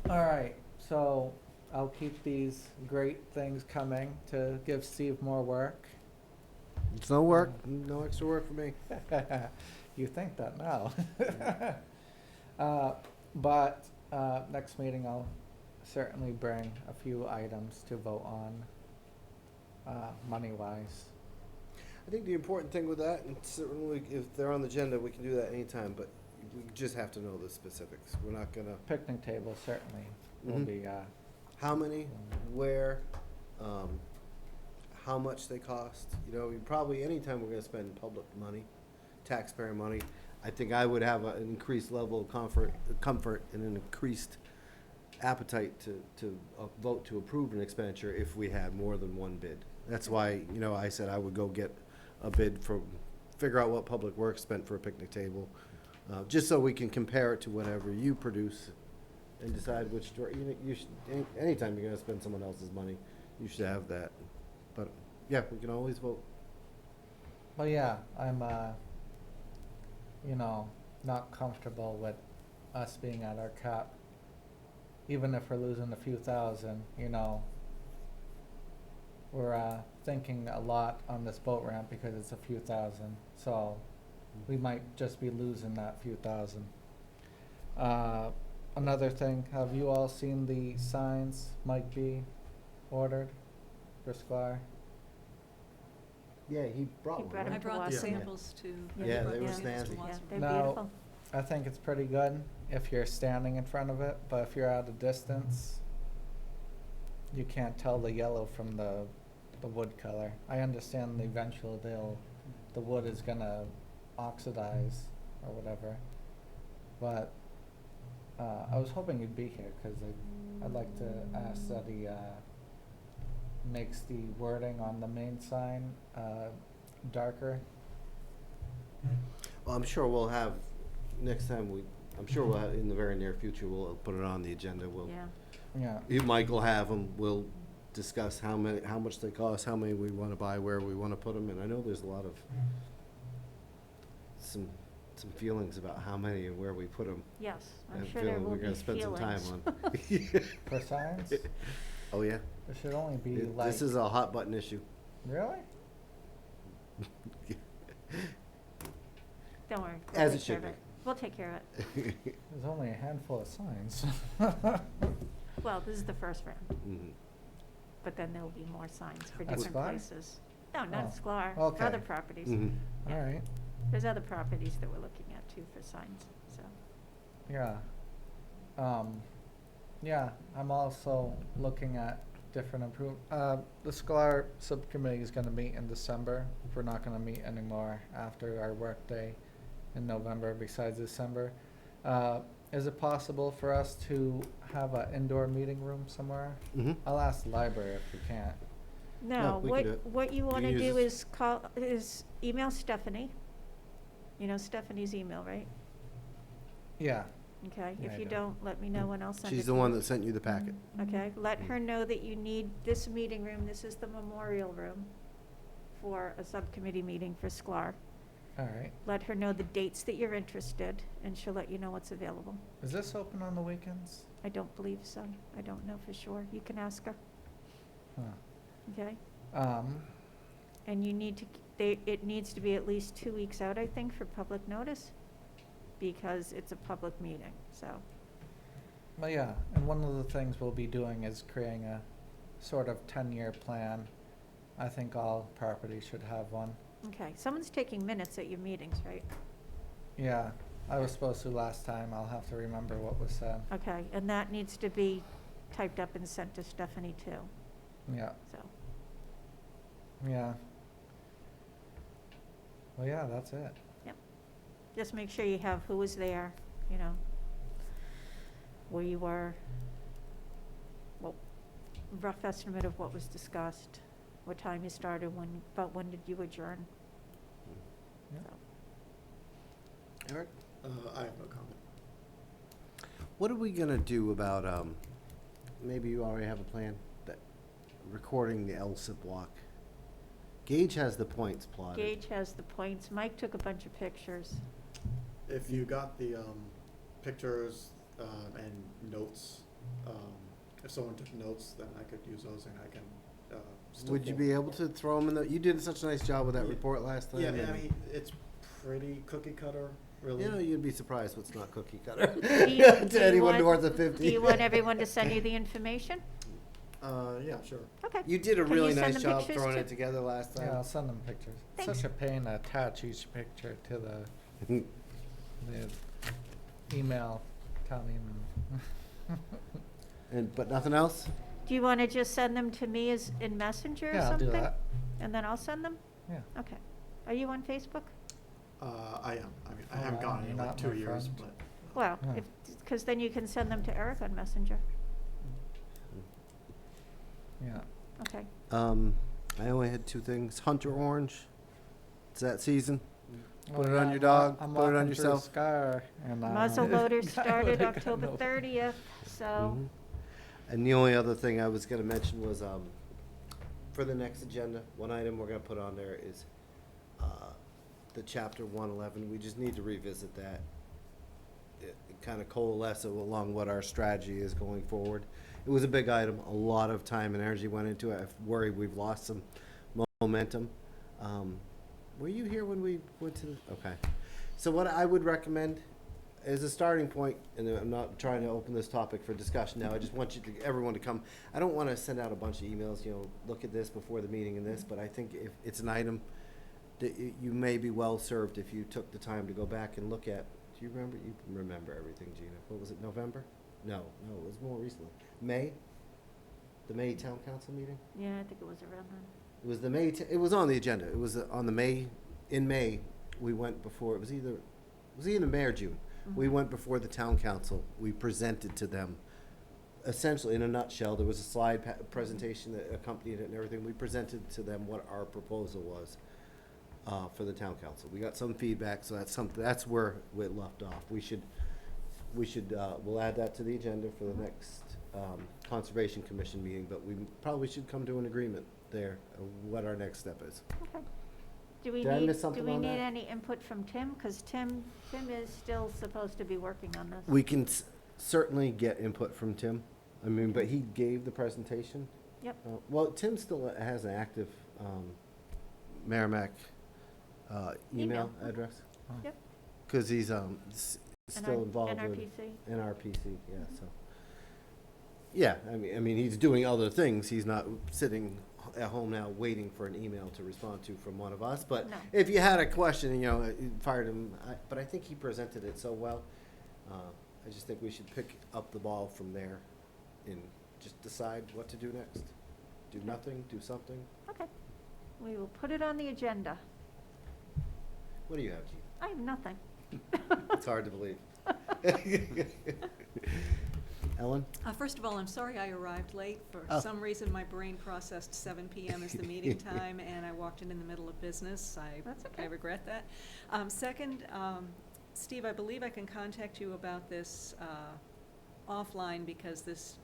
Alright, so I'll keep these great things coming to give Steve more work. It's no work, no extra work for me. You think that now. But next meeting I'll certainly bring a few items to vote on, money-wise. I think the important thing with that, and certainly if they're on the agenda, we can do that anytime, but we just have to know the specifics. We're not gonna, Picnic table certainly will Mhm. be, how many, where, how much they cost. You know, probably anytime we're gonna spend public money, taxpayer money, I think I would have an increased level of comfort and an increased appetite to vote to approve an expenditure if we had more than one bid. That's why, you know, I said I would go get a bid figure out what Public Works spent for a picnic table, just so we can compare it to whatever you produce and decide which, you should, anytime you're gonna spend someone else's money, you should have that. But, yeah, we can always vote. well, yeah, I'm, you know, not comfortable with us being at our cap. Even if we're losing a few thousand, you know, we're thinking a lot on this boat ramp because it's a few thousand, so we might just be losing that few thousand. Another thing, have you all seen the signs Mike B ordered for Sklar? Yeah, he brought He one, brought right? I brought the Yeah. samples to. Yeah, brought they were the samples to snazzy. Yeah, Watson. they're Now- beautiful. I think it's pretty good if you're standing in front of it, but if you're at a distance, you can't tell the yellow from the wood color. I understand eventually the wood is gonna oxidize or whatever, but I was hoping you'd be here, cause I'd like to ask that he makes the wording on the main sign darker. Well, I'm sure we'll have, next time I'm sure we'll have, in the very near future, we'll put it on the agenda. We'll, Yeah. Yeah. if Mike will have them, we'll discuss how much they cost, how many we wanna buy, where we wanna put them, and I know there's a lot of, some feelings about how many and where we put them. Yes, I I'm have a sure there feeling will we're be gonna spend some time feelings. on. For signs? Oh, yeah? There should only be like. This is a hot button issue. Really? Don't worry. As we'll it take care should of be. it. We'll take care of it. There's only a handful of signs. Well, this is the first round, Mhm. but then there'll be more signs for At different Sklar? places. No, not Oh, Sklar, for okay. other properties. Mhm. Yeah. All right. There's other properties that we're looking at too for signs, so. Yeah. Yeah, I'm also looking at different the Sklar subcommittee is gonna meet in December. If we're not gonna meet anymore after our work day in November besides December. Is it possible for us to have an indoor meeting room somewhere? Mhm. I'll ask the library if we can't. No, we can do it. what you We wanna can use do this. is email Stephanie. You know Stephanie's email, right? Yeah. Okay, Yeah, I if you do. don't, let me know and I'll send it She's to the you. one that sent you the packet. Okay, let her know that you need this meeting room, this is the memorial room for a subcommittee meeting for SCLAR. All right. Let her know the dates that you're interested, and she'll let you know what's available. Is this open on the weekends? I don't believe so. I don't know for sure. You can ask her, Huh. okay? Um, And you need to, it needs to be at least 2 weeks out, I think, for public notice, because it's a public meeting, so. Well, yeah, and one of the things we'll be doing is creating a sort of 10-year plan. I think all properties should have one. Okay, someone's taking minutes at your meetings, right? Yeah, I was supposed to last time. I'll have to remember what was said. Okay, and that needs to be typed up and sent to Stephanie too, Yeah, so. yeah. Well, yeah, that's it. Just make sure you have who was there, you know, where you were, well, rough estimate of what was discussed, what time you started, when did you adjourn? Yeah. So, Eric, I have no comment. what are we gonna do about, maybe you already have a plan, that recording the LSIP walk? Gage has the points plotted. Gage has the points. Mike took a bunch of pictures. If you got the pictures and notes, if someone took notes, then I could use those and I can still. Would you forward be them. able to throw them in the, you did such a nice job with that Yeah. report last time. Yeah, and- I mean, it's pretty cookie cutter, really. You know, you'd be surprised what's not cookie cutter. Do you- do To you anyone want- north of 50. Do you want everyone to send you the information? Yeah, sure. Okay. You did a Can you really send nice them job pictures throwing to- it together last time. Yeah, I'll send them pictures. It's Thanks. such a pain to attach each picture to the email, town email. But nothing else? Do you want to just send them to me as in Messenger or Yeah, I'll something? do that. And then I'll send them? Yeah. Okay. Are you on Facebook? I am. I mean, I Oh, haven't wow, gotten it in you're like not 2 my years, friend. but. Well, Yeah. because then you can send them to Eric on Messenger. Yeah. Okay. I only had two things. Hunter Orange. It's that season. Oh, Put it yeah, on your I'm dog, I'm put it on walking through yourself. Scar and, Muzzle loader got started really October got no- 30th, so, Mhm. And the only other thing I was gonna mention was, for the next agenda, one item we're gonna put on there is, the chapter 111. We just need to revisit that. It kind of coalesce along what our strategy is going forward. It was a big item. A lot of time and energy went into it. I worry we've lost some momentum. Were you here when we went to the, okay. So what I would recommend as a starting point, and I'm not trying to open this topic for discussion now, I just want everyone to come. I don't want to send out a bunch of emails, look at this before the meeting and this, but I think if it's an item that you may be well served if you took the time to go back and look at. Do you remember? You remember everything, Gina. What was it, November? No, it was more recently. May? The May Town Council meeting? yeah, I think it was around then. It was the May, it was on the agenda. It was on the in May, we went before, it was either May or June. We Mhm. went before the town council. We presented to them, essentially, in a nutshell, there was a slide presentation that accompanied it and everything. We presented to them what our proposal was for the town council. We got some feedback, so that's where we left off. We'll add that to the agenda for the next Conservation Commission meeting, but we probably should come to an agreement there of what our next step is. Okay. Do we Did I need, miss something on that? any input from Tim? Because Tim is still supposed to be working on this. We can certainly get input from Tim. I mean, but he gave the presentation. Yep. Well, Tim still has an active Merrimack email address. Yep. Because he's still involved with NRPC. NRPC, yeah, so. Yeah, I mean, he's doing other things. He's not sitting at home now waiting for an email to respond to from one of us. But No. if you had a question, you fired him. But I think he presented it so well. I just think we should pick up the ball from there and just decide what to do next. Do nothing, do something. Okay. We will put it on the agenda. What do you have, Gene? I have nothing. It's hard to believe. Ellen? First of all, I'm sorry I arrived late. For Oh. some reason, my brain processed 7 PM as the meeting time, and I walked in the middle of business. That's okay. I regret that. Second, Steve, I believe I can contact you about this offline because this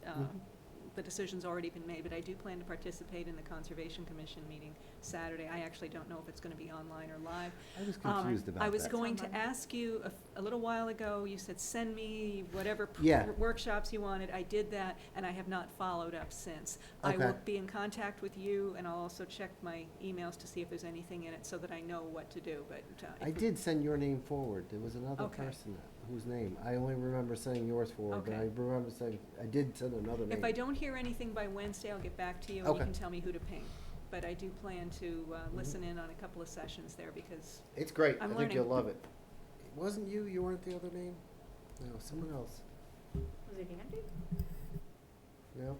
the decision's already been made, but I do plan to participate in the Conservation Commission meeting Saturday. I actually don't know if it's gonna be online or live. I was confused about that. I was going to Online. ask you a little while ago, you said send me whatever Yeah. workshops you wanted. I did that, and I have not followed up since. I will Okay. be in contact with you, and I'll also check my emails to see if there's anything in it so that I know what to do, but. I did send your name forward. There was another Okay. person whose name, I only remember sending yours forward, but I Okay. remember saying, I did send another name. If I don't hear anything by Wednesday, I'll get back to you, and you Okay. can tell me who to ping. But I do plan to listen in on a couple of sessions there, because It's great. I'm I think you'll learning. love it. It wasn't you? You weren't the other name? No, someone else. Was it Andy? No?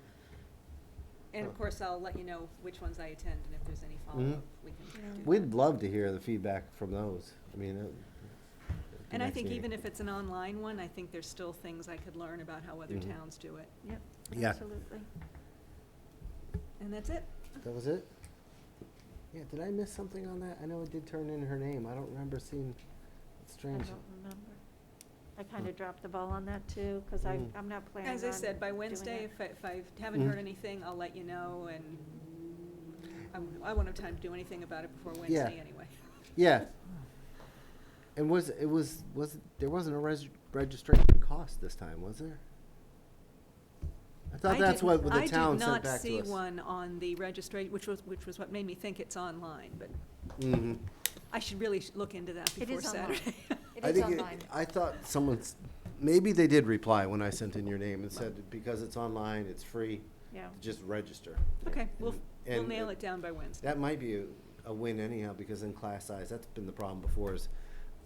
And of Huh. course, I'll let you know which ones I attend, and if there's any follow-up, we can do that. We'd love to hear the feedback from those. I mean, that'd be And I next think meeting. even if it's an online one, I think there's still things I could learn about how other Mhm. towns do it. Yep, Yeah. absolutely. And that's it. That was it? Yeah, did I miss something on that? I know it did turn in her name. I don't remember seeing, it's I strange. don't remember. I kind of dropped the ball on that too, because Mm. I'm not planning on As I said, by doing Wednesday, that. if I haven't Mhm. heard anything, I'll let you know, and I won't have time to do anything about it before Yeah. Wednesday anyway. Yeah. And there wasn't a registration cost this time, was there? I thought that's what the town sent back to us. I did not see one on the which was what made me think it's online, but Mm-hmm. I should really look into that It before is online. Saturday. It I is think online. I thought maybe they did reply when I sent in your name and said, because it's online, it's free, Yeah. just register. Okay, we'll And- nail it down by Wednesday. That might be a win anyhow, because in class size, that's been the problem before, is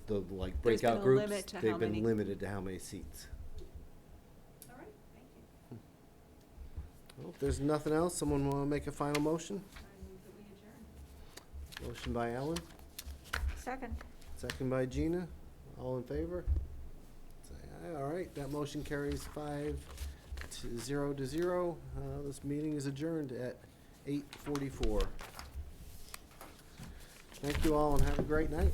the like There's been breakout a groups, limit to how they've been many. limited to how many seats. All right, thank you. Well, if there's nothing else, someone wanna make a final motion? I move that we adjourn. Motion by Ellen, Second. second by Gina, all in favor? Say aye. All right, that motion carries 5-0 to 0. This meeting is adjourned at 8:44. Thank you all and have a great night.